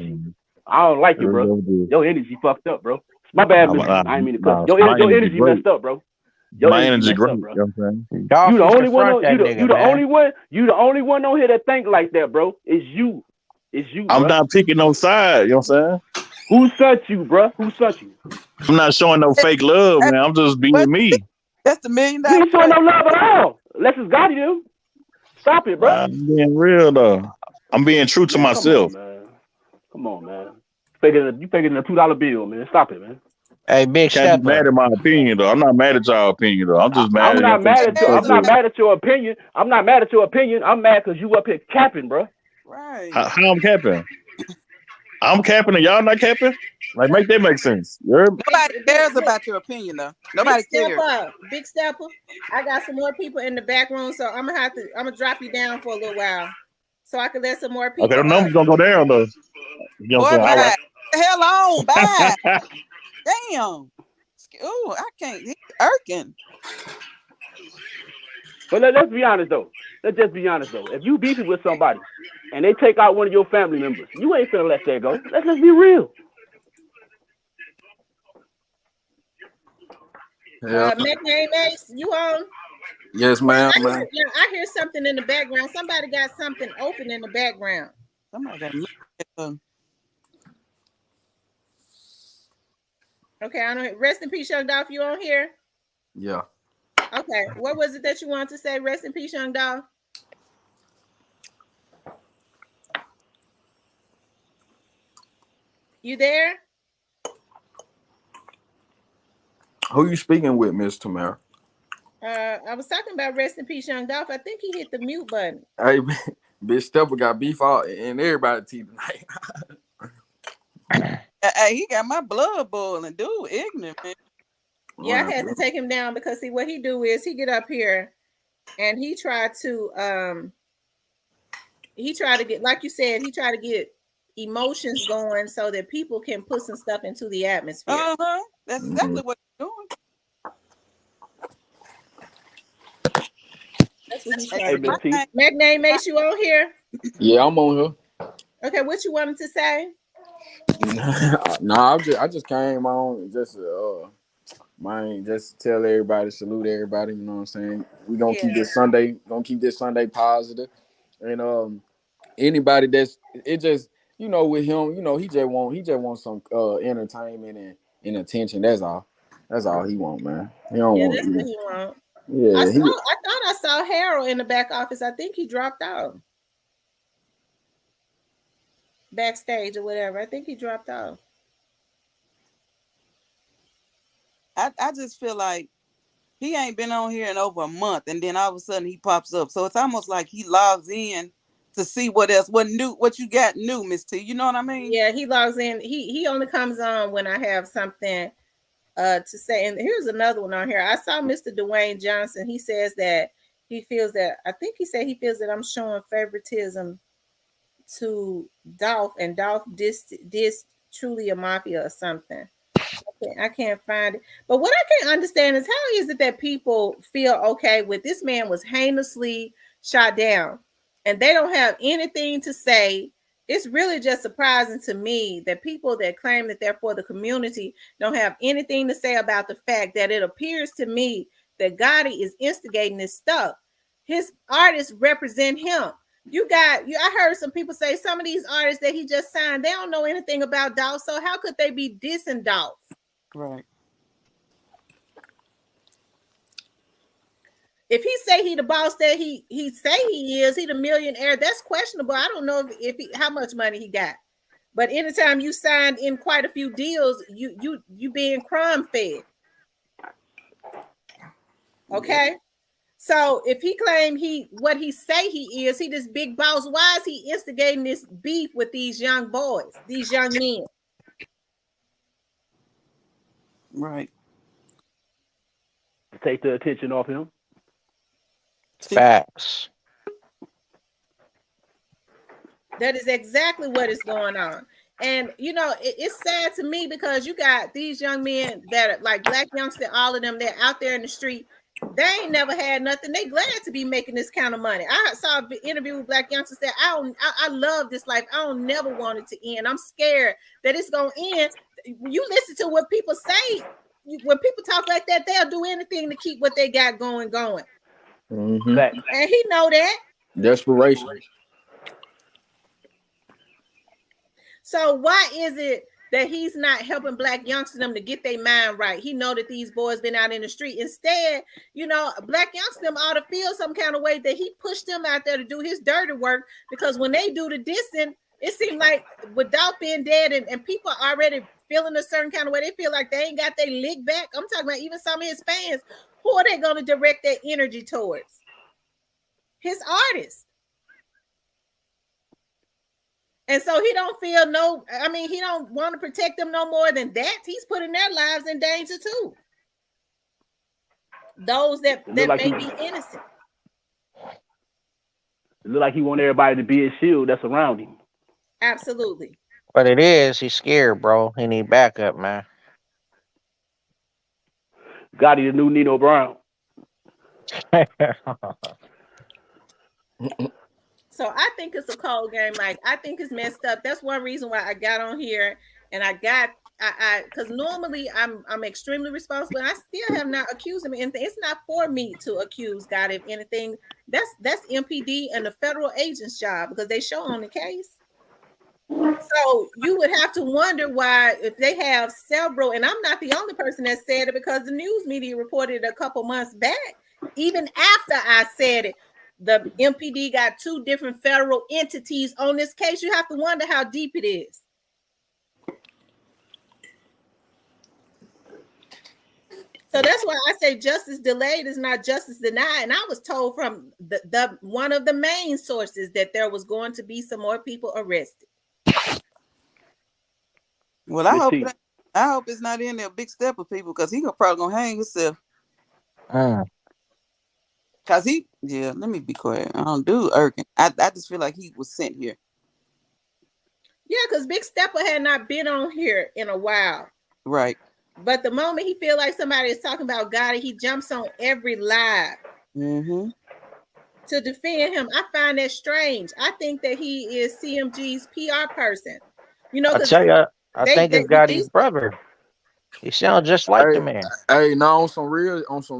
I don't like you, bro. Your energy fucked up, bro. My bad, I didn't mean to cut. Your energy messed up, bro. My energy great, bro. You know what I'm saying? You the only one. You the only one on here that think like that, bro. It's you. It's you. I'm not picking no side. You know what I'm saying? Who sent you, bro? Who sent you? I'm not showing no fake love, man. I'm just being me. That's the $1 million. You ain't showing no love at all. Unless it's Gotti, them. Stop it, bro. I'm being real though. I'm being true to myself. Come on, man. You faking a $2 bill, man. Stop it, man. Hey, Big Stepper. Can't be mad at my opinion though. I'm not mad at y'all opinion though. I'm just mad. I'm not mad at your opinion. I'm not mad at your opinion. I'm mad because you up here capping, bro. Right. How I'm capping? I'm capping and y'all not capping? Like, make that make sense. Nobody cares about your opinion though. Nobody cares. Big Stepper. I got some more people in the back room, so I'm gonna drop you down for a little while, so I can let some more people. Okay, the numbers gonna go down though. You know what I'm saying? Hell on, bye. Damn. Ooh, I can't. He's irking. But let's be honest though. Let's just be honest though. If you beefing with somebody and they take out one of your family members, you ain't finna let that go. Let's just be real. Yeah. Nickname Ace, you on? Yes, ma'am. I hear something in the background. Somebody got something open in the background. Somebody got Okay, I don't. Rest in peace, Young Dolph. You on here? Yeah. Okay, what was it that you wanted to say? Rest in peace, Young Dolph. You there? Who you speaking with, Miss Tamara? I was talking about rest in peace, Young Dolph. I think he hit the mute button. Hey, Bitch Stepper got beef all in everybody's teeth tonight. Hey, he got my blood boiling, dude. Ignorant, man. Yeah, I had to take him down because see what he do is he get up here and he tried to get, like you said, he tried to get emotions going so that people can put some stuff into the atmosphere. That's exactly what he's doing. Hey, Miss T. McName makes you on here. Yeah, I'm on here. Okay, what you wanted to say? Nah, I just came on just man, just tell everybody, salute everybody, you know what I'm saying? We gonna keep this Sunday positive. And anybody that's it just with him, he just want some entertainment and attention. That's all. That's all he want, man. He don't want that's what he want. Yeah, I thought I saw Harold in the back office. I think he dropped out. Backstage or whatever. I think he dropped out. I just feel like he ain't been on here in over a month, and then all of a sudden he pops up. So it's almost like he logs in to see what you got new, Miss T. You know what I mean? Yeah, he logs in. He only comes on when I have something to say. And here's another one on here. I saw Mr. Dwayne Johnson. He says that he feels that I'm showing favoritism to Dolph, and Dolph this truly a mafia or something. I can't find it. But what I can't understand is how is it that people feel okay with this man was heinously shot down and they don't have anything to say. It's really just surprising to me that people that claim that they're for the community don't have anything to say about the fact that it appears to me that Gotti is instigating this stuff. His artists represent him. I heard some people say some of these artists that he just signed, they don't know anything about Dolph. So how could they be dissing Dolph? Right. If he say he the boss that he say he is, he the millionaire, that's questionable. I don't know if how much money he got. But anytime you signed in quite a few deals, you being crime fed. Okay? So if he claim what he say he is, he this big boss, why is he instigating this beef with these young boys, these young men? Right. Take the attention off him. Facts. That is exactly what is going on. And it's sad to me because you got these young men that are like black youngsters, all of them, they're out there in the street. They ain't never had nothing. They glad to be making this kind of money. I saw an interview with black youngsters that I love this life. I don't never want it to end. I'm scared that it's gonna end. You listen to what people say. When people talk like that, they'll do anything to keep what they got going. Mm-hmm. And he know that. Desperation. So why is it that he's not helping black youngsters them to get their mind right? He know that these boys been out in the street. Instead, black youngsters them ought to feel some kind of way that he pushed them out there to do his dirty work, because when they do the dissing, it seemed like without being dead and people already feeling a certain kind of way, they feel like they ain't got their lick back. I'm talking about even some of his fans. Who are they going to direct their energy towards? His artists. And so he don't feel he don't want to protect them no more than that. He's putting their lives in danger too. Those that may be innocent. It look like he want everybody to be his shield that's around him. Absolutely. But he's scared, bro. He need backup, man. Gotti the new Nino Brown. So I think it's a cold game. Like, I think it's messed up. That's one reason why I got on here, and because normally I'm extremely responsible. And I still have not accused him of anything. It's not for me to accuse Gotti of anything. That's MPD and the federal agent's job, because they show on the case. So you would have to wonder why, if they have several, and I'm not the only person that said it, because the news media reported a couple months back, even after I said it, the MPD got 2 different federal entities on this case. You have to wonder how deep it is. So that's why I say justice delayed is not justice denied. And I was told from the one of the main sources that there was going to be some more people arrested. Well, I hope it's not in there a big step of people, because he probably gonna hang himself. Cause let me be quiet. I don't do irking. I just feel like he was sent here. Yeah, because Big Stepper had not been on here in a while. Right. But the moment he feel like somebody is talking about Gotti, he jumps on every live. Mm-hmm. to defend him. I find that strange. I think that he is CMG's PR person. You know, I because tell you, I think it's Gotti's these brother. He sounds just like the man. Hey, no, on some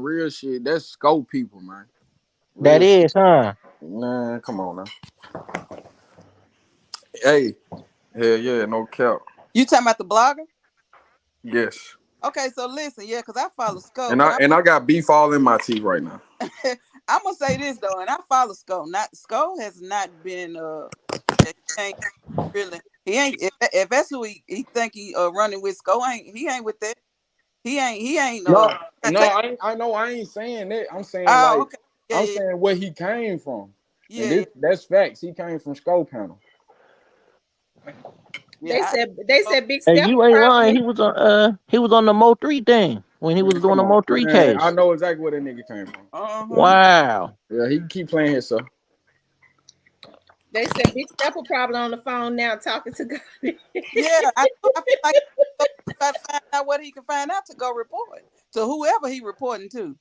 real shit. That's scope people, man. That Real shit. is, huh? Nah, come on now. Hey, hell yeah, no cap. You talking about the blogger? Yes. Okay, so listen, yeah, because I follow Scope, And I got beef all in my teeth right now. I'm gonna say this though, and I follow Scope. Scope has not been he ain't really he ain't if that's who he think he running with. Scope ain't with that. He ain't No, take. I know I ain't saying that. I'm saying Oh, like okay. I'm saying where he came from. And Yeah. that's facts. He came from Skull Panel. They Yeah. said Big Hey, Steph you ain't lying. probably. He was on the Mo 3 thing when he was Man, doing come the on. Mo 3 Man, I case. know exactly where that nigga came from. Wow. Yeah, he can keep playing himself. They said Big Steph probably on the phone now talking to God. Yeah, I feel like he try to find out what he can find out to go report to whoever he reporting to.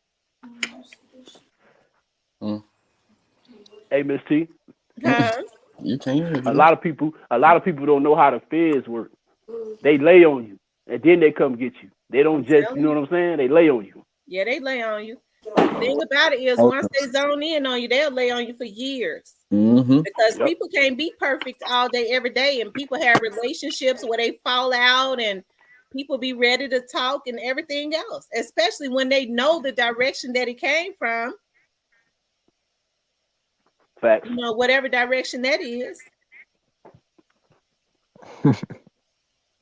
Hey, Miss T. Huh? You can't. A lot of people don't know how the feds work. They lay on you, and then they come get you. They don't I'm just, you telling know you. what I'm saying? They lay on you. Yeah, they lay on you. The thing about it is, once they zone in on you, they'll lay on you for years. Mm-hmm. Because Yep. people can't be perfect all day, every day, and people have relationships where they fall out, and people be ready to talk and everything else, especially when they know the direction that it came from. Facts. You know, whatever direction that is.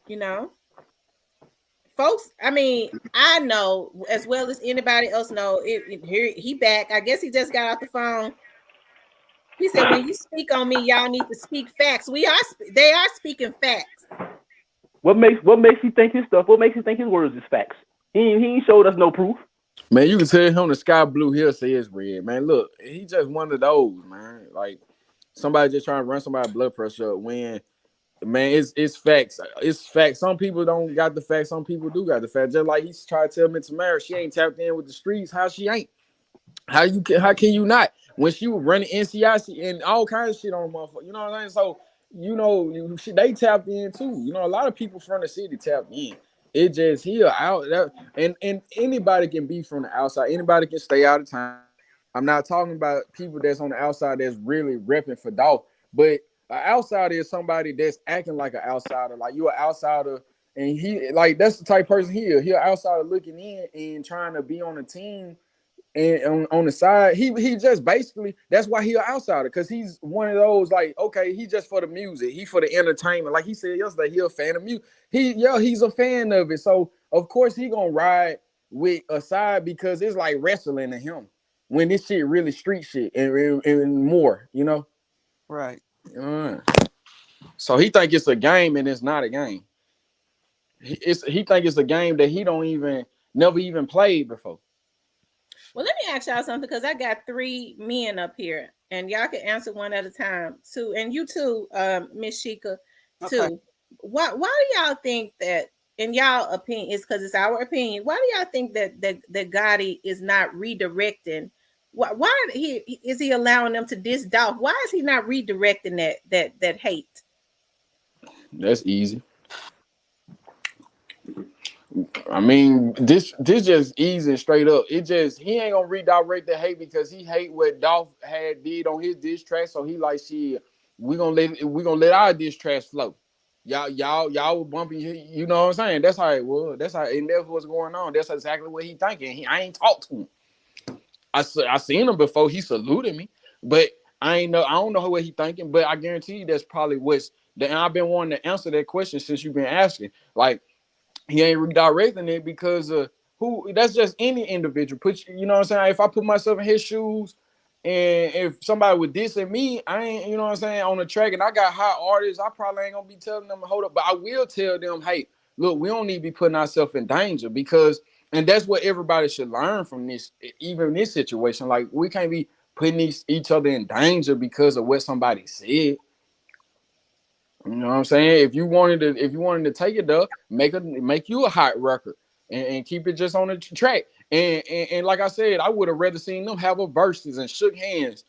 You know, folks. I mean, I know as well as anybody else know. Here he back. I guess he just got off the phone. He said, "When you speak on me, y'all need to speak facts. They are speaking facts." What makes you think his stuff? What makes you think his words is facts? He ain't showed us no proof. Man, you can tell him the sky blue, he'll say it's red. Man, look, he just one of those, man. Like somebody just trying to run somebody's blood pressure up when man, it's facts. It's facts. Some people don't got the facts, some people do got the facts. Just like he's trying to tell me Tamara, she ain't tapped in with the streets. How she ain't? How can you not? When she was running NCIC and all kinds of shit on motherfucker, you know what I'm saying? So they tapped in too. You know, a lot of people from the city tapped in. It just here out that and anybody can be from the outside. Anybody can stay out of town. I'm not talking about people that's on the outside that's really repping for Dolph, but an outsider is somebody that's acting like an outsider. Like you're an outsider, and he like that's the type person he is. He an outsider looking in and trying to be on a team and on the side, he just basically that's why he an outsider because he's one of those like okay, he just for the music, he for the entertainment. Like he said yesterday, he a fan of music. He's a fan of it. So of course he gonna ride with a side because it's like wrestling to him when this shit really street shit and more, you know. Right. So he think it's a game and it's not a game. He think it's a game that he don't even never even played before. Well, let me ask y'all something because I got 3 men up here, and y'all can answer one at a time too. And you too, Miss Sheikah, too. Okay. Why do y'all think that? In y'all opinion, it's because it's our opinion. Why do y'all think that Gotti is not redirecting? Why is he allowing them to diss Dolph? Why is he not redirecting that hate? That's easy. I mean, this just easy and straight up. It just he ain't gonna redirect the hate because he hate what Dolph had did on his diss track. So he like, shit, we gonna let our diss track flow. Y'all were bumping. You know what I'm saying? That's how it was. That's how and that's what's going on. That's exactly what he thinking. I ain't talked to him. I seen him before. He saluted me, but I don't know what he thinking. But I guarantee you, that's probably what's. And I've been wanting to answer that question since you've been asking. Like he ain't redirecting it because who that's just any individual. You know what I'm saying? If I put myself in his shoes and if somebody would diss at me, I ain't, you know what I'm saying, on the track and I got hot artists, I probably ain't gonna be telling them to hold up, but I will tell them, hey, look, we don't need to be putting ourselves in danger because and that's what everybody should learn from this, even in this situation. Like we can't be putting each other in danger because of what somebody said. You know what I'm saying? If you wanted to take it up, make you a hot record and keep it just on the track. And like I said, I would have rather seen them have a verses and shook hands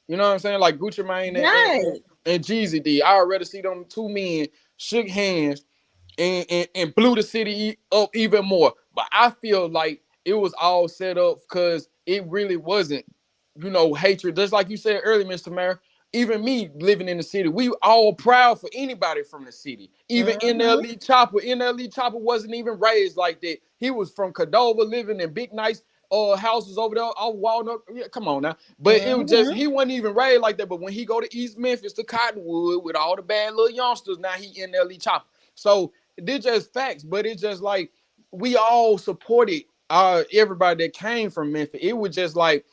You know what I'm saying? Like Gucci Mane Right. and Jeezy did. I already see them two men shook hands and blew the city up even more. But I feel like it was all set up because it really wasn't, hatred. Just like you said earlier, Mr. Mayor. Even me living in the city, we all proud for anybody from the city. Even in the elite chopper wasn't even raised like that. He was from Cordova, living in big nice houses over there off Walnut. Yeah, come on now. But it was just he wasn't even raised like that. But when he go to East Memphis to Cottonwood with all the bad little youngsters, now he in the elite chopper. So they're just facts, but it's just like we all supported everybody that came from Memphis. It was just like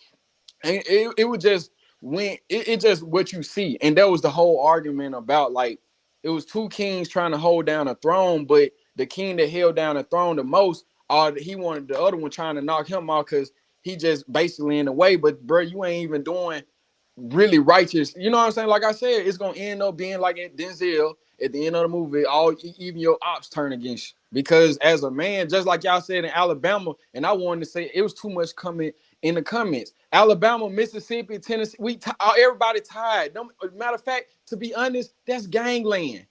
it was just when it just what you see, and that was the whole argument about like it was two kings trying to hold down a throne, but the king that held down the throne the most, he wanted the other one trying to knock him off because he just basically in the way. But bro, you ain't even doing really righteous. You know what I'm saying? Like I said, it's gonna end up being like in Denzel at the end of the movie. Even your ops turn against you because as a man, just like y'all said in Alabama, and I wanted to say it was too much coming in the comments. Alabama, Mississippi, Tennessee, everybody tied. Matter of fact, to be honest, that's gangland.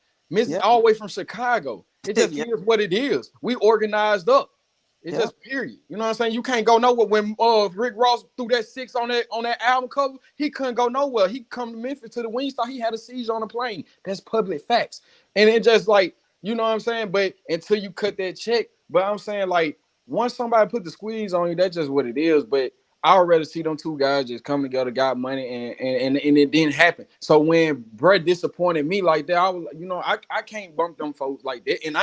All the way from Chicago. It just is what it is. We organized up. It's just period. You know what I'm saying? You can't go nowhere. When Rick Ross threw that 6 on that album cover, he couldn't go nowhere. He come to Memphis to the Wingstop. He had a seizure on a plane. That's public facts. And it just like, you know what I'm saying? But until you cut that check, but I'm saying like once somebody put the squeeze on you, that's just what it is. But I would rather see them two guys just come together, got money, and it didn't happen. So when Brett disappointed me like that, I was, I can't bump them folks like that. And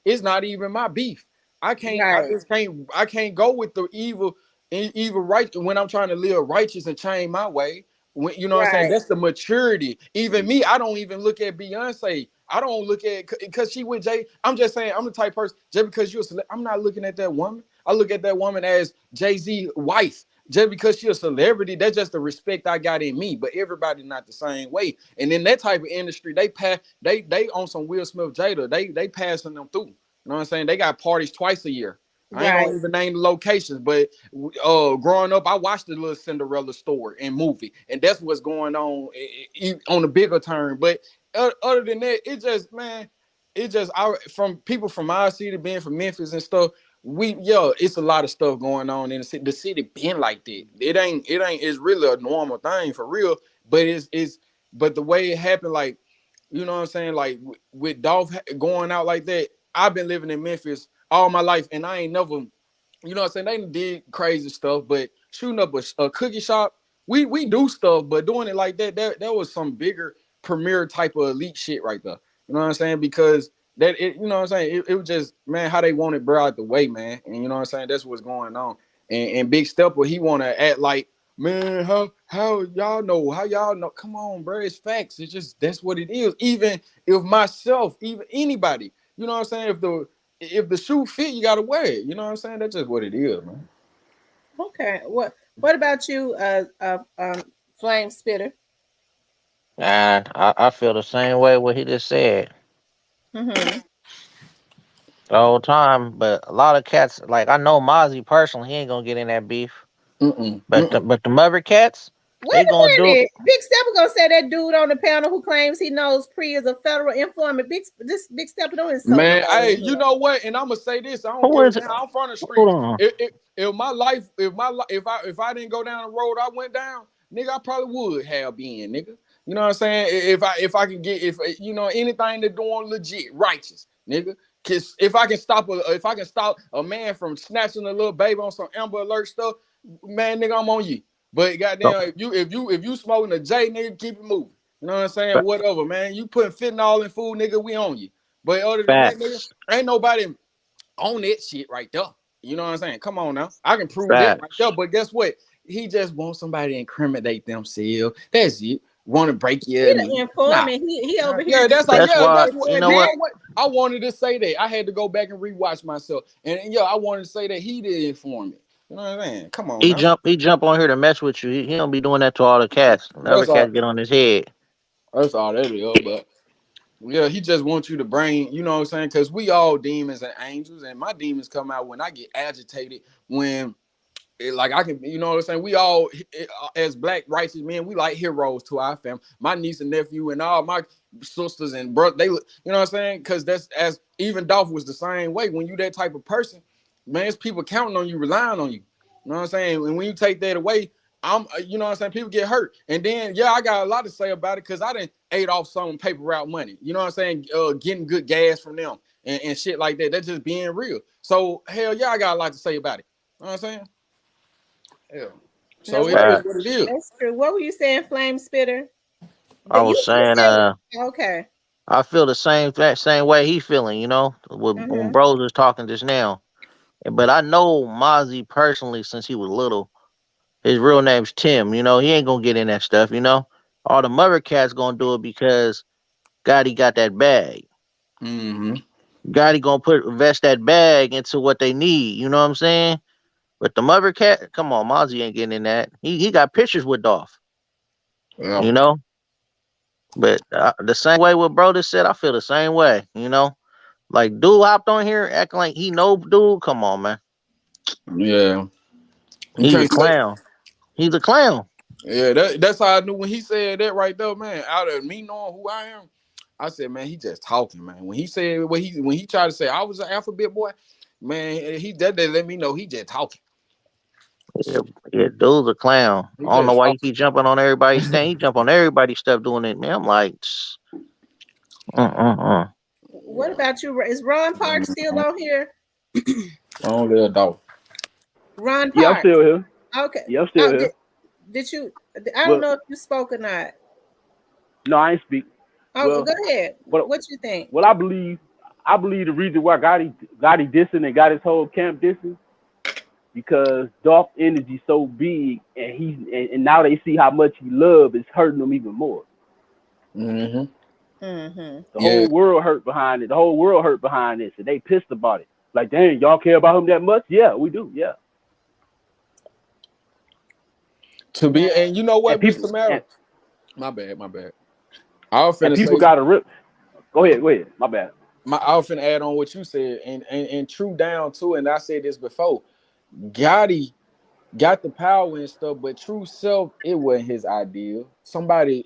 it's not even my beef. I can't go with the evil right when I'm trying to live righteous and change my way. When, you know what I'm saying? That's the maturity. Even me, I don't even look at Beyonce. I don't look at because she with Jay. I'm just saying I'm the type person just because you're I'm not looking at that woman. I look at that woman as Jay-Z wife. Just because she's a celebrity, that's just the respect I got in me. But everybody not the same way. And in that type of industry, they on some Will Smith Jada. They passing them through. You know what I'm saying? They got parties twice a year. I ain't gonna even name the locations, but growing up, I watched the little Cinderella story and movie, and that's what's going on the bigger term. But other than that, from people from our city, being from Memphis and stuff, it's a lot of stuff going on in the city. The city been like that. It's really a normal thing for real. But but the way it happened, like, you know what I'm saying, like with Dolph going out like that. I've been living in Memphis all my life, and I ain't never, you know what I'm saying, they did crazy stuff, but shooting up a cookie shop, we do stuff, but doing it like that was some bigger premier type of elite shit right there. You know what I'm saying? Because you know what I'm saying, it was just, man, how they wanted bro out the way, man. And you know what I'm saying, that's what's going on. And Big Stepper, he want to act like, man, how y'all know? Come on, bro, it's facts. It's just that's what it is. Even if myself, even anybody, you know what I'm saying, if the shoe fit, you gotta wear it. You know what I'm saying? That's just what it is, man. Okay. What about you, Flame Spitter? And I feel the same way what he just said Mm-hmm. the whole time. But a lot of cats, like I know Mozzie personally, he ain't gonna get in that beef. But the mother cats, Wait they gonna a do. minute. Big Stepper gonna say that dude on the panel who claims he knows Pre is a federal informant. This Big Stepper don't insult Man, nobody. hey, you know what? And I'm gonna say this. I don't Who give a is it? damn. I'm from the Hold streets. on. If I didn't go down the road I went down, nigga, I probably would have been, nigga. You know what I'm saying? If I can get anything that's doing legit, righteous, nigga. Cause if I can stop a man from snatching a little baby on some Amber Alert stuff, man, nigga, I'm on you. But goddamn, if you smoking a J, nigga, keep it moving. You know what I'm saying? Whatever, man. You putting fentanyl in food, nigga, we on you. But other than that, nigga, Facts. ain't nobody on that shit right there. You know what I'm saying? Come on now. I can prove that right Facts. there. But guess what? He just wants somebody to incriminate themselves. That's it. Want to break He your the knee. Nah. informant. He over here. Yeah, that's That's why what, you and know you what. know what? I wanted to say that. I had to go back and rewatch myself. And yeah, I wanted to say that he did inform me. You know what I'm saying? Come on now. He jump on here to mess with you. He don't be doing that to all the cats. The other That's all cats get on his head. that's all that is, but yeah, he just wants you to bring, you know what I'm saying? Because we all demons and angels, and my demons come out when I get agitated, when like I can, you know what I'm saying? We all, as black righteous men, we like heroes to our family. My niece and nephew and all my sisters and brothers, they, you know what I'm saying? Because that's, as even Dolph was the same way. When you that type of person, man, it's people counting on you, relying on you. You know what I'm saying? And when you take that away, you know what I'm saying? People get hurt. And then, yeah, I got a lot to say about it because I done ate off some paper route money. You know what I'm saying? Getting good gas from them and shit like that. That's just being real. So, hell yeah, I got a lot to say about it. You know what I'm saying? Yeah. So it is what it is. That's true. What were you saying, Flame Spitter? I was saying, okay. I feel the same way he feeling, you know, when bros was talking just now. But I know Mozzie personally since he was little. His real name's Tim, you know, he ain't gonna get in that stuff, you know. All the mother cats gonna do it because Gotti got that bag. Mm-hmm. Gotti gonna invest that bag into what they need, you know what I'm saying? But the mother cat, come on, Mozzie ain't getting in that. He got pictures with Dolph, you know. But the same way what bro just said, I feel the same way, you know. Like dude hopped on here acting like he know dude. Come on, man. Yeah. He's a clown. He's a clown. Yeah, that's how I knew when he said that right there, man. Out of me knowing who I am, I said, man, he just talking, man. When he said when he tried to say I was an alphabet boy, man, they let me know he just talking. Yeah, dude's a clown. I don't know why he keep jumping on everybody's thing. He jump on everybody's stuff doing it, man. I'm like, What about you? Is Ron Park still on here? Only a dog. Ron Park. Yeah, I'm still here. Okay. Yeah, I'm still here. Did you? I don't know if you spoke or not. No, I ain't speak. Oh, go ahead. What you think? Well, I believe the reason why Gotti dissing and got his whole camp dissing because Dolph energy so big and now they see how much he love is hurting them even more. Mm-hmm. The whole world hurt behind it. The whole world hurt behind this, and they pissed about it. Like, dang, y'all care about him that much? Yeah, we do. Yeah. And you know what, Mr. Merrill? My bad. I was finna people got to rip. Go ahead. My bad. I was finna add on what you said, and true down too. And I said this before. Gotti got the power and stuff, but true self, it wasn't his idea. Somebody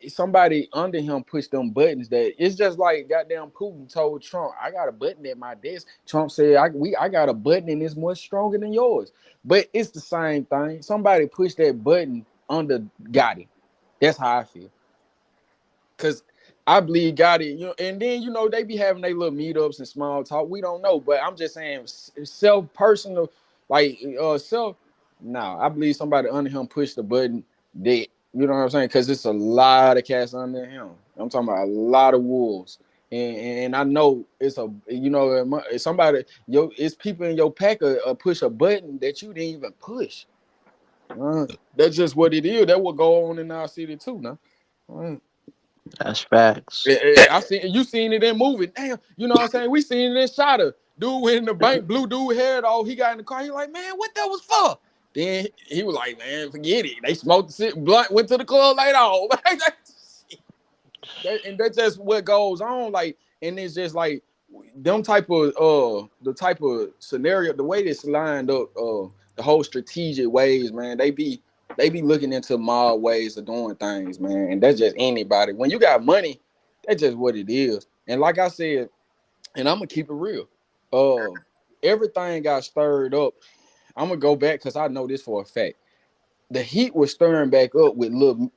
somebody under him pushed them buttons. That it's just like goddamn Putin told Trump, "I got a button at my desk." Trump said, "I got a button and it's much stronger than yours." But it's the same thing. Somebody pushed that button under Gotti. That's how I feel. Cause I believe Gotti, you know, and then you know they be having their little meetups and small talk. We don't know, but I'm just saying personal, like self. No, I believe somebody under him pushed the button that, you know what I'm saying? Because it's a lot of cats under him. I'm talking about a lot of wolves, and I know it's somebody it's people in your pack push a button that you didn't even push. That's just what it is. That will go on in our city too, now. That's facts. I seen it in movie. Damn, you know what I'm saying? We seen it in Shotter. Dude in the bank, blue dude head off. He got in the car. He like, man, what that was for? Then he was like, man, forget it. They smoked the blunt, went to the club later on. And that's just what goes on. Like, and it's just like them the type of scenario, the way it's lined up, the whole strategic ways, man. They be looking into mob ways of doing things, man. And that's just anybody. When you got money, that's just what it is. And like I said, and I'm gonna keep it real. Everything got stirred up. I'm gonna go back because I know this for a fact. The heat was stirring back up with Lil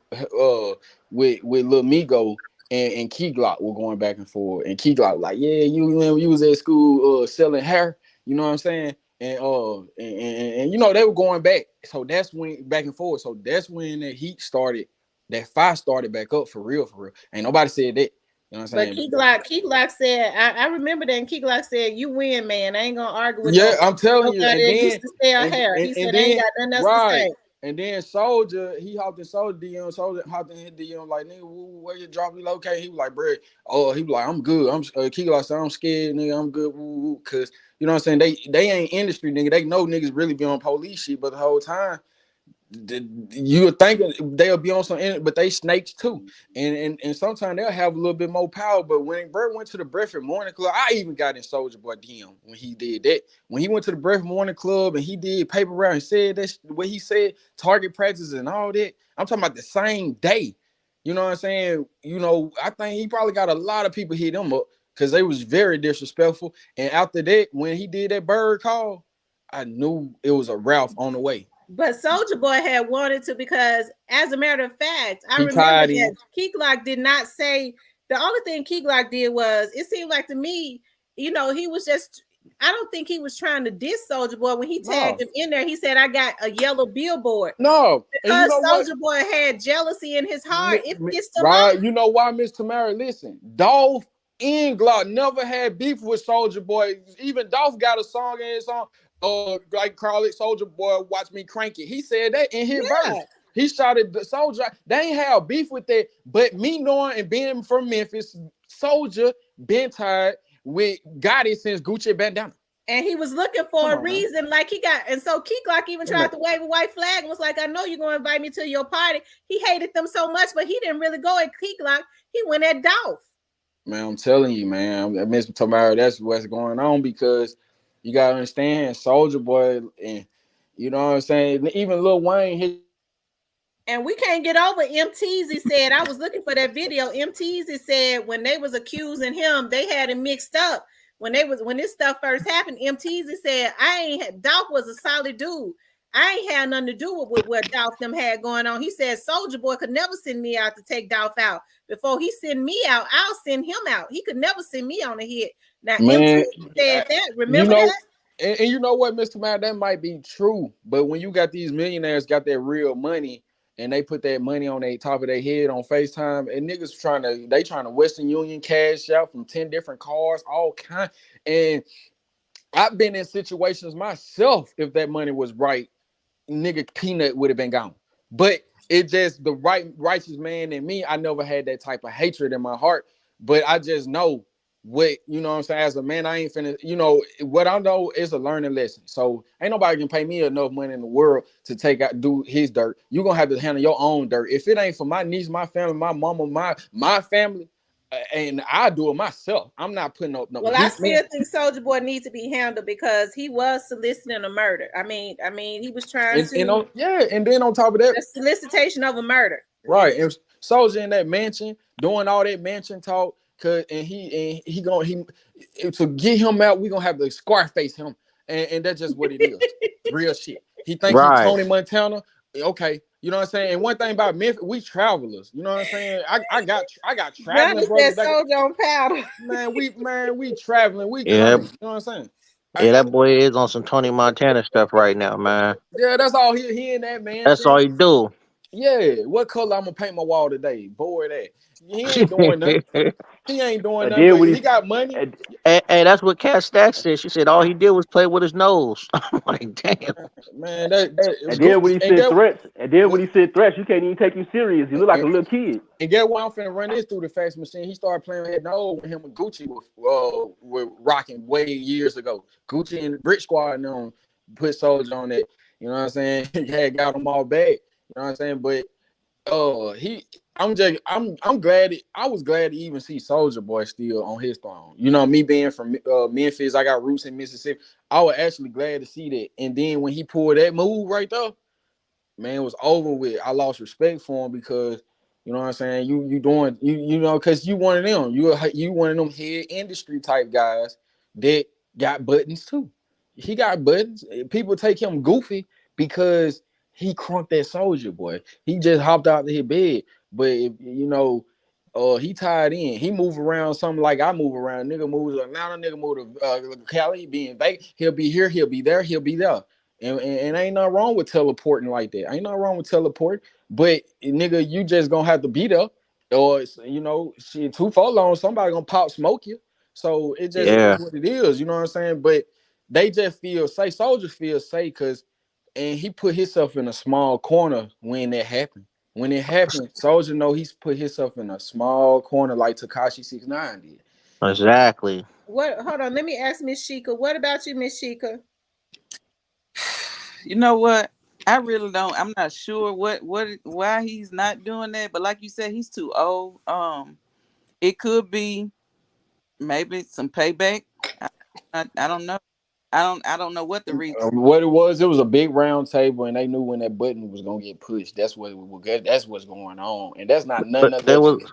Migo and Key Glock were going back and forth. And Key Glock like, yeah, you was at school selling hair, you know what I'm saying? And you know they were going back. So that's when back and forth. So that's when the heat started, that fire started back up for real. Ain't nobody said that. You know what I'm saying? But Key Glock said, I remember that, and Key Glock said, "You win, man. I ain't gonna argue with." Yeah, I'm telling you. And then used to sell hair. He said, "I ain't got nothing else to say." And then Soldier, he hopped in Soldier DM. Soldier hopped in his DM like, nigga, where you drop me locate? He was like, bro, he was like, I'm good. Key Glock said, I'm scared, nigga. I'm good, cause you know what I'm saying. They ain't industry, nigga. They know niggas really be on police shit, but the whole time you would think they'll be on some, but they snakes too, and sometimes they'll have a little bit more power. But when Bert went to the Breakfast Morning Club, I even got in Soldier Boy DM when he did that. When he went to the Breakfast Morning Club and he did paper route and said that what he said, target practice and all that. I'm talking about the same day. You know what I'm saying? You know, I think he probably got a lot of people hit him up because they was very disrespectful. And after that, when he did that bird call, I knew it was a Ralph on the way. But Soldier Boy had wanted to, because as a matter of fact, I He remember tied that in. Key Glock did not say, the only thing Key Glock did was, it seemed like to me, you know, he was just, I don't think he was trying to diss Soldier Boy. When he tagged him in there, he said, I got a yellow billboard. No, and you Because know Soldier what? Boy had jealousy in his heart, it pissed him Right, off. you know why, Miss Tamara? Listen, Dolph and Glock never had beef with Soldier Boy. Even Dolph got a song in his song, like call it Soldier Boy, watch me crank it. He said that in his verse. He shouted the Soldier. They ain't have beef with that. But me knowing and being from Memphis, Soldier been tied with Gotti since Gucci Bandana. And he was looking for a reason, like he got, and so Key Glock even tried to wave a white flag and was like, I know you're going to invite me to your party. He hated them so much, but he didn't really go at Key Glock. He went at Dolph. Man, I'm telling you, man, Miss Tamara, that's what's going on, because you got to understand Soldier Boy, and you know what I'm saying? Even Lil Wayne, and we can't get over MTZ said, I was looking for that video. MTZ said when they was accusing him, they had him mixed up. When this stuff first happened, MTZ said, Dolph was a solid dude. I ain't had nothing to do with what Dolph them had going on. He said Soldier Boy could never send me out to take Dolph out. Before he send me out, I'll send him out. He could never send me on a hit. Now man, MTZ said that. Remember you know, that? and you know what, Mr. Man, that might be true. But when you got these millionaires got that real money and they put that money on the top of their head on FaceTime, and niggas trying to Western Union cash out from 10 different cars, all kind. And I've been in situations myself, if that money was right, nigga Peanut would have been gone. But it just, the righteous man in me, I never had that type of hatred in my heart. But I just know what, you know what I'm saying, as a man, I ain't finna, you know, what I know is a learning lesson. So ain't nobody can pay me enough money in the world to take out, do his dirt. You're gonna have to handle your own dirt. If it ain't for my niece, my family, my mama, my family, and I do it myself. I'm not putting up no. Well, I still think Soldier Boy needs to be handled because he was soliciting a murder. I mean, he was trying to. And then on top of that, the solicitation of a murder. Right, and Soldier in that mansion doing all that mansion talk, to get him out. We gonna have to Scarface him, and that's just what it is. Real shit. He think he's Tony Montana. Okay, you know what I'm saying. And one thing about Memphis, we travelers. You know what I'm saying. I got traveling brothers. Soldier on powder. We traveling. We coming. You know what I'm saying. Yeah, that boy is on some Tony Montana stuff right now, man. Yeah, that's all he in that mansion. That's all he do. Yeah, what color I'm gonna paint my wall today? Boy, that he ain't doing nothing. He ain't doing nothing. But he got money. And that's what Cat Stack said. She said all he did was play with his nose. I'm like, damn. Man, and then when he said threats, you can't even take him serious. You look like a little kid. And get why I'm finna run this through the fax machine. He started playing with nose when him and Gucci were rocking way years ago. Gucci and Brick Squad and them put Soldier on that. You know what I'm saying? He had got them all back. You know what I'm saying? But I'm glad. I was glad to even see Soldier Boy still on his throne. You know, me being from Memphis, I got roots in Mississippi. I was actually glad to see that. And then when he pulled that move right there, man, it was over with. I lost respect for him because, you know what I'm saying, you doing you know, because you one of them. You one of them head industry type guys that got buttons too. He got buttons. People take him goofy because he crunked that Soldier Boy. He just hopped out of his bed. But if, you know, he tied in. He move around something like I move around. Nigga moves to Atlanta. Nigga move to Cali. Be in Vegas. He'll be here. He'll be there. He'll be there. And ain't nothing wrong with teleporting like that. Ain't nothing wrong with teleport. But nigga, you just gonna have to be there. Or you know, shit, too far long, somebody gonna pop smoke you. So it just is what it is. You know what I'm saying? But they just feel safe. Soldiers feel safe because, and he put himself in a small corner when that happened. When it happened, Soldier know he's put himself in a small corner like Tekashi 6ix9ine did. Exactly. What? Hold on. Let me ask Miss Sheikah. What about you, Miss Sheikah? You know what? I really don't. I'm not sure why he's not doing that. But like you said, he's too old. It could be maybe some payback. I don't know. I don't know what the reason. What it was a big round table, and they knew when that button was gonna get pushed. That's what we will get. That's what's going on, and that's not But nothing allegedly.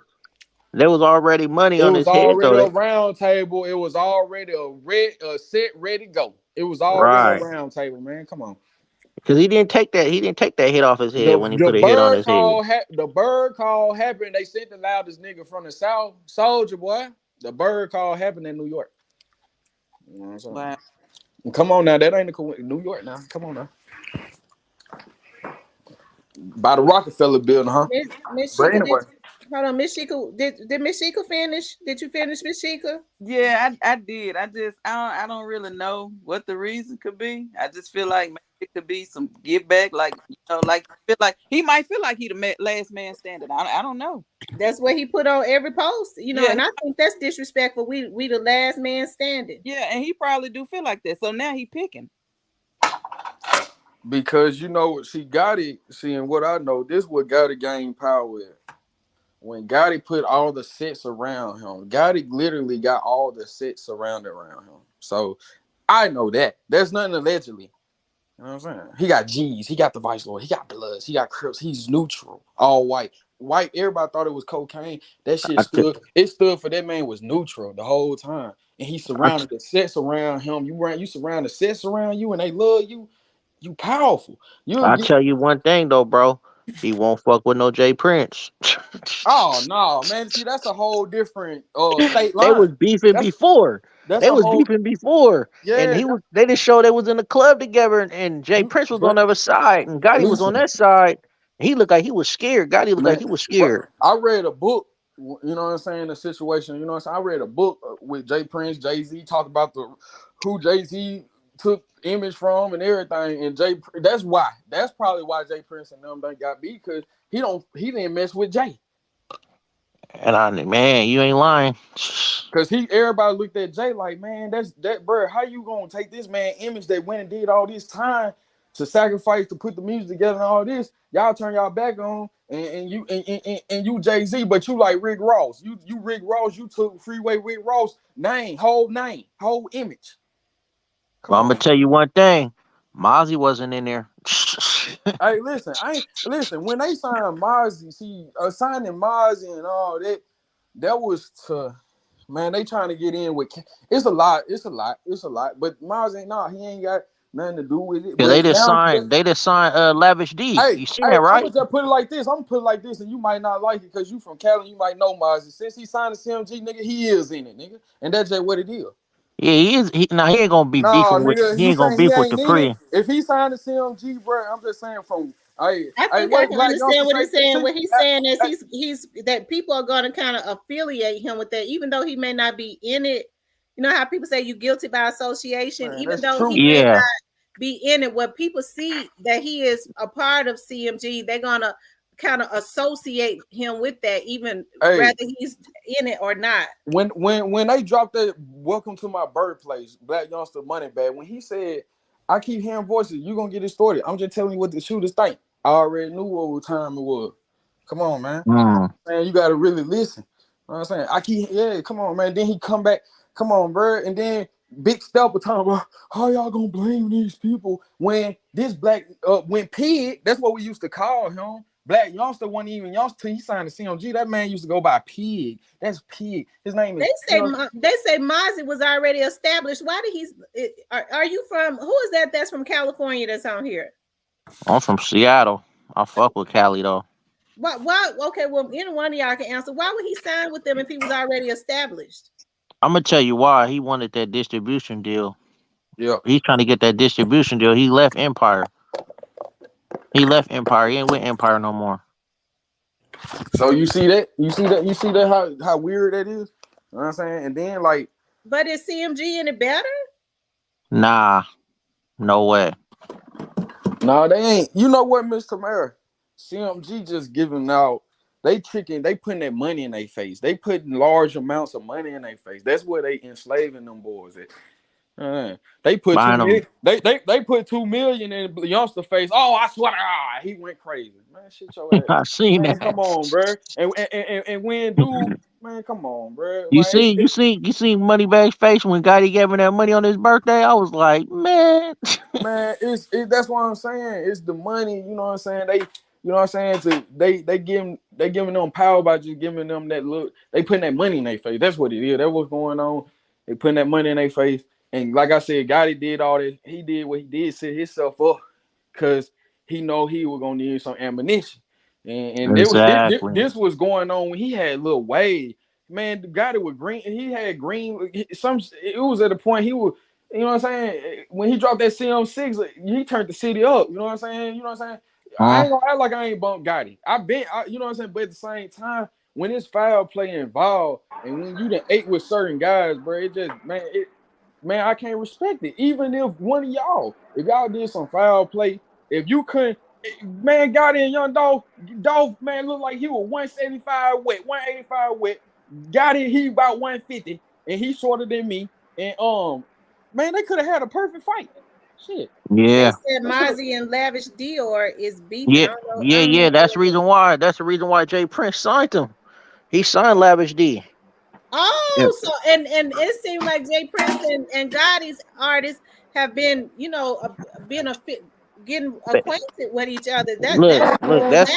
there was already money It on was his head already though. a round table. It was already a set ready to go. It was already a Right. round table, man. Come on. Because he didn't take that. He didn't take that hit off his head when he put a hit on his head. The bird call happened. They sent the loudest nigga from the South, Soldier Boy. The bird call happened in New York. You know what I'm saying? Wow. Come on now, that ain't New York now. Come on now. By the Rockefeller building, huh? Miss But Sheikah, anyway. hold on, Miss Sheikah, did Miss Sheikah finish? Did you finish, Miss Sheikah? Yeah, I did. I don't really know what the reason could be. I just feel like maybe it could be some give back, like like he might feel like he the last man standing. I don't know. That's what he put on every post, Yeah, and I think that's disrespectful. We the last man standing. yeah, and he probably do feel like that. So now he picking. Because see Gotti, seeing what I know, this what Gotti gained power with. When Gotti put all the sets around him, Gotti literally got all the sets surrounded around him. So I know that. There's nothing allegedly. You know what I'm saying? He got G's, he got the Vice Lord, he got Bloods, he got Crips, he's neutral, all white. White, everybody thought it was cocaine. That shit stood for that man was neutral the whole time. And he surrounded the sets around him. You surround the sets around you and they love you. You powerful. You'll I get. tell you one thing though, bro. He won't fuck with no Jay Prince. Oh no, man! See, that's a whole different state They line. was beefing That's before. that's They a was whole beefing before, and yeah. they just showed they was in the club together, and Jay Prince was on But the other side, and Gotti was on listen, that side. He looked like he was scared. Gotti looked like man, he was but scared. I read a book. You know what I'm saying? The situation. You know what I'm saying? I read a book with Jay Prince, Jay-Z, talk about who Jay-Z took image from and everything. And that's why. That's probably why Jay Prince and them done got beat because he didn't mess with Jay. And man, you ain't lying. Cause everybody looked at Jay like, man, that bro. How you gonna take this man image that went and did all this time to sacrifice to put the music together and all this? Y'all turn y'all back on and you Jay-Z, but you like Rick Ross. You Rick Ross. You took Freeway Rick Ross name, whole image. Come But I'm gonna on. tell you one thing. Mozzie wasn't in there. Hey, listen. When they signed Mozzie, signing Mozzie and all that, that was to. Man, they trying to get in with. It's a lot. But Miles ain't he ain't got nothing to do with it. Yeah, But now, they just signed Lavish D. hey, You seen that, I'm right? gonna just put it like this. I'm gonna put it like this, and you might not like it because you from Cali. You might know Miles. Since he signed the CMG, nigga, he is in it, nigga, and that's just what it is. Yeah, he is. Now he ain't gonna be Nah, beefing with. nigga, He you ain't gonna saying he beef with the ain't in it? pre. If he signed the CMG, bro, I'm just saying from. I Hey, think I what can Black understand Youngster what say? he's saying. See, What he's saying is he's that people are going to kind of affiliate him with that, even though he may not be in it. You know how people say you guilty by association, man, even that's though he true. may Yeah, not be in it. What people see that he is a part of CMG, they're gonna kind of associate him with that, even Hey, whether he's in it or not. when they dropped that "Welcome to My Birthplace," Black Youngster Money Bag, when he said, "I keep hearing voices, you gonna get it started." I'm just telling you what the shooters think. I already knew what time it was. Come on, man. Man, you gotta really listen. You know what I'm saying? Come on, man. Then he come back, come on, bro. And then Big Stepper talking about how y'all gonna blame these people when this when Pig, that's what we used to call him. Black Youngster wasn't even youngster. He signed the CMG. That man used to go by Pig. That's Pig. His name is. They say Mozzie was already established. Why did are you from? Who is that? That's from California. That's on here. I'm from Seattle. I fuck with Cali though. Why? Okay, well, any one of y'all can answer. Why would he sign with them if he was already established? I'm gonna tell you why. He wanted that distribution deal. Yeah. He's trying to get that distribution deal. He left Empire. He left Empire. He ain't with Empire no more. So you see that? How weird that is? You know what I'm saying? And then like, but is CMG any better? Nah, no way. No, they ain't. You know what, Mr. Mayor? CMG just giving out. They putting that money in their face. They putting large amounts of money in their face. That's where they enslaving them boys at. They put Buying them. they put 2 million in youngster face. Oh, I swear, he went crazy. Man, shit your ass. I seen Man, that. come on, bro. And when dude, man, come on, bro. You Like see, Moneybag's face when Gotti gave him that money on his birthday. I was like, man. man, that's what I'm saying. It's the money, you know what I'm saying? They, you know what I'm saying? They giving them power by just giving them that look. They putting that money in their face. That's what it is. That's what's going on. They putting that money in their face. And like I said, Gotti did all this. He did what he did, set himself up because he know he was gonna need some ammunition. And Exactly. this was going on when he had Lil Wade. Man, the Gotti was green. He had green. It was at a point he was. You know what I'm saying? When he dropped that CM6, he turned the city up. You know what I'm saying? You know what I'm saying? I ain't gonna act like I ain't bumped Gotti. You know what I'm saying? But at the same time, when it's foul play involved, and when you done ate with certain guys, bro, it just man, I can't respect it. Even if one of y'all, if y'all did some foul play, if you couldn't, man, Gotti and Young Dolph, man, looked like he was 175 wet, 185 wet. Gotti, he about 150, and he shorter than me. And man, they could have had a perfect fight. Shit. They Yeah. said Mozzie and Lavish Dior is beefing. Yeah. Yeah. That's the reason why. That's the reason why Jay Prince signed him. He signed Lavish D. Oh, so and it seemed like Jay Prince and Gotti's artists have been, getting acquainted with each other. Look,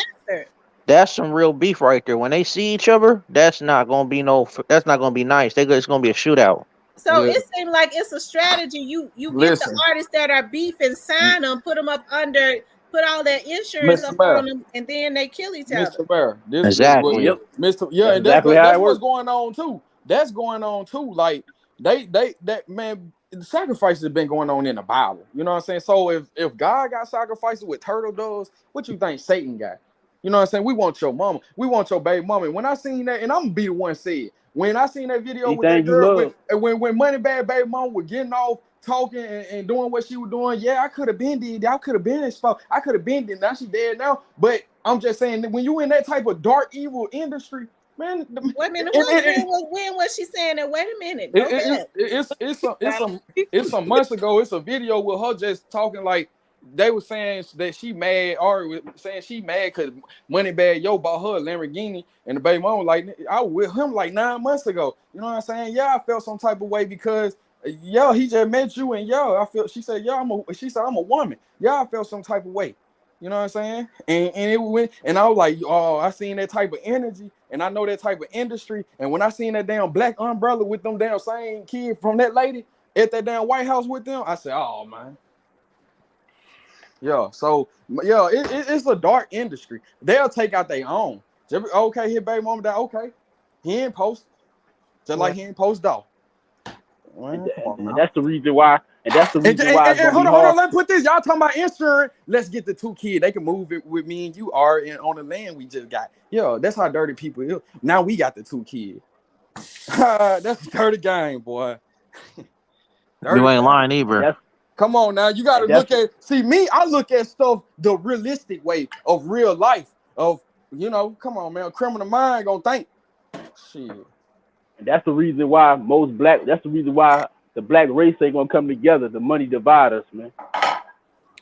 that's some real beef right there. When they see each other, that's not gonna be nice. It's gonna be a shootout. So it seemed like it's a strategy. You get the artists that are beefing, sign them, put them up under, put all that insurance up on them, and then they kill each other. Mr. Bear, this exactly. Yep. Mr. Yeah, and that's what's going on too. That's going on too. Like that man, the sacrifices have been going on in the Bible. You know what I'm saying? So if God got sacrifices with turtle doves, what you think Satan got? You know what I'm saying? We want your mama. We want your baby mama. When I seen that, and I'm gonna be the one say it. When I seen that video with that girl, when Moneybag baby mama was getting off talking and doing what she was doing, yeah, I could have been did. I could have been exposed. I could have been did. Now she dead now. But I'm just saying that when you in that type of dark evil industry, man. Wait a minute. When was she saying that? Wait a minute. It's some months ago. It's a video with her just talking like they were saying that she mad, or saying she mad because Moneybag Yo bought her a Lamborghini, and the baby mama like, I was with him like 9 months ago. You know what I'm saying? Yeah, I felt some type of way because he just met you, and I felt. She said, I'm a woman. Yeah, I felt some type of way. You know what I'm saying? And it went, and I was like, oh, I seen that type of energy, and I know that type of industry. And when I seen that damn black umbrella with them damn same kid from that lady at that damn White House with them, I said, oh man. Yeah, so it's a dark industry. They'll take out their own. Okay, his baby mama died. Okay, he ain't post, just like he ain't post dog. And that's the reason why. And that's the reason why. Hold on. Let's put this. Y'all talking about insurance? Let's get the 2 kids. They can move it with me and you are on the land we just got. Yo, that's how dirty people is. Now we got the 2 kids. That's a dirty game, boy. You ain't lying either. Come on now, you gotta look at. See me, I look at stuff the realistic way of real life. Come on, man. A criminal mind gonna think. Shit. And that's the reason why that's the reason why the black race ain't gonna come together. The money divide us, man.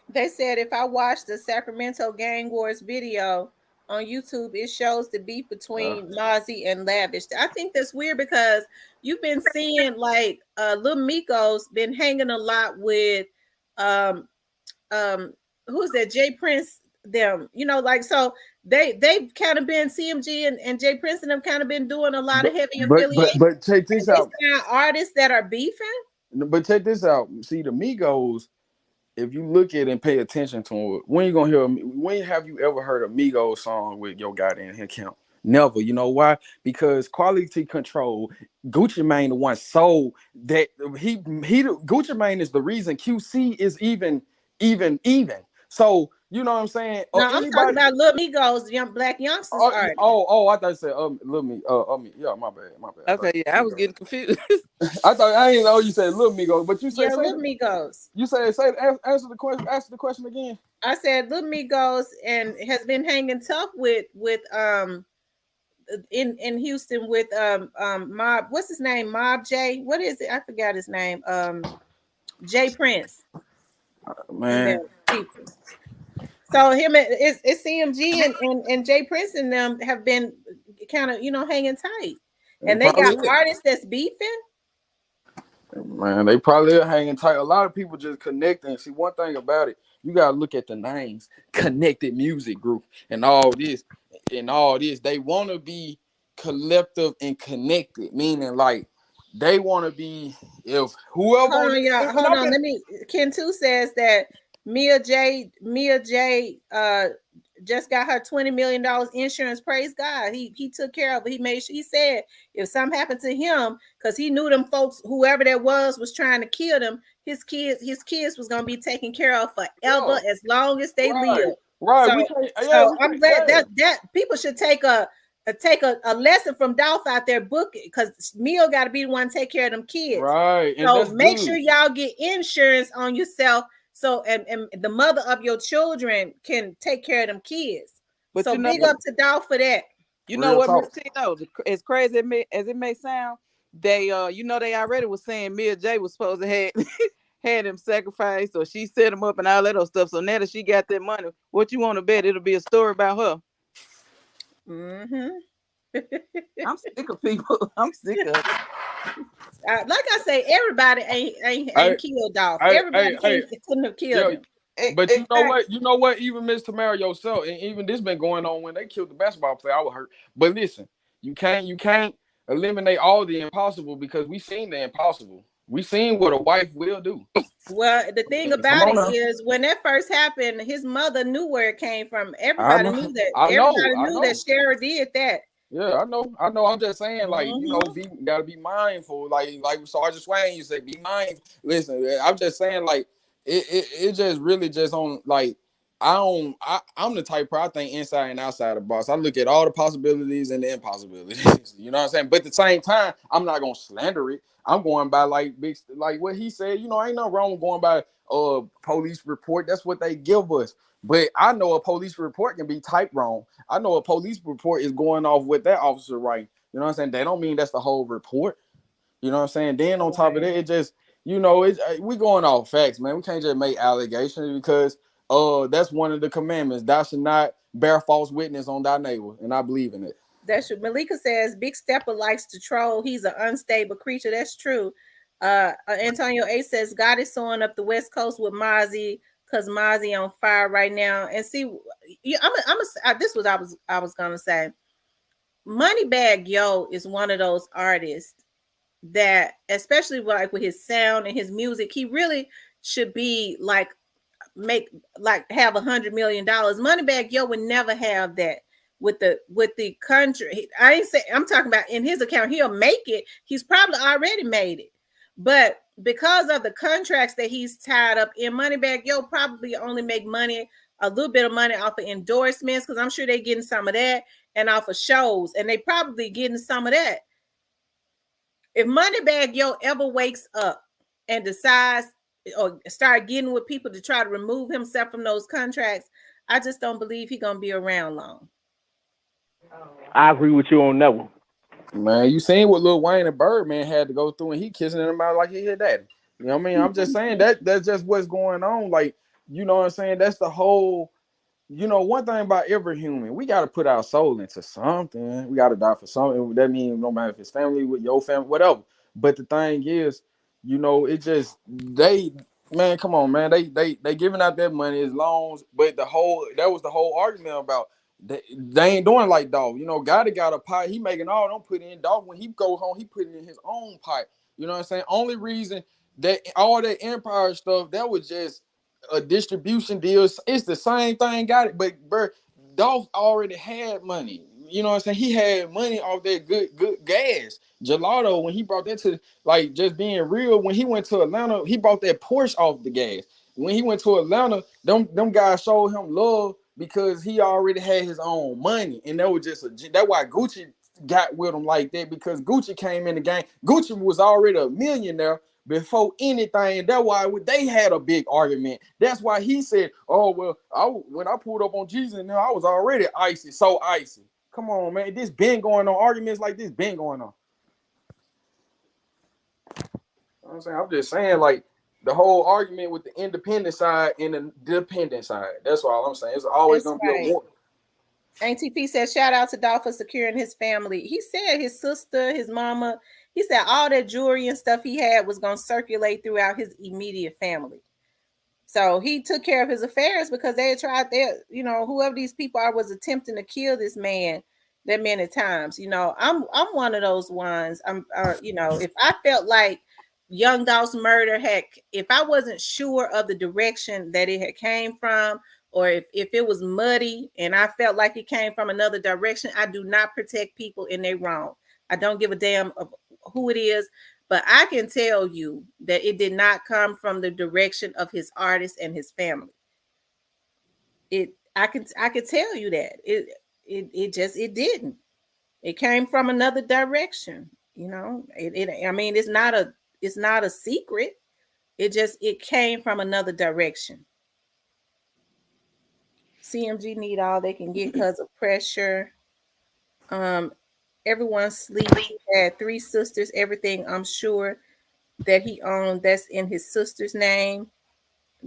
They said if I watch the Sacramento Gang Wars video on YouTube, it shows the beef between Mozzie and Lavish. I think that's weird because you've been seeing like Lil Miko's been hanging a lot with who's that? Jay Prince, them, so they've kind of been CMG and Jay Prince and them kind of been doing a lot of heavy affiliation. But check this out. Artists that are beefing. But check this out. See, the Migos, if you look at it and pay attention to it, when have you ever heard a Migos song with Yo Gotti in his camp? Never. You know why? Because quality control. Gucci Mane the one sold that Gucci Mane is the reason QC is even. So you know what I'm saying? No, I'm talking about Lil Migos, young black youngsters. I thought you said Lil Me. Yeah, my bad. Okay, I was getting confused. I didn't know you said Lil Migos, but you said Lil Migos. You said answer the question. Ask the question again. I said Lil Migos and has been hanging tough with in Houston with Mob. What's his name? Mob J. What is it? I forgot his name. Jay Prince and Man, them people. So him and it's CMG and Jay Prince and them have been kind of hanging tight, they and they got probably artists that's beefing. Man, they probably are hanging tight. A lot of people just connecting. See, one thing about it, you gotta look at the names, Connected Music Group, and all this, They want to be collective and connected, meaning like they want to be if whoever Hold on on, this, y'all. and Hold I've on. been Let me. Ken two says that Mia J just got her $20 million insurance. Praise God. He took care of it. He made sure he said if something happened to him, because he knew them folks, whoever that was trying to kill them, his kids was gonna be taken care of forever yeah, as long as they live. right, right. So We can't, yeah, so we I'm can't, glad yeah, that people should take a lesson from Dolph out there book it, because Mia got to be the one to take care of them kids. right, and So that's make sure good. y'all get insurance on yourself, so and the mother of your children can take care of them kids. But So you know big what? up to Dolph for that. You know Real what, Miss talk. Tino? As crazy as it may sound, they they already was saying Mia J was supposed to have had him sacrificed, or she set him up and all that other stuff. So now that she got that money, what you want to bet it'll be a story about her? Mm-hmm. I'm sick of people. I'm sick of it. Like I say, everybody Hey, ain't killed Dolph. hey, Everybody hey, couldn't have killed yeah. him. But you know Exactly. what? You know what? Even Miss Tamara yourself, and even this been going on when they killed the basketball player. I was hurt. But listen, you can't eliminate all the impossible because we seen the impossible. We seen what a wife will do. Well, the thing Come about on it now. is, when that first happened, his mother knew where it came from. I Everybody know. knew that. I know. Everybody I knew that know. Shara did that. Yeah, I know. I know. I'm just saying, like, Mm-hmm. be gotta be mindful. Like Sergeant Swain, you say, be mindful. Listen, I'm just saying, like, it just really just on like I'm the type I think inside and outside the box. I look at all the possibilities and the impossibilities. You know what I'm saying? But at the same time, I'm not gonna slander it. I'm going by like big like what he said, ain't nothing wrong with going by police report. That's what they give us. But I know a police report can be typed wrong. I know a police report is going off with that officer right. You know what I'm saying? They don't mean that's the whole report. You know what I'm saying? Then on top of that, it just, it's we going off facts, man. We can't just make allegations because that's one of the commandments. Thou should not bear false witness on thy neighbor, and I believe in it. That's what Malika says. Big Stepper likes to troll. He's an unstable creature. That's true. Antonio A says God is sewing up the West Coast with Mozzie because Mozzie on fire right now. And see, this was I was gonna say. Moneybag Yo is one of those artists that, especially like with his sound and his music, he really should be like have $100 million. Moneybag Yo would never have that with the country. I ain't say I'm talking about in his account. He'll make it. He's probably already made it, but because of the contracts that he's tied up in, Moneybag Yo probably only make money, a little bit of money off of endorsements, because I'm sure they're getting some of that, and off of shows, and they probably getting some of that. If Moneybag Yo ever wakes up and decides or start getting with people to try to remove himself from those contracts, I just don't believe he's gonna be around long. I agree with you on that one. Man, you seen what Lil Wayne and Birdman had to go through, and he kissing him out like he hit daddy. You know what I mean? I'm just saying that's just what's going on. Like, you know what I'm saying? That's the whole. One thing about every human, we got to put our soul into something. We got to die for something. That means no matter if it's family, with your family, whatever. But the thing is, it just man, come on, man. They giving out that money as loans, but that was the whole argument about they ain't doing like dog. Gotti got a pot. He making all don't put in dog. When he go home, he put it in his own pot. You know what I'm saying? Only reason that all that empire stuff, that was just a distribution deal. It's the same thing. Got it, but Dolph already had money. You know what I'm saying? He had money off that good gas. Gelato, when he brought that to, like, just being real, when he went to Atlanta, he brought that Porsche off the gas. When he went to Atlanta, them guys showed him love because he already had his own money, and that was just that's why Gucci got with him like that, because Gucci came in the game. Gucci was already a millionaire before anything. That's why they had a big argument. That's why he said, "Oh well, when I pulled up on Jesus, now I was already icy, so icy." Come on, man. This been going on. Arguments like this been going on. You know what I'm saying? I'm just saying, like, the whole argument with the independent side and the dependent side. That's all I'm saying. It's always That's gonna be a right. war. ATP said, shout out to Dolph for securing his family. He said his sister, his mama, he said all that jewelry and stuff he had was going to circulate throughout his immediate family. So he took care of his affairs because they had tried their, whoever these people are was attempting to kill this man that many times. I'm one of those ones. If I felt like Young Dolph's murder if I wasn't sure of the direction that it had came from, or if it was muddy and I felt like it came from another direction, I do not protect people in their wrong. I don't give a damn of who it is, but I can tell you that it did not come from the direction of his artist and his family. I could tell you that it didn't. It came from another direction. I mean, it's not a secret. It came from another direction. CMG need all they can get because of pressure. Everyone sleep. He had 3 sisters. Everything I'm sure that he owned that's in his sister's name.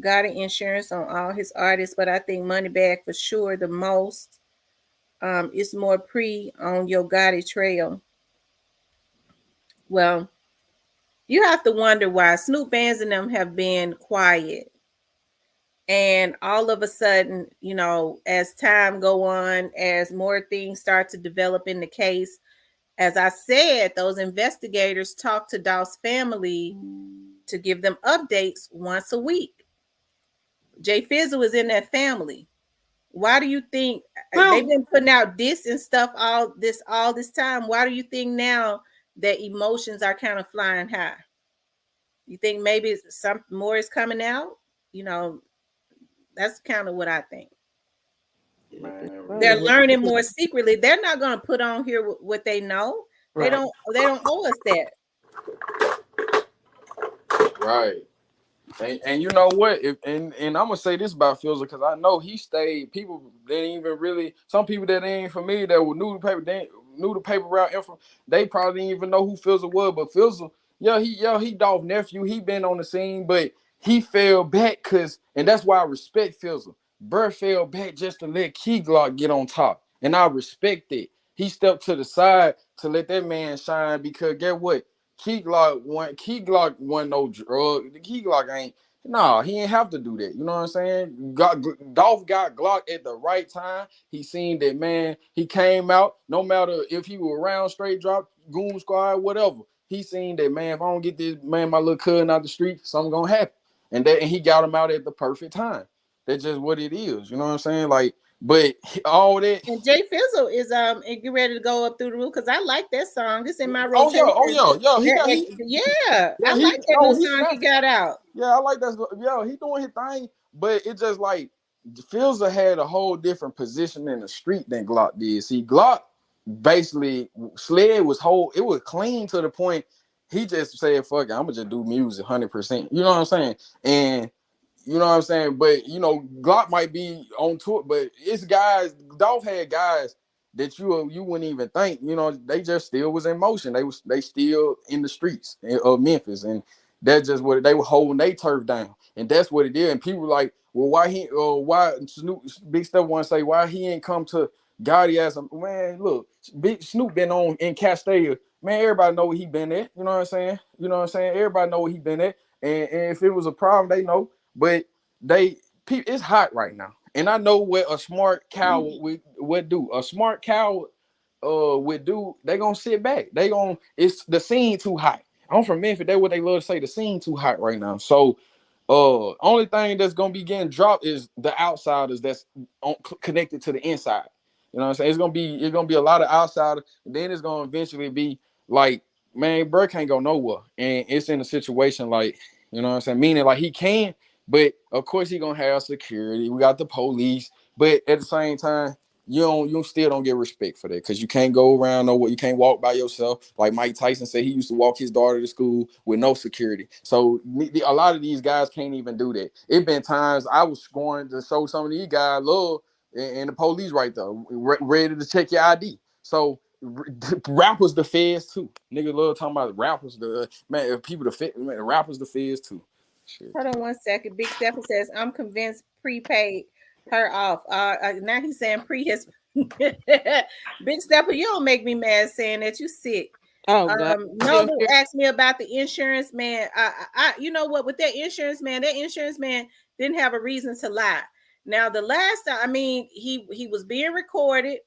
Gotti insurance on all his artists, but I think Moneybag for sure the most. It's more pre on your Gotti trail. Well, you have to wonder why Snoop Bands and them have been quiet. And all of a sudden, as time go on, as more things start to develop in the case, as I said, those investigators talk to Dolph's family to give them updates once a week. Jay Fizzle is in that family. Why do you think they've been putting out this and stuff all this time? Why do you think now that emotions are kind of flying high? You think maybe some more is coming out? That's kind of what I think. Man, They're learning more secretly. They're not going to put on here what they know. They don't owe us that. Right. And you know what? And I'm gonna say this about Fizzle because I know he stayed. People didn't even really. Some people that ain't familiar that were new to paper, they knew the paper route info. They probably didn't even know who Fizzle was. But Fizzle, he Dolph nephew. He been on the scene, but he fell back and that's why I respect Fizzle. Burr fell back just to let Key Glock get on top, and I respect it. He stepped to the side to let that man shine because get what? Key Glock wasn't no drug. The Key Glock ain't. Nah, he ain't have to do that. You know what I'm saying? Dolph got Glock at the right time. He seen that, man. He came out. No matter if he was around straight drop, goon squad, whatever. He seen that, man. If I don't get this man, my little cousin out the street, something gonna happen. And he got him out at the perfect time. That's just what it is. You know what I'm saying? Like, but all that. And Jay Fizzle is get ready to go up through the roof because I like that song. It's in my Oh rotation. yeah. I like that new song he got out. Yeah, I like that. Yeah, he doing his thing, but it just like Fizzle had a whole different position in the street than Glock did. See, Glock basically Sled was it was clean to the point he just said, "Fuck it, I'm gonna just do music 100%." You know what I'm saying? And you know what I'm saying? But Glock might be on tour, but it's guys. Dolph had guys that you wouldn't even think. They just still was in motion. They still in the streets of Memphis, and that's just what they were holding their turf down, and that's what it is. And people like, well, why Snoop Big Steph want to say why he ain't come to Gotti as a man? Look, Big Snoop been on in Castella. Man, everybody know where he been at. You know what I'm saying? Everybody know where he been at, and if it was a problem, they know. But it's hot right now, and I know what a smart coward would do. A smart coward would do. They gonna sit back. It's the scene too hot. I'm from Memphis. That's what they love to say. The scene too hot right now. So, only thing that's gonna be getting dropped is the outsiders that's connected to the inside. You know what I'm saying? It's gonna be a lot of outsiders. And then it's gonna eventually be like, man, Burr can't go nowhere, and it's in a situation like, you know what I'm saying? Meaning like he can. But of course he gonna have security. We got the police, but at the same time, you still don't get respect for that because you can't go around you can't walk by yourself. Like Mike Tyson said, he used to walk his daughter to school with no security. So a lot of these guys can't even do that. It been times I was going to show some of these guys love, and the police right there ready to check your ID. So rappers the feds too. Nigga love talking about rappers the man. If people the rappers the feds too. Hold on one second. Big Stepper says, I'm convinced prepaid her off. Now he's saying pre his. Big Stepper, you don't make me mad saying that you sick. Oh God. Noble asked me about the insurance man. You know what? With that insurance man didn't have a reason to lie. Now the last time, I mean, he was being recorded.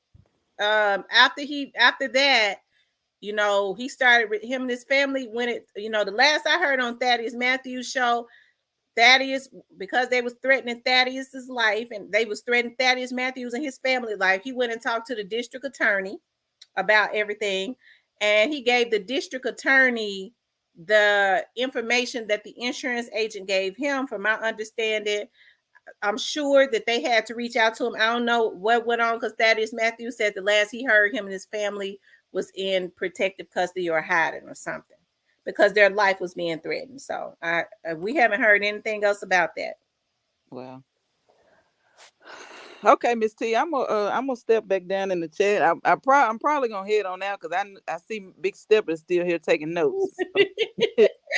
After that, you know, he started with him and his family when it, you know, the last I heard on Thaddeus Matthews' show, Thaddeus, because they was threatening Thaddeus's life and they was threatening Thaddeus Matthews and his family life, he went and talked to the district attorney about everything. And he gave the district attorney the information that the insurance agent gave him. From my understanding, I'm sure that they had to reach out to him. I don't know what went on because Thaddeus Matthews said the last he heard, him and his family was in protective custody or hiding or something because their life was being threatened. So we haven't heard anything else about that. Well, okay, Miss T, I'm gonna step back down in the chat. I'm probably gonna head on out because I see Big Step is still here taking notes.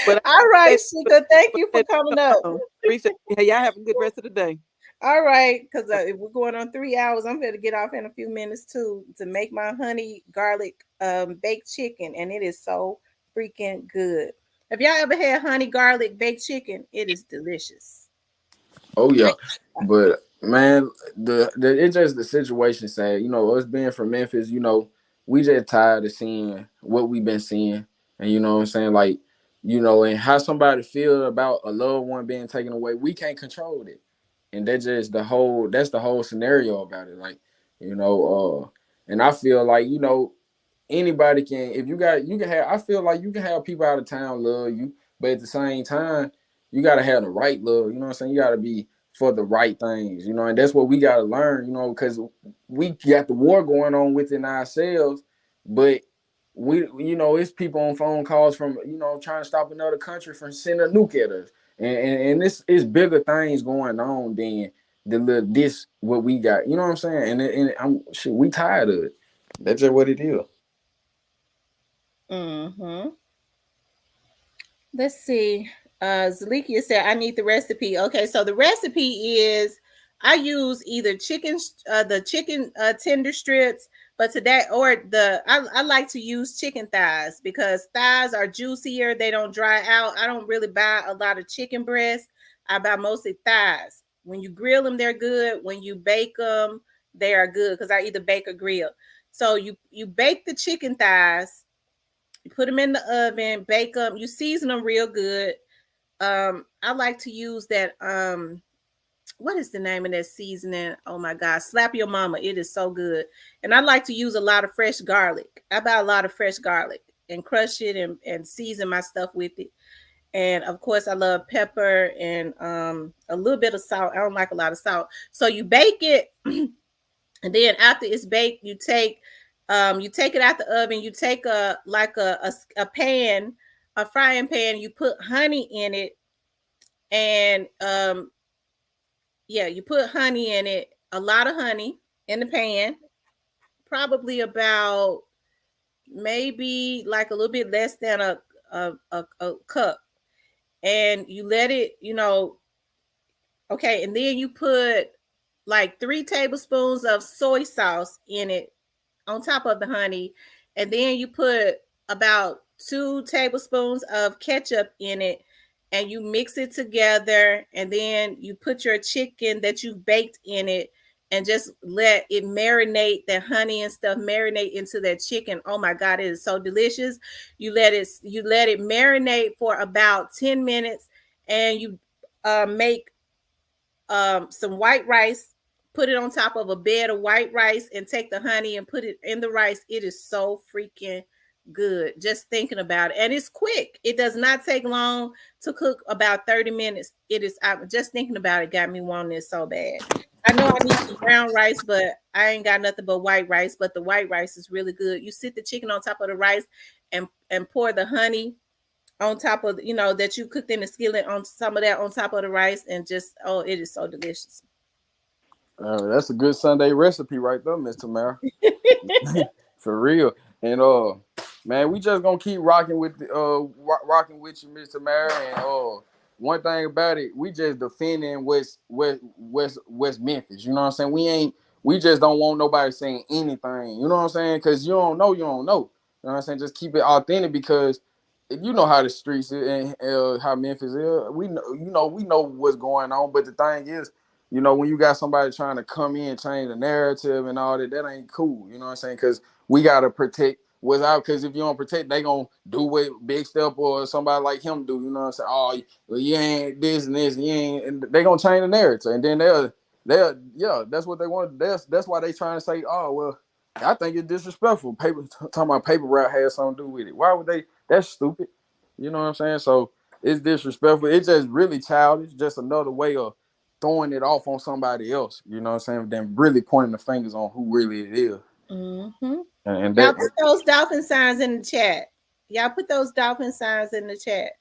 But all right, Shika, thank you for coming up. Appreciate it. Hey, y'all have a good rest of the day. All right, because if we're going on 3 hours, I'm going to get off in a few minutes too to make my honey garlic baked chicken, and it is so freaking good. Have y'all ever had honey garlic baked chicken? It is delicious. Oh yeah, but man, it's just the situation sad. You know, us being from Memphis, you know, we just tired of seeing what we've been seeing, and you know what I'm saying, like, you know, and how somebody feel about a loved one being taken away, we can't control it, and that's the whole scenario about it, like, you know, and I feel like, you know, anybody can, if you can have, I feel like you can have people out of town love you, but at the same time, you gotta have the right love. You know what I'm saying? You gotta be for the right things, you know, and that's what we gotta learn, you know, because we got the war going on within ourselves, but you know, it's people on phone calls from, you know, trying to stop another country from sending a nuke at us, and this is bigger things going on than this what we got. You know what I'm saying? We tired of it. That's just what it is. Mm-hmm. Let's see. Zalikia said, I need the recipe. Okay, so the recipe is I use either the chicken tender strips, but today, or I like to use chicken thighs because thighs are juicier. They don't dry out. I don't really buy a lot of chicken breasts. I buy mostly thighs. When you grill them, they're good. When you bake them, they are good because I either bake or grill. So you bake the chicken thighs, you put them in the oven, bake them, you season them real good. I like to use that what is the name of that seasoning? Oh my God, Slap Your Mama. It is so good. And I like to use a lot of fresh garlic. I buy a lot of fresh garlic and crush it and season my stuff with it. And of course, I love pepper and a little bit of salt. I don't like a lot of salt. So you bake it, and then after it's baked, you take it out the oven. You take a pan, a frying pan. You put honey in it, and you put honey in it. A lot of honey in the pan, probably about maybe like a little bit less than a cup, and you let it, you know. Okay, and then you put like 3 tablespoons of soy sauce in it on top of the honey, and then you put about 2 tablespoons of ketchup in it, and you mix it together, and then you put your chicken that you baked in it and just let it marinate, the honey and stuff marinate into that chicken. Oh my God, it is so delicious. You let it marinate for about 10 minutes, and you make some white rice, put it on top of a bed of white rice, and take the honey and put it in the rice. It is so freaking good. Just thinking about it. And it's quick. It does not take long to cook, about 30 minutes. I'm just thinking about it got me wanting it so bad. I know I need some brown rice, but I ain't got nothing but white rice. But the white rice is really good. You sit the chicken on top of the rice and pour the honey on top of, you know, that you cooked in the skillet, on some of that on top of the rice, and just, oh, it is so delicious. That's a good Sunday recipe right there, Miss Tamara. For real. And man, we just gonna keep rocking with you, Miss Tamara, and one thing about it, we just defending West Memphis. You know what I'm saying? We just don't want nobody saying anything. You know what I'm saying? Because you don't know, you don't know. You know what I'm saying? Just keep it authentic because you know how the streets and how Memphis is. We know, we know what's going on. But the thing is, when you got somebody trying to come in, change the narrative and all that, that ain't cool. You know what I'm saying? Because we gotta protect what's out. Because if you don't protect, they gonna do what Big Step or somebody like him do. You know what I'm saying? Oh, well, you ain't this and this, you ain't, and they gonna change the narrative, and then yeah, that's what they want. That's why they trying to say, oh well, I think it's disrespectful. Talking about paper route has something to do with it. Why would they? That's stupid. You know what I'm saying? So it's disrespectful. It's just really childish. Just another way of throwing it off on somebody else. You know what I'm saying? Then really pointing the fingers on who really it is. Mm-hmm. And Y'all that. put those dolphin signs in the chat. Y'all put those dolphin signs in the chat.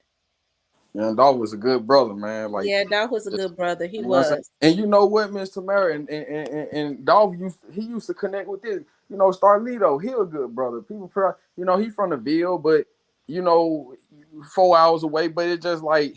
And Dolph was a good brother, man. Like, yeah, Dolph was a good brother. He you know what I'm saying? was. And you know what, Miss Tamara, and Dolph used to connect with this. Starlito, he a good brother. People, he from the Ville, but 4 hours away. But it's just like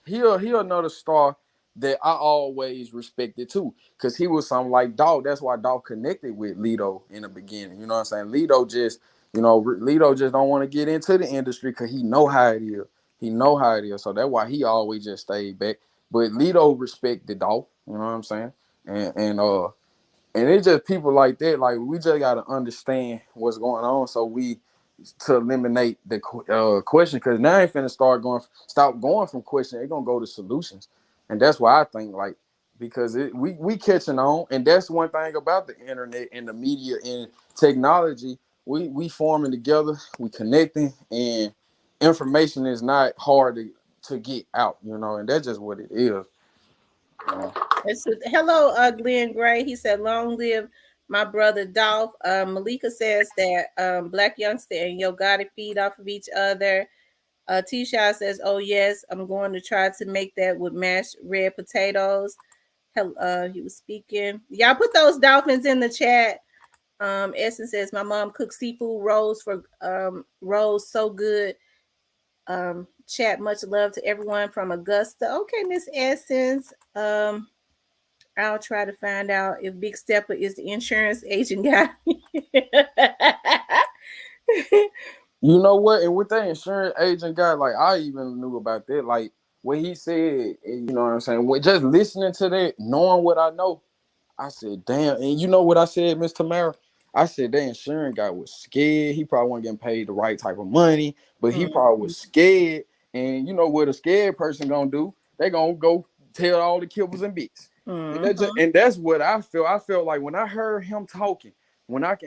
he another star that I always respected too, because he was something like Dolph. That's why Dolph connected with Lito in the beginning. You know what I'm saying? Lito just don't want to get into the industry because he know how it is. He know how it is, so that's why he always just stayed back. But Lito respected Dolph. You know what I'm saying? And it's just people like that. Like, we just gotta understand what's going on, so we to eliminate the question. Because now I ain't finna stop going from question. They're gonna go to solutions, and that's why I think, like, because we catching on, and that's one thing about the internet and the media and technology. We forming together, we connecting, and information is not hard to get out. And that's just what it is. Hello, Glenn Gray. He said, "Long live my brother Dolph." Malika says that Black Youngster and Yo Gotti feed off of each other. T-Shaw says, "Oh yes, I'm going to try to make that with mashed red potatoes." He was speaking. Y'all put those dolphins in the chat. Essence says, "My mom cooks seafood rolls so good." Chat, much love to everyone from Augusta. Okay, Miss Essence. I'll try to find out if Big Stepper is the insurance agent guy. You know what? And with that insurance agent guy, like, I even knew about that. Like, what he said, you know what I'm saying? Just listening to that, knowing what I know, I said, damn. And you know what I said, Miss Tamara? I said that insurance guy was scared. He probably wasn't getting paid the right type of money, but he probably was scared. And you know what a scared person gonna do? They gonna go tell all the kibbles and bits. And that's what I feel. I felt like when I heard him talking, when I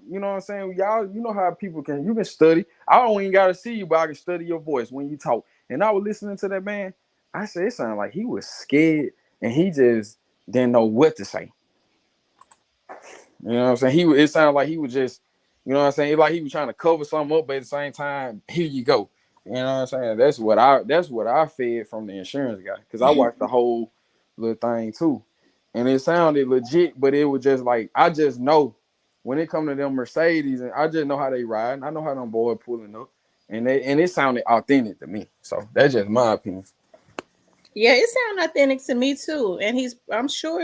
you know what I'm saying? Y'all, you know how people you can study. I don't even gotta see you, but I can study your voice when you talk. And I was listening to that man. I said it sounded like he was scared and he just didn't know what to say. You know what I'm saying? It sounded like he was just, you know what I'm saying? It's like he was trying to cover something up, but at the same time, here you go. You know what I'm saying? That's what I fed from the insurance guy. Because I watched the whole little thing too. And it sounded legit, but it was just like, I just know when it come to them Mercedes, and I just know how they ride, and I know how them boys pulling up. And it sounded authentic to me. So that's just my opinion. Yeah, it sounded authentic to me too. And I'm sure,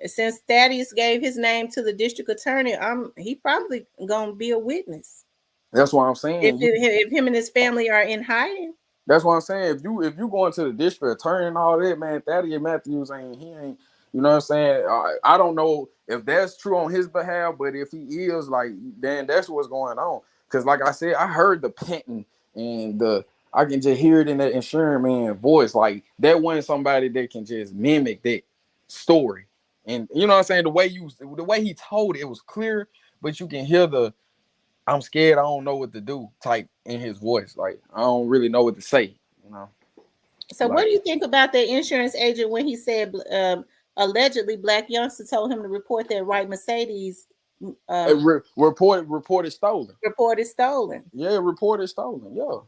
since Thaddeus gave his name to the district attorney, he probably gonna be a witness. That's what I'm saying. If him and his family are in hiding. That's what I'm saying. If you going to the district attorney and all that, man, Thaddeus Matthews ain't, you know what I'm saying? I don't know if that's true on his behalf, but if he is, like, then that's what's going on. Because like I said, I heard the panting and I can just hear it in that insurance man voice. Like, that wasn't somebody that can just mimic that story. And you know what I'm saying? The way he told it, it was clear, but you can hear I'm scared, I don't know what to do type in his voice. Like, I don't really know what to say, So what do you think about the insurance agent when he said allegedly Black Youngster told him to report that white Mercedes reported stolen. Reported stolen. Yeah, reported stolen. Yeah.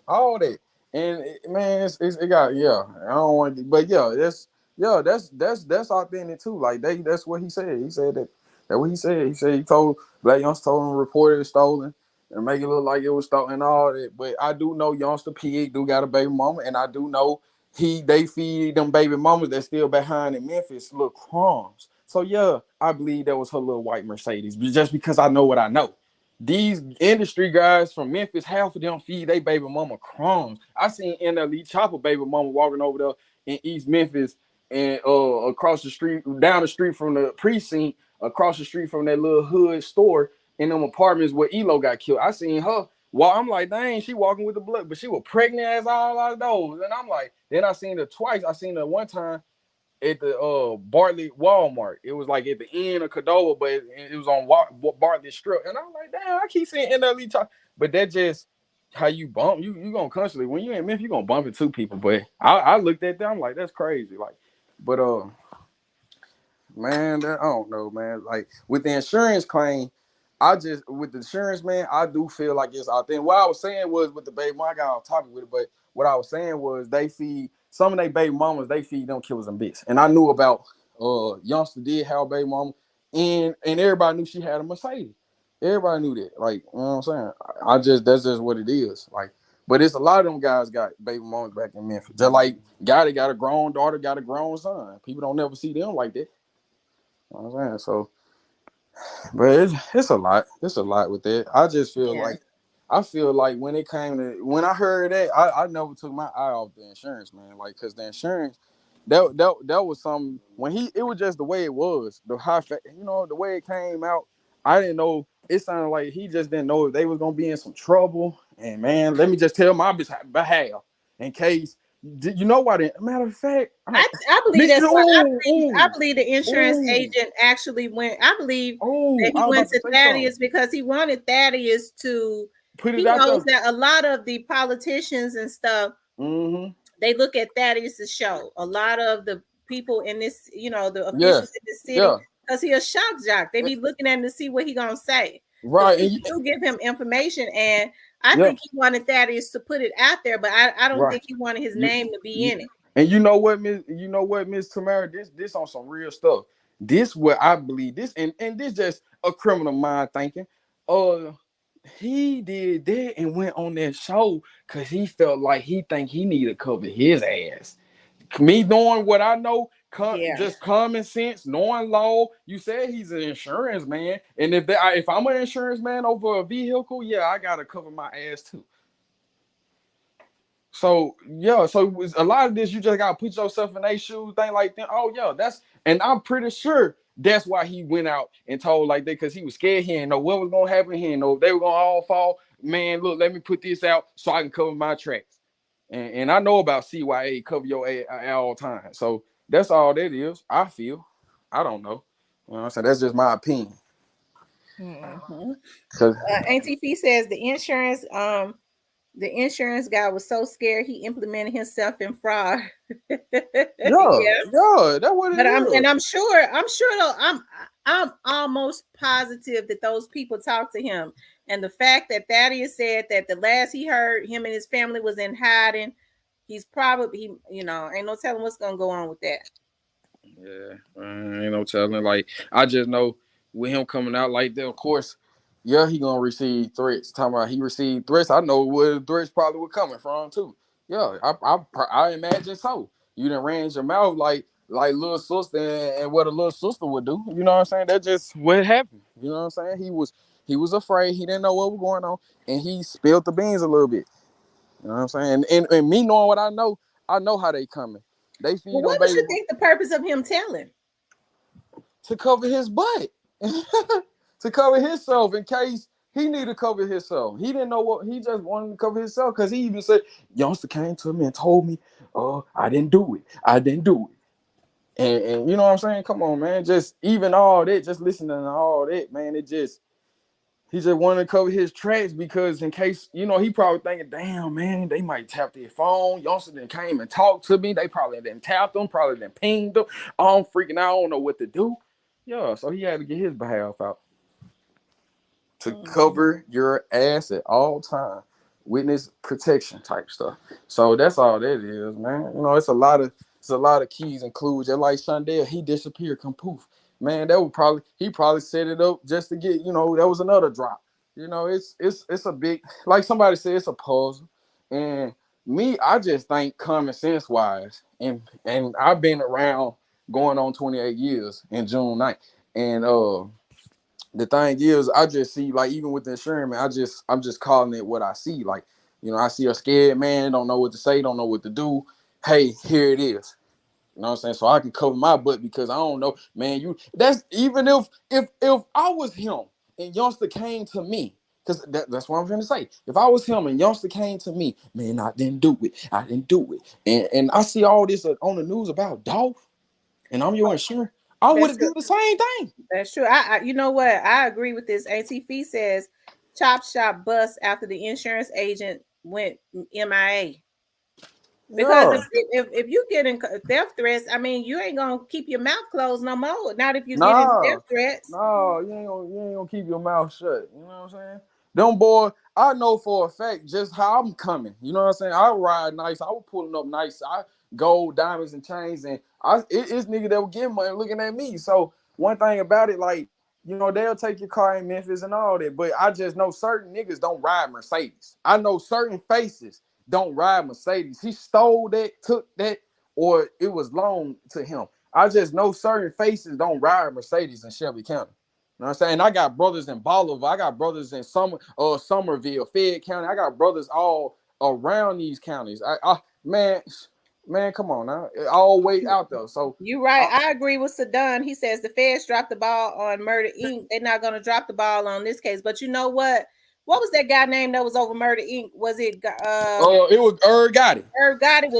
All that. And man, it got, yeah. I don't want to, but yeah, that's authentic too. Like, that's what he said. He said that what he said. He said he told Black Youngster told him reported stolen. and make it look like it was thought and all that. But I do know Youngster Pig do got a baby mama, and I do know they feed them baby mamas that's still behind in Memphis little crumbs. So yeah, I believe that was her little white Mercedes, but just because I know what I know. These industry guys from Memphis, half of them feed they baby mama crumbs. I seen NLE Chopper baby mama walking over there in East Memphis and across the street, down the street from the precinct, across the street from that little hood store in them apartments where Elo got killed. I seen her. Well, I'm like, dang, she walking with the blood, but she was pregnant as all of those. And I'm like, then I seen her twice. I seen her one time at the Bartlett Walmart. It was like at the end of Cadova, but it was on Bartlett Strip. And I'm like, damn, I keep seeing NLE talk. But that just how you bump. You gonna constantly, when you in Memphis, you gonna bump into people. But I looked at them, I'm like, that's crazy. Like, but man, I don't know, man. Like with the insurance claim, with the insurance, man, I do feel like it's out there. What I was saying was with the baby mama, I got off topic with it, but what I was saying was they feed some of their baby mamas, they feed them killers and bits. And I knew about Youngster did have a baby mama, and everybody knew she had a Mercedes. Everybody knew that. Like, you know what I'm saying? That's just what it is. Like, but it's a lot of them guys got baby mamas back in Memphis. Just like Gotti got a grown daughter, got a grown son. People don't never see them like that. You know what I'm saying? So, but it's a lot. It's a lot with that. I just feel like when I heard that, I never took my eye off the insurance, man. Like, cause the insurance, that was something when it was just the way it was, the way it came out. I didn't know. It sounded like he just didn't know if they was gonna be in some trouble. And man, let me just tell my behalf in case. You know what? Matter of fact, I believe that's what I believe the insurance agent actually went. I believe that he went to Thaddeus because he wanted Thaddeus to put it out. He knows that a lot of the politicians and stuff, they look at Thaddeus's show. A lot of the people in this, the officials in the city, because he a shock jock. They be looking at him to see what he gonna say. Right. And you give him information, and I think he wanted Thaddeus to put it out there, but I don't think he wanted his name to be in it. And you know what, Miss Tamara, this on some real stuff. This what I believe. This and this just a criminal mind thinking. He did that and went on that show because he felt like he needed to cover his ass. Me knowing what I know, just common sense, knowing law. You said he's an insurance man, and if I'm an insurance man over a vehicle, I gotta cover my ass too. So a lot of this, you just gotta put yourself in their shoes, thing like that. Oh yeah, and I'm pretty sure that's why he went out and told like that, because he was scared. He didn't know what was gonna happen. He didn't know if they were gonna all fall. Man, look, let me put this out so I can cover my tracks. And I know about CYA, cover your A at all times. So that's all that is. I feel. I don't know. You know what I'm saying? That's just my opinion. Auntie Fee says the insurance guy was so scared he implemented himself in fraud. That's what it is. I'm sure though, I'm almost positive that those people talked to him. And the fact that Thaddeus said that the last he heard, him and his family was in hiding, he's probably ain't no telling what's gonna go on with that. Yeah, ain't no telling. Like, I just know with him coming out like that, of course, he gonna receive threats. Talking about he received threats, I know where the threats probably were coming from too. Yeah, I imagine so. You done ran your mouth like little sister and what a little sister would do. You know what I'm saying? That's just what happened. You know what I'm saying? He was afraid. He didn't know what was going on, and he spilled the beans a little bit. You know what I'm saying? And me knowing what I know how they coming. They feed what would you think the purpose of him telling? To cover his butt. To cover himself in case he need to cover himself. He didn't know what, he just wanted to cover himself because he even said, Youngster came to me and told me, I didn't do it. And you know what I'm saying? Come on, man. Just even all that, just listening to all that, man, he just wanted to cover his tracks because in case, he probably thinking, damn, man, they might tap their phone. Youngster then came and talked to me. They probably didn't tap them, probably didn't ping them. I'm freaking out. I don't know what to do. Yeah, so he had to get his behalf out. To cover your ass at all time. Witness protection type stuff. So that's all that is, man. It's a lot of keys and clues. Just like Shondell, he disappeared, come poof. Man, he probably set it up just to get, that was another drop. You know, it's a big, like somebody said, it's a puzzle. And me, I just think common sense wise, and I've been around going on 28 years in June 9th. And the thing is, I just see, like, even with the insurance, man, I'm just calling it what I see. Like, you know, I see a scared man, don't know what to say, don't know what to do. Hey, here it is. You know what I'm saying? So I can cover my butt because I don't know, man. That's even if I was him and Youngster came to me, because that's what I'm trying to say. If I was him and Youngster came to me, man, I didn't do it. I didn't do it. And I see all this on the news about Dolph, and I'm your insurance. I would That's have true. did the same thing. That's true. You know what? I agree with this. Auntie Fee says Chop Shop bust after the insurance agent went MIA. Because Yeah. if you get in death threats, I mean, you ain't gonna keep your mouth closed no more. Not if you get in Nah, death threats. no, you ain't gonna keep your mouth shut. You know what I'm saying? Them boy, I know for a fact just how I'm coming. You know what I'm saying? I ride nice. I was pulling up nice. I gold, diamonds, and chains, and it's nigga that would get money looking at me. So one thing about it, like, you know, they'll take your car in Memphis and all that, but I just know certain niggas don't ride Mercedes. I know certain faces don't ride Mercedes. He stole that, took that, or it was loaned to him. I just know certain faces don't ride Mercedes in Shelby County. You know what I'm saying? I got brothers in Bolivar. I got brothers in Somerville, Fayette County. I got brothers all around these counties. Man, come on now. All way out there. So You're right. I agree with Saddam. He says the feds dropped the ball on Murder Inc. They're not going to drop the ball on this case. But you know what? What was that guy name that was over Murder Inc? Was it it was Gotti. Irv Gotti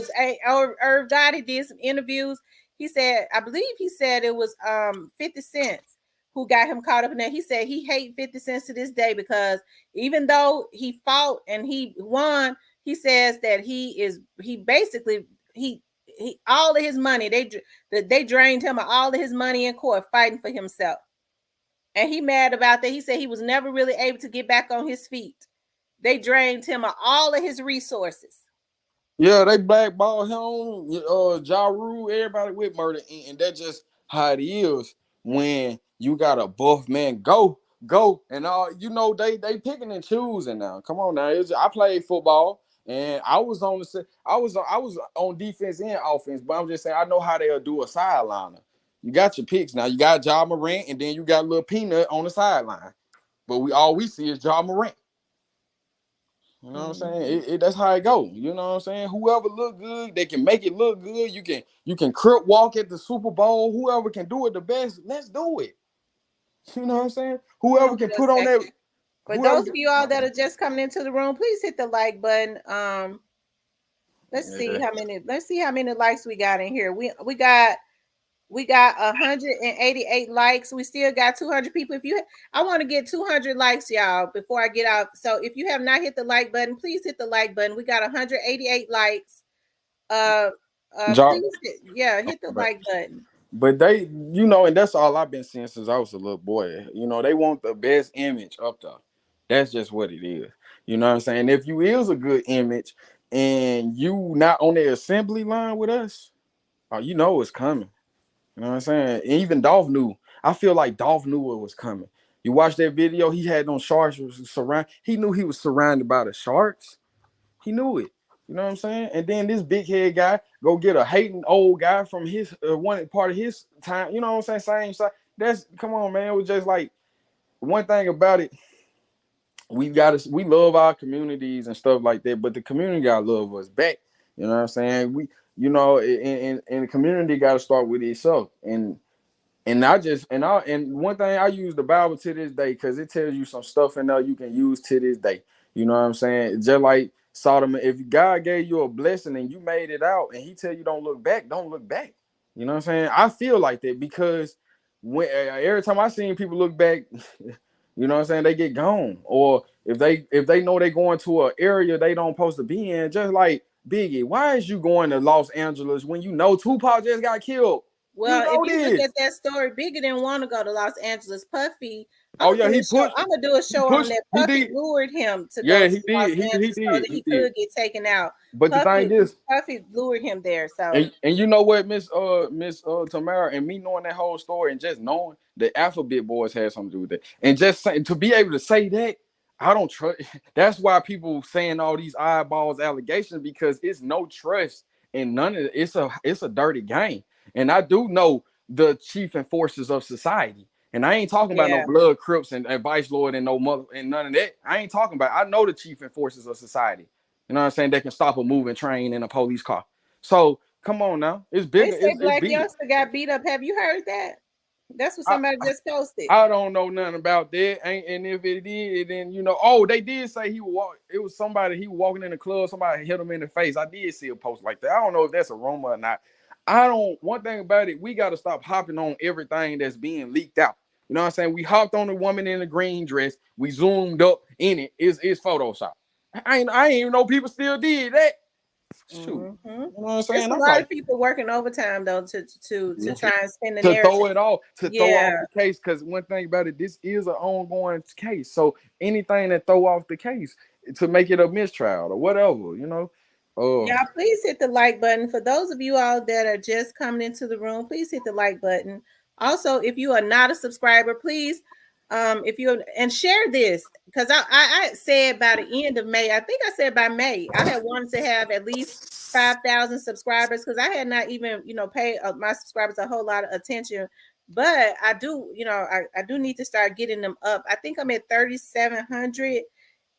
Irv Gotti did some interviews. He said, I believe he said it was 50 Cent who got him caught up in that. He said he hate 50 Cent to this day because even though he fought and he won, he says that he basically he all of his money they drained him of all of his money in court fighting for himself. And he mad about that. He said he was never really able to get back on his feet. They drained him of all of his resources. Yeah, they blackball him, Ja Rule, everybody with Murder Inc. And that's just how it is when you got a buff man go. And you know, they picking and choosing now. Come on now. I played football and I was I was on defense and offense, but I'm just saying I know how they'll do a sideliner. You got your picks now. You got Ja Morant, and then you got Lil Peanut on the sideline. But we see is Ja Morant. You know what I'm saying? That's how it go. You know what I'm saying? Whoever look good, they can make it look good. You can crip walk at the Super Bowl. Whoever can do it the best, let's do it. You know what I'm saying? Whoever can put on that. For those of you all that are just coming into the room, please hit the like button. Let's see how many likes we got in here. We got 188 likes. We still got 200 people. I want to get 200 likes, y'all, before I get out. So if you have not hit the like button, please hit the like button. We got 188 likes. Please hit the like button. But they, you know, and that's all I've been seeing since I was a little boy. You know, they want the best image up there. That's just what it is. You know what I'm saying? If you is a good image and you not on the assembly line with us, you know it's coming. You know what I'm saying? And even Dolph knew. I feel like Dolph knew it was coming. You watch that video, he had on sharks he knew he was surrounded by the sharks. He knew it. You know what I'm saying? And then this big head guy go get a hating old guy from his one part of his time. You know what I'm saying? Same side. That's come on, man. It was just like one thing about it. We love our communities and stuff like that, but the community gotta love us back. You know what I'm saying? And the community gotta start with itself. And one thing I use the Bible to this day because it tells you some stuff in there you can use to this day. You know what I'm saying? Just like Sodom, if God gave you a blessing and you made it out and he tell you don't look back. You know what I'm saying? I feel like that because when every time I seen people look back, you know what I'm saying, they get gone. Or if they know they going to an area they don't supposed to be in, just like Biggie, why is you going to Los Angeles when you know Tupac just got killed? Well, if you look at that story, Biggie didn't want to go to Los Angeles. Puffy, I'm gonna do a show on that. Puffy lured him to go to Los Angeles so that he could get taken out. But the thing is, Puffy lured him there. So and you know what, Miss Tamara, and me knowing that whole story and just knowing the Alphabet Boys had something to do with it, and just to be able to say that, I don't trust. That's why people saying all these eyeballs allegations, because it's no trust in none of it. It's a dirty game. And I do know the chief enforcers of society. And I ain't talking about no Yeah. blood crips and vice lord and no mother and none of that. I ain't talking about. I know the chief enforcers of society. You know what I'm saying? They can stop a moving train in a police car. So come on now, it's They bigger. say It's black big. youngster got beat up. Have you heard that? That's what I, somebody just posted. I don't know nothing about that. And if it did, then oh, they did say he was walk. It was somebody he was walking in the club. Somebody hit him in the face. I did see a post like that. I don't know if that's a rumor or not. I don't. One thing about it, we got to stop hopping on everything that's being leaked out. You know what I'm saying? We hopped on the woman in the green dress. We zoomed up in it. It's Photoshop. I ain't even know people still did that. Shoot. You know what I'm There's saying? a I'm lot like, of people working overtime though to try and spin the to narrative. throw it off, throw off Yeah. the case. Because one thing about it, this is an ongoing case. So anything that throw off the case to make it a mistrial or whatever, Y'all, please hit the like button. For those of you all that are just coming into the room, please hit the like button. Also, if you are not a subscriber, please, if you and share this, because I said by the end of May, I think I said by May, I had wanted to have at least 5,000 subscribers, because I had not even paid my subscribers a whole lot of attention. But I do, I do need to start getting them up. I think I'm at 3,700.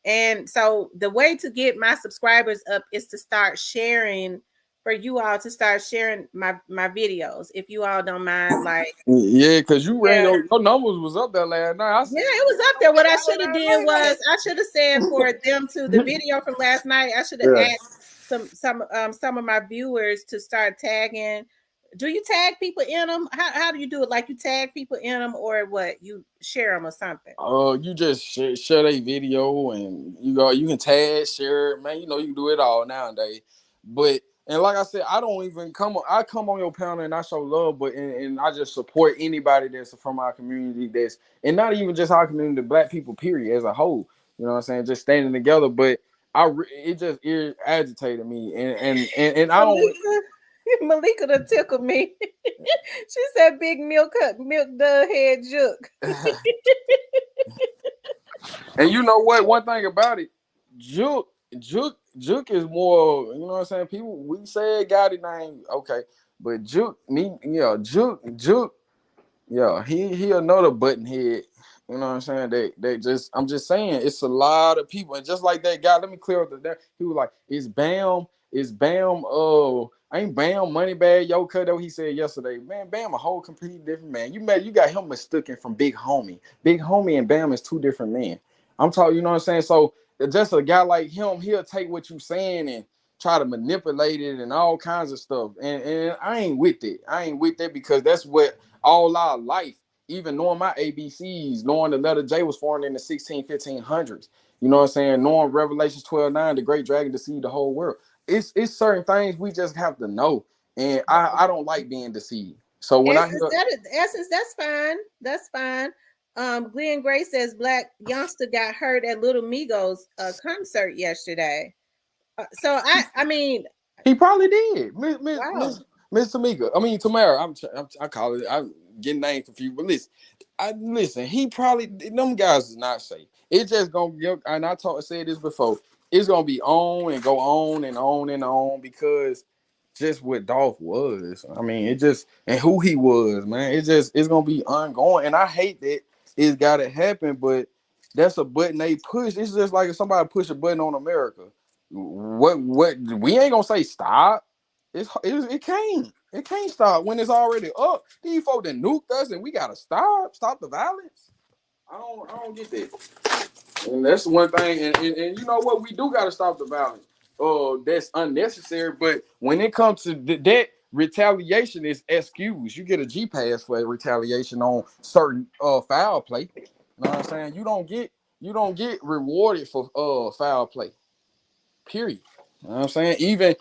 And so the way to get my subscribers up is to start sharing, for you all to start sharing my videos, if you all don't mind. Like, yeah, because you ran yeah, your numbers was up there last night. I yeah, said, it was up there. What I should have did was I should have said for them to the video from last night, I should have yeah. asked some of my viewers to start tagging. Do you tag people in them? How do you do it? Like, you tag people in them, or what? You share them or something? You just share a video, and you can tag, share it, man. You can do it all nowadays. But and like I said, I don't even come on. I come on your panel and I show love, but and I just support anybody that's from our community, and not even just our community, black people, period, as a whole. You know what I'm saying? Just standing together. But it agitated me, and I don't. Malika done tickled me. She said, "Big milk the head Jook." And you know what? One thing about it, Juke is more. You know what I'm saying? People, we say Gotti name, okay, but Juke, yeah, he another button head. You know what I'm saying? I'm just saying, it's a lot of people, and just like that guy. Let me clear up that he was like, it's Bam. Ain't Bam Moneybag Yo cut that he said yesterday. Man, Bam a whole completely different man. You got him mistaken from Big Homie. Big Homie and Bam is two different men. I'm talking. You know what I'm saying? So just a guy like him, he'll take what you saying and try to manipulate it and all kinds of stuff. And I ain't with it. I ain't with that, because that's what all our life, even knowing my ABCs, knowing the letter J was formed in the 1500s. You know what I'm saying? Knowing Revelations 12:9, the great dragon deceived the whole world. It's certain things we just have to know. And I don't like being deceived. So when I hear Essence, that's fine. That's fine. Glenn Gray says black youngster got hurt at Little Migos concert yesterday. So I mean, he probably did. wow. Miss Tamika. I mean Tamara. I call it. I'm getting names confused. But listen. He probably, them guys is not safe. It's just gonna get. And said this before. It's gonna be on and go on and on and on, because just what Dolph was. I mean, it just, and who he was, man. It's gonna be ongoing. And I hate that it's gotta happen, but that's a button they push. It's just like if somebody push a button on America. What we ain't gonna say stop. It can't stop when it's already up. These folks that nuked us and we gotta stop the violence. I don't get that. And that's one thing. And you know what? We do gotta stop the violence. That's unnecessary. But when it comes to that, retaliation is excused. You get a G pass for retaliation on certain foul play. You know what I'm saying? You don't get rewarded for foul play. Period. You know what I'm saying? Even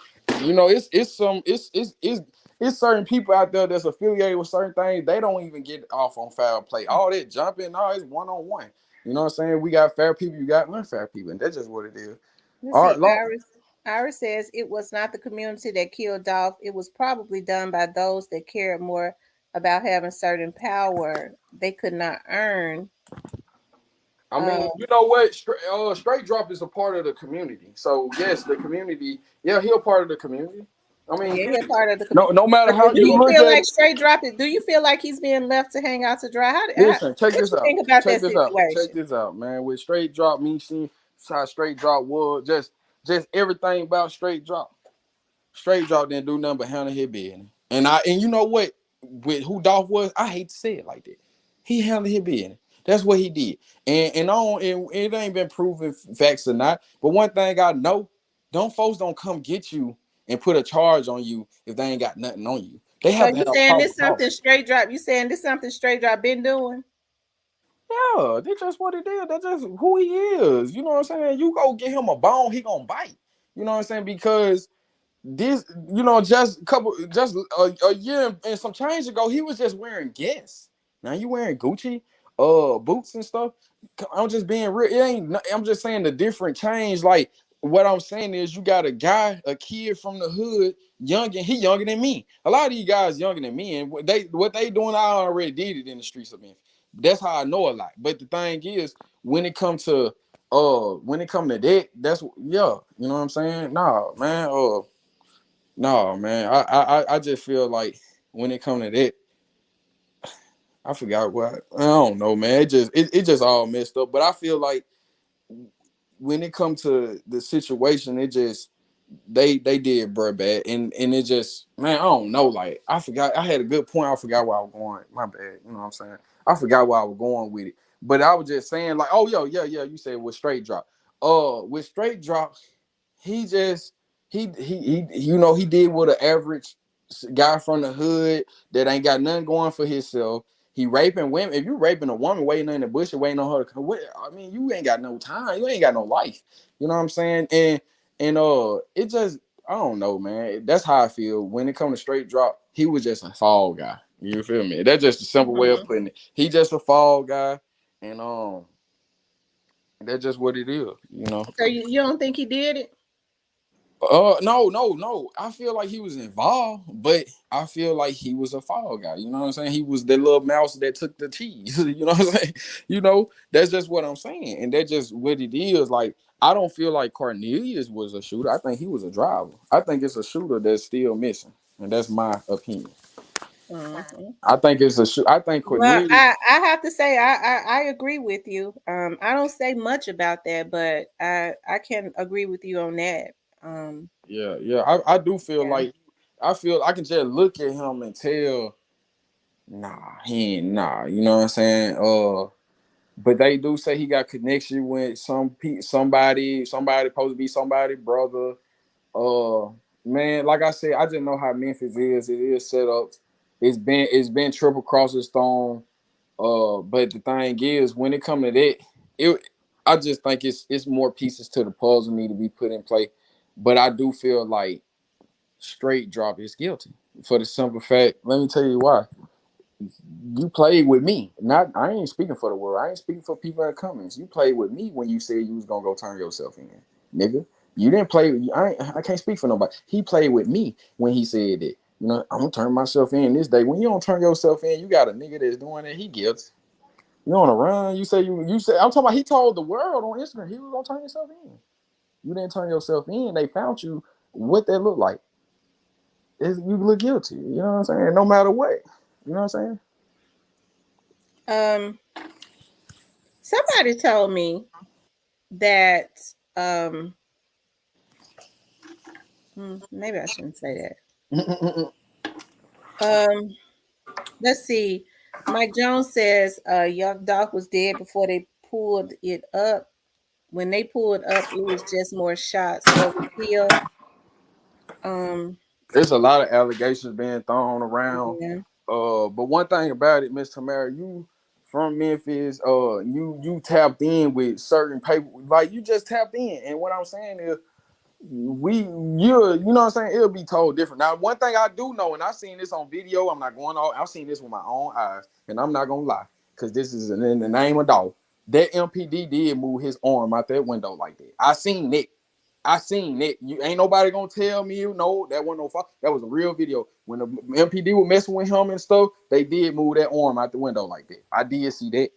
it's certain people out there that's affiliated with certain things. They don't even get off on foul play. All that jumping, no, it's one-on-one. You know what I'm saying? We got fair people, you got unfair people, and that's just what it is. Let's All see. right, Lord. Iris says it was not the community that killed Dolph. It was probably done by those that cared more about having certain power they could not earn. I mean, you know what? Straight Drop is a part of the community. So yes, the community. Yeah, he a part of the community. I mean, Yeah, he's part of the no matter But how do you you look feel at like it. Straight Drop it? Do you feel like he's being left to hang out to dry? Listen, check What this you out. think about Check that this out. Check situation? this out, man. With Straight Drop, me seeing how Straight Drop was just everything about Straight Drop. Straight Drop didn't do nothing but handle his business. And you know what? With who Dolph was, I hate to say it like that. He handled his business. That's what he did. And it ain't been proven facts or not. But one thing I know, folks don't come get you and put a charge on you if they ain't got nothing on you. They So have to you have saying proper this talk. something Straight Drop? You saying this something Straight Drop been doing? Yeah, that's just what it is. That's just who he is. You know what I'm saying? You go get him a bone, he gonna bite. You know what I'm saying? Because this, just a year and some change ago, he was just wearing Guess. Now you wearing Gucci, boots and stuff. I'm just being real. It ain't. I'm just saying the different change. Like what I'm saying is, you got a kid from the hood, young, and he younger than me. A lot of these guys younger than me, and what they doing, I already did it in the streets of Memphis. That's how I know a lot. But the thing is, when it comes to that, that's yeah. You know what I'm saying? Nah, man. No, man. I just feel like when it comes to that, I forgot what I don't know, man. It just all messed up. But I feel like when it comes to the situation, it just they did bro bad. And it just, man, I don't know. Like I forgot I had a good point. I forgot where I was going. My bad. You know what I'm saying? I forgot where I was going with it. But I was just saying, like, oh yeah, you said with Straight Drop. With Straight Drop, he just he did what an average guy from the hood that ain't got nothing going for himself. He raping women. If you raping a woman waiting in the bush and waiting on her to come, I mean, you ain't got no time. You ain't got no life. You know what I'm saying? And it just, I don't know, man. That's how I feel when it comes to Straight Drop. He was just a fall guy. You feel me? That's just a simple way of putting it. He just a fall guy, and that's just what it is. You know. So you don't think he did it? No. I feel like he was involved, but I feel like he was a fall guy. You know what I'm saying? He was the little mouse that took the cheese. You know what I'm saying? That's just what I'm saying. And that's just what it is. Like, I don't feel like Cornelius was a shooter. I think he was a driver. I think it's a shooter that's still missing. And that's my opinion. Mm-hmm. I think it's a shoot. I think Well, Cornelius. I have to say I agree with you. I don't say much about that, but I can agree with you on that. Yeah. I do feel Yeah. like I can just look at him and tell, nah, he ain't nah. You know what I'm saying? But they do say he got connection with somebody supposed to be somebody brother. Man, like I said, I just know how Memphis is. It is set up. It's been triple crosses thrown. But the thing is, when it comes to that, I just think it's more pieces to the puzzle need to be put in play. But I do feel like Straight Drop is guilty for the simple fact. Let me tell you why. You played with me. I ain't speaking for the world. I ain't speaking for people in the comments. You played with me when you said you was gonna go turn yourself in, nigga. You didn't play. I can't speak for nobody. He played with me when he said that. I'm gonna turn myself in this day. When you don't turn yourself in, you got a nigga that's doing it. He guilty. You on a run. You say you say. I'm talking about. He told the world on Instagram he was gonna turn himself in. You didn't turn yourself in. They found you. What that look like? You look guilty. You know what I'm saying? No matter what. You know what I'm saying? Um. Somebody told me that maybe I shouldn't say that. Let's see. Mike Jones says Young Doc was dead before they pulled it up. When they pulled up, it was just more shots. Was it kill? There's a lot of allegations being thrown around. Yeah. But one thing about it, Miss Tamara, you from Memphis, you tapped in with certain people, like you just tapped in. And what I'm saying is, you know what I'm saying, it'll be told different. Now, one thing I do know, and I've seen this on video, I've seen this with my own eyes, and I'm not gonna lie, because this is in the name of dog. That MPD did move his arm out that window like that. I seen it. You ain't nobody gonna tell me that wasn't no fuck. That was a real video. When the MPD was messing with him and stuff, they did move that arm out the window like that. I did see that.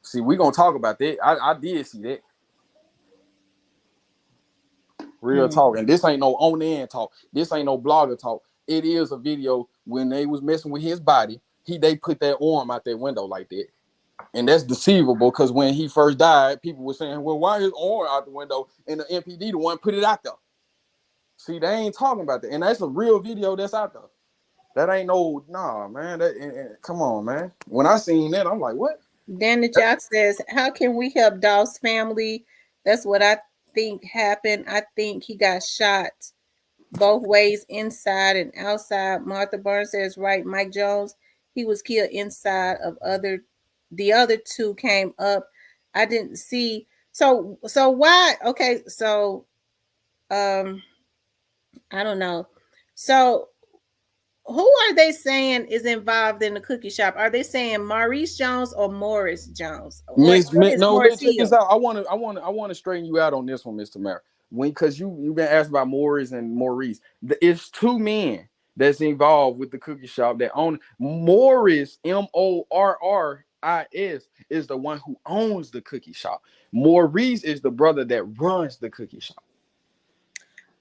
See, we gonna talk about that. I did see that. Real talk. And this ain't no on the end talk. This ain't no blogger talk. It is a video when they was messing with his body. They put that arm out that window like that. And that's deceivable because when he first died, people were saying, well, why his arm out the window? And the MPD, the one put it out there. See, they ain't talking about that. And that's a real video that's out there. That ain't no, nah, man. Come on, man. When I seen that, I'm like, what? Dan the Jock says, how can we help Dolph's family? That's what I think happened. I think he got shot both ways, inside and outside. Martha Burns says, right. Mike Jones, he was killed inside of the other two came up. I didn't see. So why? Okay, so I don't know. So who are they saying is involved in the cookie shop? Are they saying Maurice Jones or Morris Jones? What is No, Morris check this Hill? out. I want to straighten you out on this one, Mr. Mayor. Because you've been asked about Morris and Maurice. It's two men that's involved with the cookie shop that own. Morris, Morris, is the one who owns the cookie shop. Maurice is the brother that runs the cookie shop.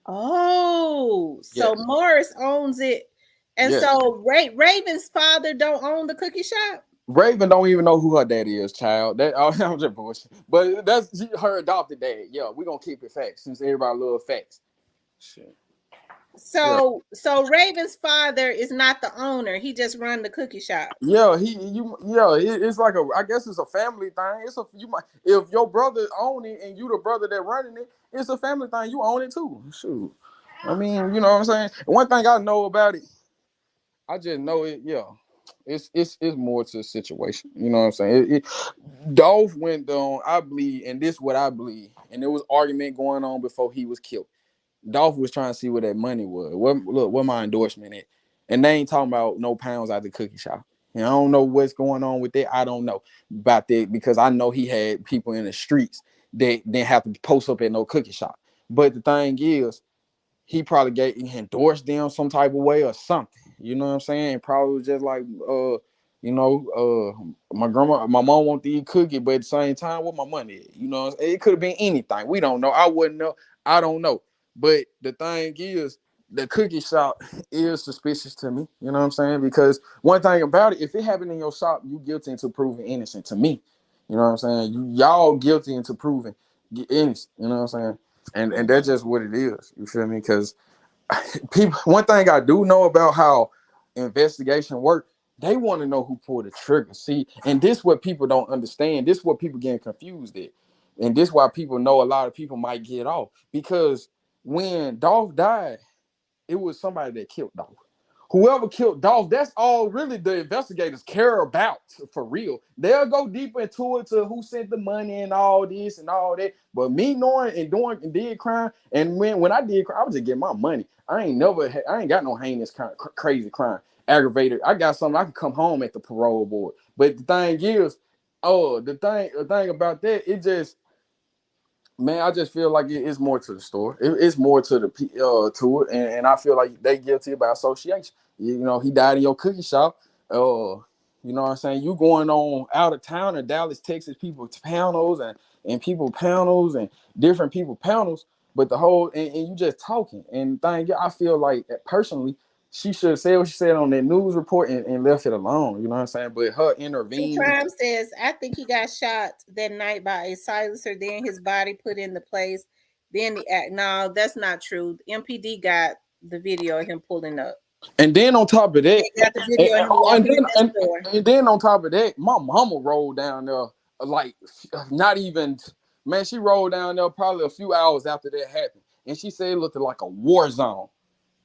Oh, so Yes. Morris owns it. And Yes. so Raven's father don't own the cookie shop? Raven don't even know who her daddy is, child. That I'm just bullshit. But that's her adopted dad. Yeah, we're gonna keep it facts since everybody loves facts. Shit. So Raven's father is not the owner. He just run the cookie shop. Yeah, it's like I guess it's a family thing. If your brother own it and you the brother that running it, it's a family thing. You own it too. Shoot. I mean, you know what I'm saying? One thing I know about it, I just know it, yeah. It's more to the situation. You know what I'm saying? Dolph went down, I believe, and this is what I believe. And there was argument going on before he was killed. Dolph was trying to see where that money was. What my endorsement at? And they ain't talking about no pounds out the cookie shop. And I don't know what's going on with that. I don't know about that because I know he had people in the streets that didn't have to post up at no cookie shop. But the thing is, he probably endorsed them some type of way or something. You know what I'm saying? Probably was just like, my mom want to eat cookie, but at the same time, what my money is? You know, it could have been anything. We don't know. I wouldn't know. I don't know. But the thing is, the cookie shop is suspicious to me. You know what I'm saying? Because one thing about it, if it happened in your shop, you guilty until proven innocent to me. You know what I'm saying? Y'all guilty until proven innocent. You know what I'm saying? And that's just what it is. You feel me? Because people, one thing I do know about how investigation work, they want to know who pulled the trigger. See, and this what people don't understand. This what people getting confused at. And this why people know a lot of people might get off. Because when Dolph died, it was somebody that killed Dolph. Whoever killed Dolph, that's all really the investigators care about for real. They'll go deeper into it to who sent the money and all this and all that. But me knowing and doing and did crime, and when I did crime, I was just getting my money. I ain't got no heinous crazy crime. Aggravated. I got something I can come home at the parole board. But the thing is, the thing about that, it just, man, I just feel like it's more to the story. It's more to the to it, and I feel like they guilty by association. You know, he died in your cookie shop. You know what I'm saying? You going on out of town in Dallas, Texas, people panels and people panels and different people panels, but the whole and you just talking and thing. I feel like personally, she should have said what she said on that news report and left it alone. You know what I'm saying? But her intervening. Crime says, I think he got shot that night by a silencer, then his body put into place. Then the act. No, that's not true. MPD got the video of him pulling up. And then on top of that, got the video of him walking in that store. And then on top of that, my mama rolled down there like not even, man, she rolled down there probably a few hours after that happened. And she said it looked like a war zone.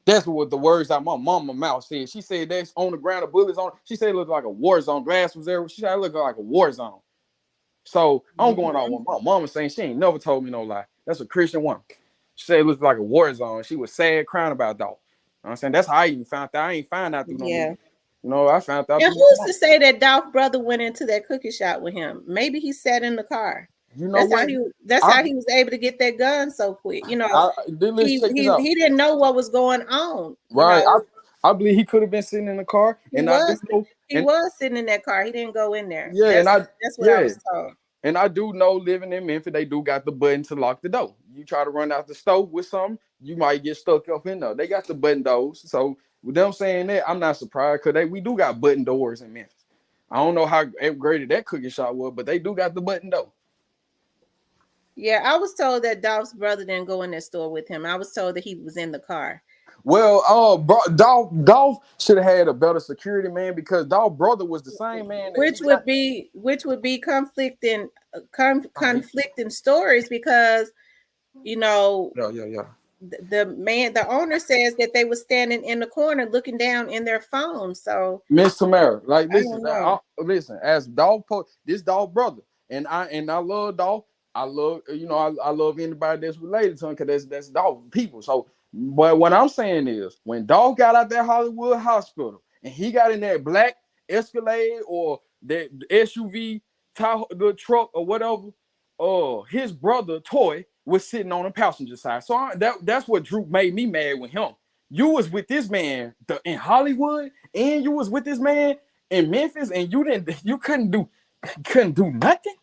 That's what the words out my mama mouth said. She said that's on the ground, the bullets on. She said it looked like a war zone. Glass was there. She said it looked like a war zone. So I'm going on what my mama saying. She ain't never told me no lie. That's a Christian woman. She said it looked like a war zone. She was sad, crying about dog. You know what I'm saying? That's how I even found out. I ain't find out through no movie. You know, I found out. And who's to say that Dolph brother went into that cookie shop with him? Maybe he sat in the car. You know that's how he was able to get that gun so quick. You know, he didn't know what was going on. Right. I believe he could have been sitting in the car. And I do know He was sitting in that car. He didn't go in there. Yeah, That's what I was told. And I do know living in Memphis, they do got the button to lock the door. You try to run out the stove with something, you might get stuck up in there. They got the button doors. So with them saying that, I'm not surprised because we do got button doors in Memphis. I don't know how upgraded that cookie shop was, but they do got the button door. Yeah, I was told that Dolph's brother didn't go in that store with him. I was told that he was in the car. Well, Dolph should have had a better security man because Dolph's brother was the same man. Which would be conflicting stories because yeah. The owner says that they were standing in the corner looking down in their phone. So Miss Tamara, like listen, listen, as this Dolph brother, and I love Dolph. I love I love anybody that's related to him because that's Dolph people. So, but what I'm saying is when Dolph got out that Hollywood hospital and he got in that black Escalade or that SUV, the truck or whatever, his brother Toy was sitting on the passenger side. So that's what Drew made me mad with him. You was with this man in Hollywood, and you was with this man in Memphis, and you couldn't do nothing.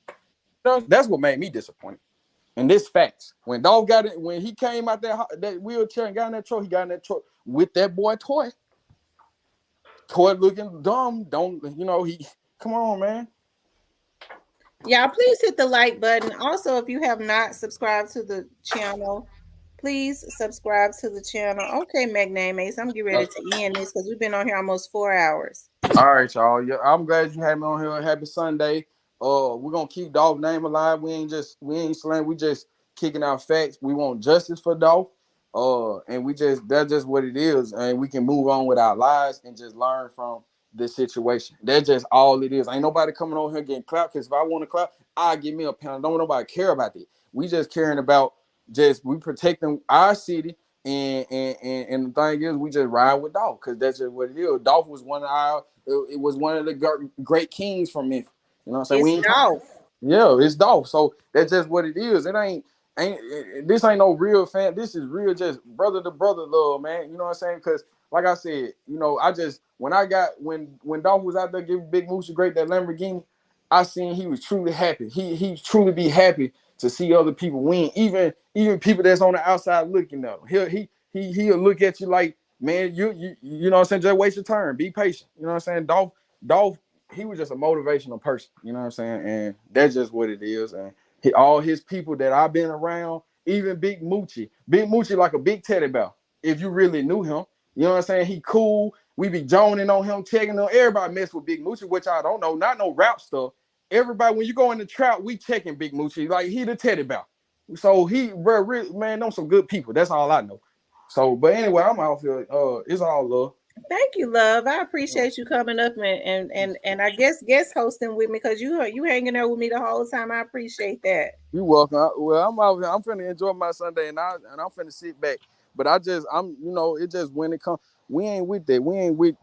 That's what made me disappointed. And this facts. When Dolph got it, when he came out that wheelchair and got in that truck, he got in that truck with that boy Toy. Toy looking dumb. He come on, man. Yeah, please hit the like button. Also, if you have not subscribed to the channel, please subscribe to the channel. Okay, Magname Ace, I'm getting ready to end this because we've been on here almost 4 hours. All right, y'all. Yeah, I'm glad you had me on here. Happy Sunday. We're gonna keep Dolph's name alive. We ain't slaying. We just kicking out facts. We want justice for Dolph. And that's just what it is. And we can move on with our lives and just learn from this situation. That's just all it is. Ain't nobody coming on here getting clapped. Because if I want to clap, I'll give me a pound. Don't nobody care about that. We just caring about we protecting our city. And the thing is, we just ride with Dolph because that's just what it is. Dolph was it was one of the great kings from Memphis. You know what I'm saying? It's Dolph. Yeah, it's Dolph. So that's just what it is. This ain't no real fan. This is real, just brother to brother love, man. You know what I'm saying? Because like I said, when Dolph was out there giving Big Moose great that Lamborghini, I seen he was truly happy. He truly be happy to see other people win, even people that's on the outside looking up. He'll look at you like, man, you know what I'm saying? Just wait your turn. Be patient. You know what I'm saying? Dolph, he was just a motivational person. You know what I'm saying? And that's just what it is. And all his people that I've been around, even Big Moochie like a big teddy bear. If you really knew him, you know what I'm saying? He cool. We be joning on him, checking on everybody. Mess with Big Moochie, which I don't know, not no rap stuff. Everybody, when you go in the trap, we checking Big Moochie like he the teddy bear. So man, them some good people. That's all I know. So, but anyway, I'm out here. It's all love. Thank you, love. I appreciate you coming up and I guess guest hosting with me because you hanging there with me the whole time. I appreciate that. You welcome. Well, I'm out here. I'm finna enjoy my Sunday and I'm finna sit back. But it just when it comes, we ain't with that. We ain't with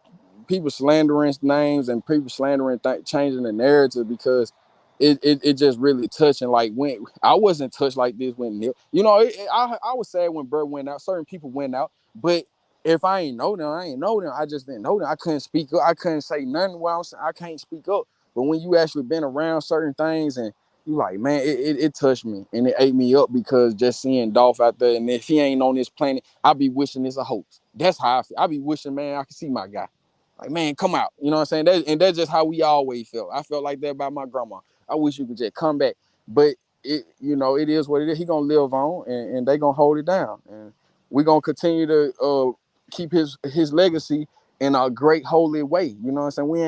people slandering names and people slandering changing the narrative because it just really touching. Like when I wasn't touched like this when Neil, I was sad when Bird went out. Certain people went out, but if I ain't know them, I ain't know them. I just didn't know them. I couldn't speak up. I couldn't say nothing while I can't speak up. But when you actually been around certain things and you like, man, it touched me and it ate me up because just seeing Dolph out there and if he ain't on this planet, I be wishing it's a hoax. That's how I feel. I be wishing, man, I can see my guy. Like, man, come out. You know what I'm saying? That's just how we always felt. I felt like that about my grandma. I wish you could just come back. But it is what it is. He gonna live on and they gonna hold it down. And we gonna continue to keep his legacy in a great holy way. You know what I'm saying? We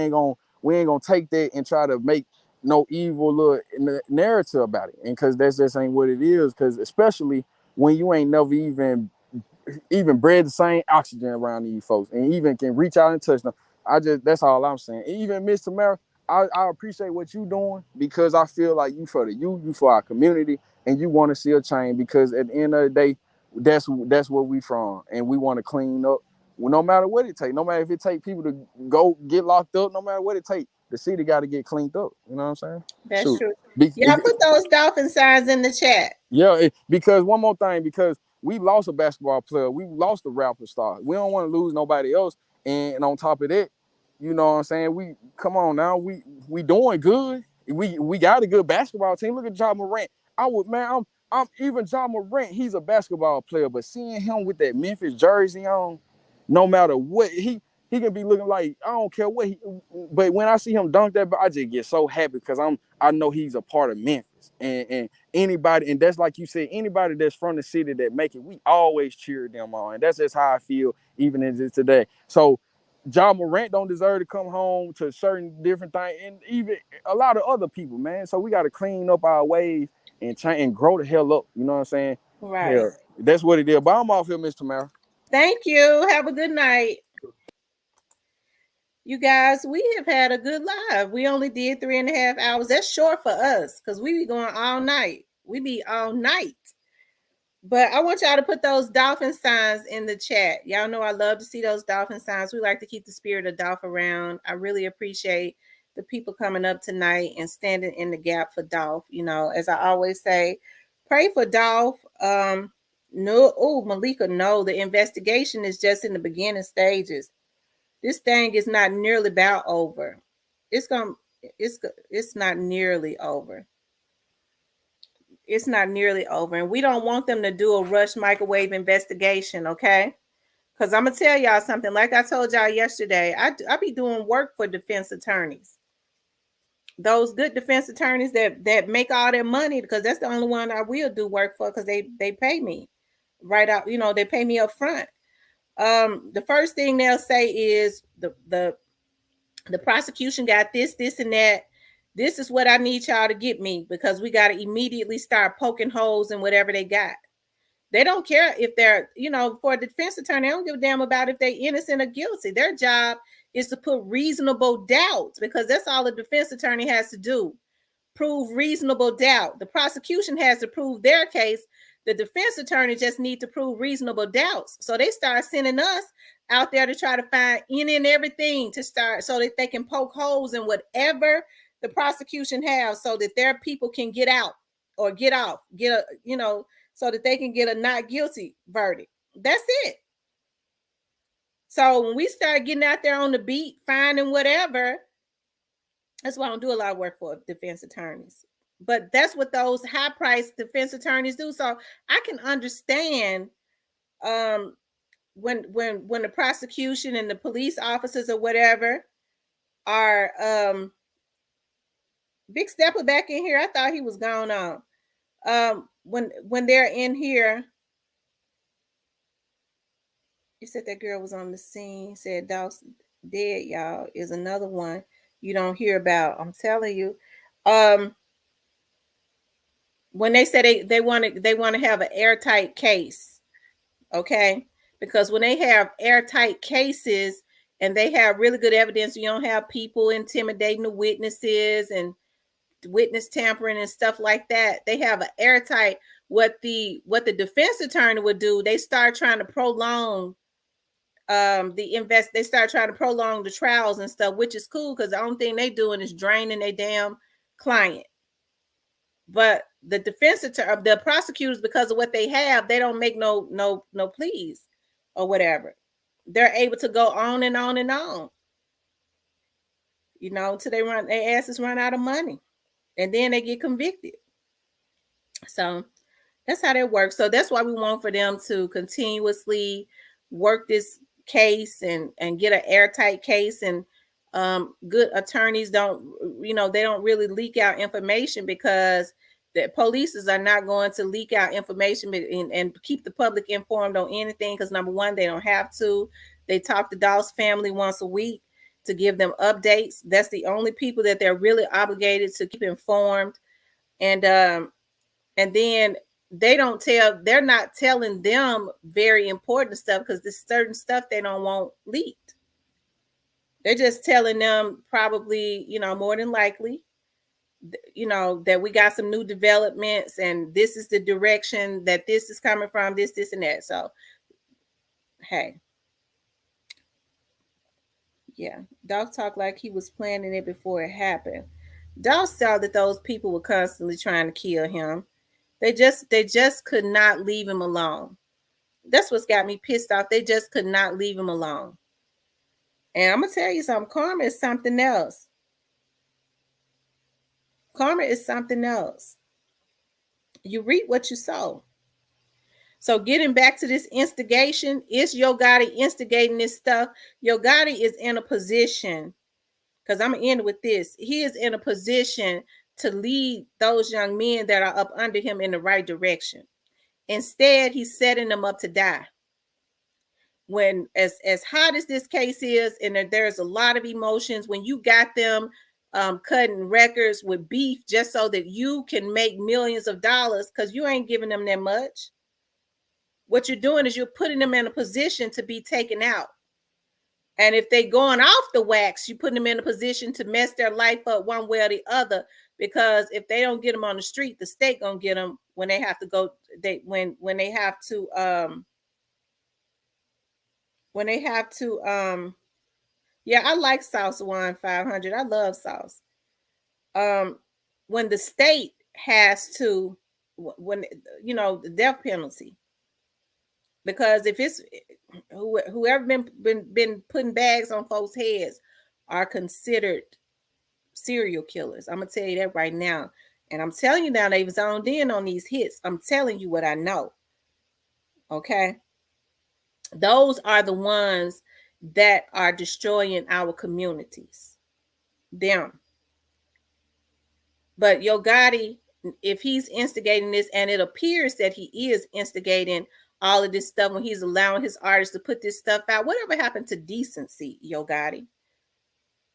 ain't gonna take that and try to make no evil little narrative about it. And because that's just ain't what it is. Because especially when you ain't never even breathe the same oxygen around these folks and even can reach out and touch them. That's all I'm saying. Even Miss Tamara, I appreciate what you doing because I feel like you for the youth, you for our community, and you want to see a change because at the end of the day, that's where we from, and we want to clean up. Well, no matter what it takes, no matter if it take people to go get locked up, no matter what it takes, the city got to get cleaned up. You know what I'm saying? That's true. Yeah, put those dolphin signs in the chat. Yeah, because one more thing, because we lost a basketball player, we lost a rapper star. We don't want to lose nobody else, and on top of that, You know what I'm saying? We come on now. We doing good. We got a good basketball team. Look at Ja Morant. I'm even Ja Morant. He's a basketball player, but seeing him with that Memphis jersey on, no matter what he can be looking like. I don't care what he. But when I see him dunk that, I just get so happy because I know he's a part of Memphis and anybody, and that's like you said, anybody that's from the city that make it, we always cheer them on, and that's just how I feel even in today. So. Ja Morant don't deserve to come home to certain different things, and even a lot of other people, man. So we got to clean up our ways and try and grow the hell up. You know what I'm saying? Right. Yeah, that's what it is. But I'm off here, Miss Tamara. Thank you. Have a good night. You guys, we have had a good live. We only did 3.5 hours. That's short for us because we be going all night. We be all night. But I want y'all to put those dolphin signs in the chat. Y'all know I love to see those dolphin signs. We like to keep the spirit of Dolph around. I really appreciate the people coming up tonight and standing in the gap for Dolph. You know, as I always say, pray for Dolph. Malika, no, the investigation is just in the beginning stages. This thing is not nearly about over. It's not nearly over. It's not nearly over. And we don't want them to do a rush microwave investigation, okay? Because I'm going to tell y'all something. Like I told y'all yesterday, I be doing work for defense attorneys. Those good defense attorneys that make all their money, because that's the only one I will do work for because they pay me right out. You know, they pay me up front. The first thing they'll say is the prosecution got this, and that. This is what I need y'all to get me because we got to immediately start poking holes in whatever they got. They don't care if they're, for a defense attorney, they don't give a damn about if they're innocent or guilty. Their job is to put reasonable doubts because that's all a defense attorney has to do. Prove reasonable doubt. The prosecution has to prove their case. The defense attorney just need to prove reasonable doubts. So they start sending us out there to try to find any and everything to start so that they can poke holes in whatever the prosecution has so that their people can get out or get off, so that they can get a not guilty verdict. That's it. So when we start getting out there on the beat, finding whatever, that's why I don't do a lot of work for defense attorneys. But that's what those high-priced defense attorneys do. So I can understand when the prosecution and the police officers or whatever are Big Stepper back in here. I thought he was gone on. When they're in here, you said that girl was on the scene. Said Dawson dead, y'all, is another one you don't hear about. I'm telling you. When they say they want to have an airtight case, okay? Because when they have airtight cases and they have really good evidence, you don't have people intimidating the witnesses and witness tampering and stuff like that. They have an airtight. What the defense attorney would do, they start trying to prolong they start trying to prolong the trials and stuff, which is cool because the only thing they doing is draining their damn client. But the defense attorney, the prosecutors, because of what they have, they don't make no pleas or whatever. They're able to go on and on and on, until their asses run out of money, and then they get convicted. So that's how that works. So that's why we want for them to continuously work this case and get an airtight case. And good attorneys don't really leak out information because the police are not going to leak out information and keep the public informed on anything because, number one, they don't have to. They talk to Dolph's family once a week to give them updates. That's the only people that they're really obligated to keep informed. And then they're not telling them very important stuff because there's certain stuff they don't want leaked. They're just telling them probably, more than likely, that we got some new developments and this is the direction that this is coming from, this, and that. So, hey. Yeah. Dolph talked like he was planning it before it happened. Dolph saw that those people were constantly trying to kill him. They just could not leave him alone. That's what's got me pissed off. They just could not leave him alone. And I'm gonna tell you something. Karma is something else. Karma is something else. You reap what you sow. So getting back to this instigation, is Yo Gotti instigating this stuff? Yo Gotti is in a position, because I'm gonna end with this. He is in a position to lead those young men that are up under him in the right direction. Instead, he's setting them up to die. When as hot as this case is, and there's a lot of emotions, when you got them cutting records with beef just so that you can make millions of dollars, because you ain't giving them that much. What you're doing is you're putting them in a position to be taken out. And if they going off the wax, you put them in a position to mess their life up one way or the other. Because if they don't get them on the street, the state gonna get them when they have to go. When they have to yeah, I like Sauce 500. I love Sauce. When the state has to, when the death penalty, because if it's whoever been putting bags on folks' heads are considered serial killers. I'm gonna tell you that right now, and I'm telling you now, they've zoned in on these hits. I'm telling you what I know. Okay, those are the ones that are destroying our communities. Them. But Yo Gotti, if he's instigating this, and it appears that he is instigating all of this stuff when he's allowing his artists to put this stuff out, whatever happened to decency, Yo Gotti?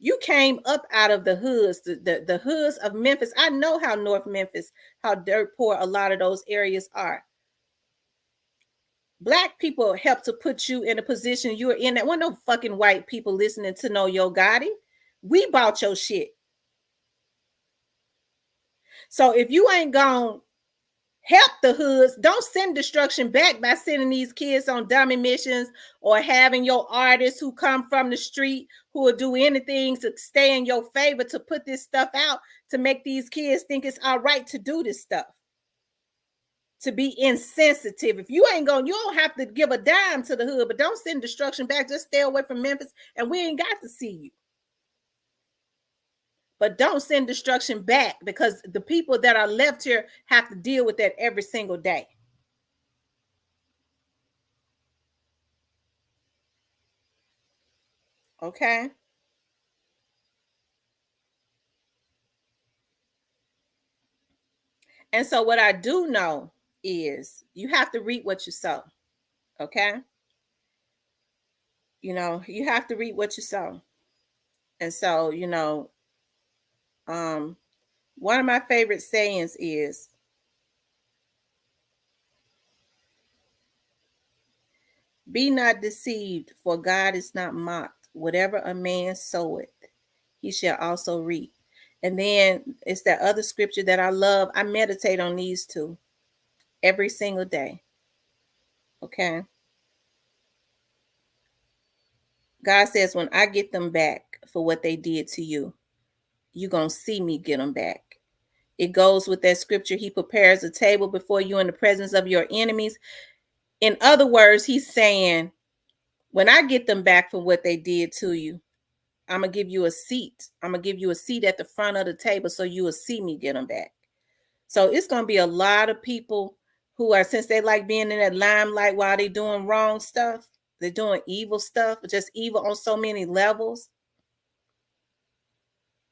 You came up out of the hoods, the hoods of Memphis. I know how North Memphis, how dirt poor a lot of those areas are. Black people helped to put you in a position you're in. That wasn't no fucking white people listening to no Yo Gotti. We bought your shit. So if you ain't gonna help the hoods, don't send destruction back by sending these kids on dummy missions, or having your artists who come from the street who will do anything to stay in your favor to put this stuff out to make these kids think it's all right to do this stuff. To be insensitive. If you ain't going, you don't have to give a dime to the hood, but don't send destruction back. Just stay away from Memphis and we ain't got to see you. But don't send destruction back, because the people that are left here have to deal with that every single day. Okay? And so what I do know is you have to reap what you sow. Okay? You have to reap what you sow. And so, one of my favorite sayings is, be not deceived, for God is not mocked. Whatever a man soweth, he shall also reap. And then it's that other scripture that I love. I meditate on these two every single day. Okay. God says, when I get them back for what they did to you, you're going to see me get them back. It goes with that scripture. He prepares a table before you in the presence of your enemies. In other words, he's saying, when I get them back for what they did to you, I'm going to give you a seat. I'm going to give you a seat at the front of the table so you will see me get them back. So it's going to be a lot of people who are, since they like being in that limelight while they're doing wrong stuff, they're doing evil stuff, just evil on so many levels.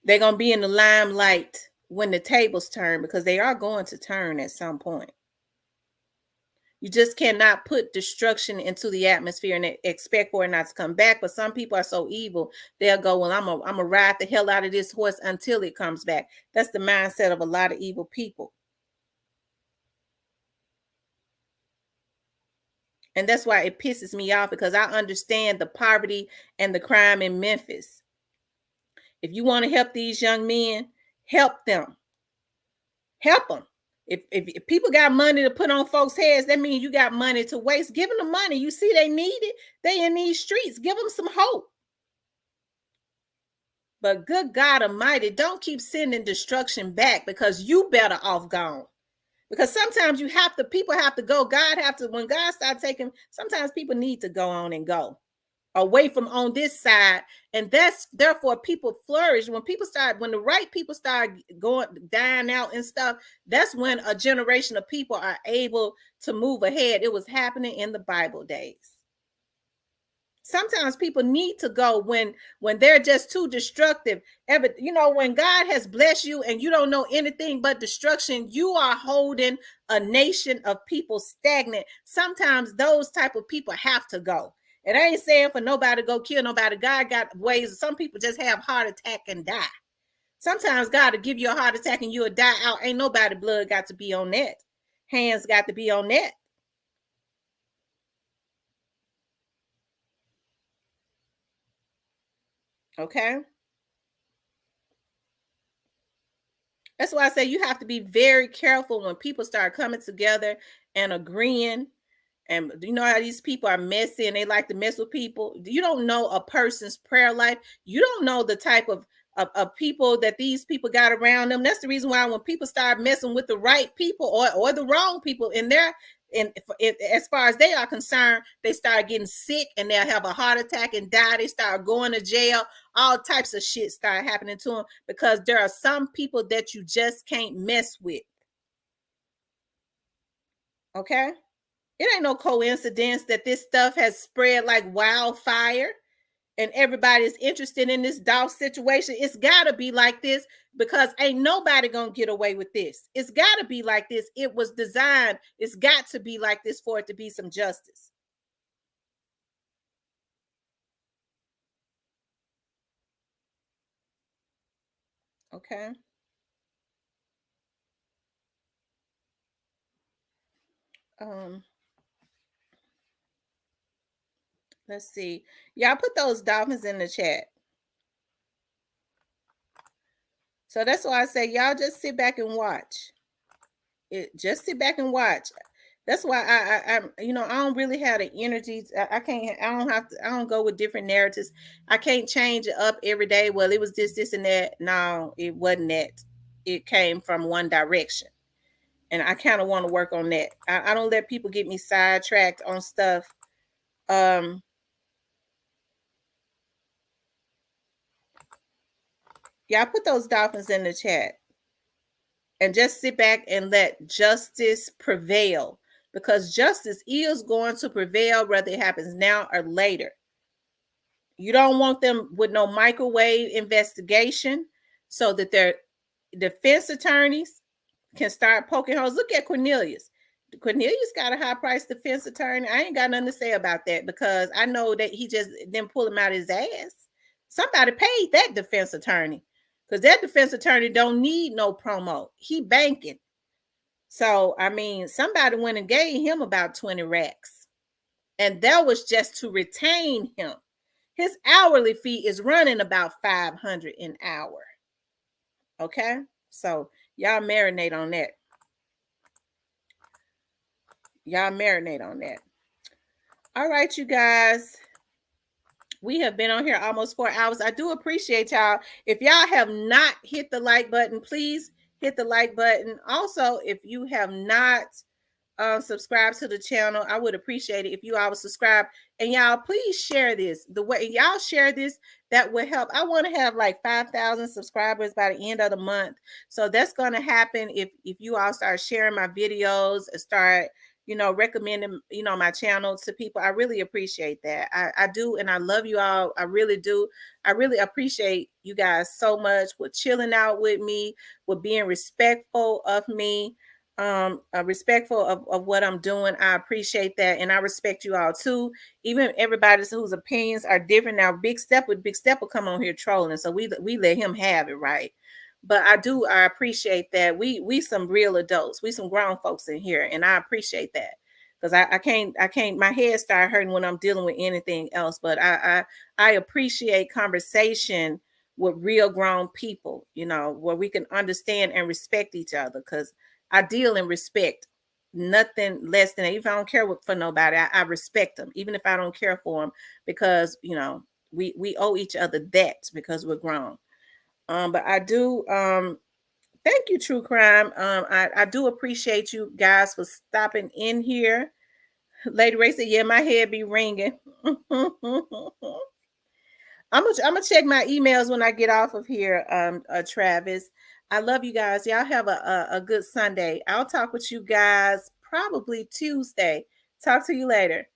They're going to be in the limelight when the tables turn, because they are going to turn at some point. You just cannot put destruction into the atmosphere and expect for it not to come back. But some people are so evil, they'll go, well, I'm gonna ride the hell out of this horse until it comes back. That's the mindset of a lot of evil people. And that's why it pisses me off, because I understand the poverty and the crime in Memphis. If you want to help these young men, help them. Help them. If people got money to put on folks' heads, that means you got money to waste. Give them the money. You see they need it. They in these streets. Give them some hope. But good God Almighty, don't keep sending destruction back, because you better off gone. Because sometimes people have to go. God have to, when God starts taking, sometimes people need to go on and go. away from on this side. And that's therefore people flourish. When the right people start going dying out and stuff, that's when a generation of people are able to move ahead. It was happening in the Bible days. Sometimes people need to go when they're just too destructive. When God has blessed you and you don't know anything but destruction, you are holding a nation of people stagnant. Sometimes those type of people have to go. And I ain't saying for nobody to go kill nobody. God got ways. Some people just have heart attack and die. Sometimes God will give you a heart attack and you'll die out. Ain't nobody blood got to be on that. Hands got to be on that. Okay. That's why I say you have to be very careful when people start coming together and agreeing. And you know how these people are messy and they like to mess with people. You don't know a person's prayer life. You don't know the type of people that these people got around them. That's the reason why when people start messing with the right people or the wrong people as far as they are concerned, they start getting sick and they'll have a heart attack and die. They start going to jail. All types of shit start happening to them because there are some people that you just can't mess with. Okay? It ain't no coincidence that this stuff has spread like wildfire and everybody's interested in this Dolph situation. It's got to be like this because ain't nobody going to get away with this. It's got to be like this. It was designed. It's got to be like this for it to be some justice. Okay. Let's see. Y'all put those dolphins in the chat. So that's why I say y'all just sit back and watch. Just sit back and watch. That's why I don't really have the energy. I can't. I don't have to. I don't go with different narratives. I can't change it up every day. Well, it was this, and that. No, it wasn't that. It came from one direction, and I kind of want to work on that. I don't let people get me sidetracked on stuff. Y'all put those dolphins in the chat. And just sit back and let justice prevail because justice is going to prevail whether it happens now or later. You don't want them with no microwave investigation so that their defense attorneys can start poking holes. Look at Cornelius. Cornelius got a high price defense attorney. I ain't got nothing to say about that because I know that he just didn't pull him out of his ass. Somebody paid that defense attorney. Because that defense attorney don't need no promo. He banking. So, I mean, somebody went and gave him about 20 racks. And that was just to retain him. His hourly fee is running about $500 an hour. Okay? So, y'all marinate on that. Y'all marinate on that. All right, you guys. We have been on here almost 4 hours. I do appreciate y'all. If y'all have not hit the like button, please hit the like button. Also, if you have not subscribe to the channel, I would appreciate it if you all would subscribe. And y'all, please share this. The way y'all share this, that would help. I want to have like 5,000 subscribers by the end of the month. So that's going to happen if you all start sharing my videos and start recommending my channel to people. I really appreciate that. I do, and I love you all. I really do. I really appreciate you guys so much with chilling out with me, with being respectful of me. Respectful of what I'm doing. I appreciate that, and I respect you all too. Even everybody whose opinions are different. Now, Big Step will come on here trolling, so we let him have it, right? But I appreciate that. We some real adults. We some grown folks in here, and I appreciate that because I can't. My head start hurting when I'm dealing with anything else. But I appreciate conversation with real grown people. Where we can understand and respect each other because I deal in respect, nothing less than that. If I don't care for nobody, I respect them, even if I don't care for them, because we owe each other that because we're grown. But I do thank you, True Crime. I do appreciate you guys for stopping in here. Lady Ray said, yeah, my head be ringing. I'm gonna check my emails when I get off of here, Travis. I love you guys. Y'all have a good Sunday. I'll talk with you guys probably Tuesday. Talk to you later.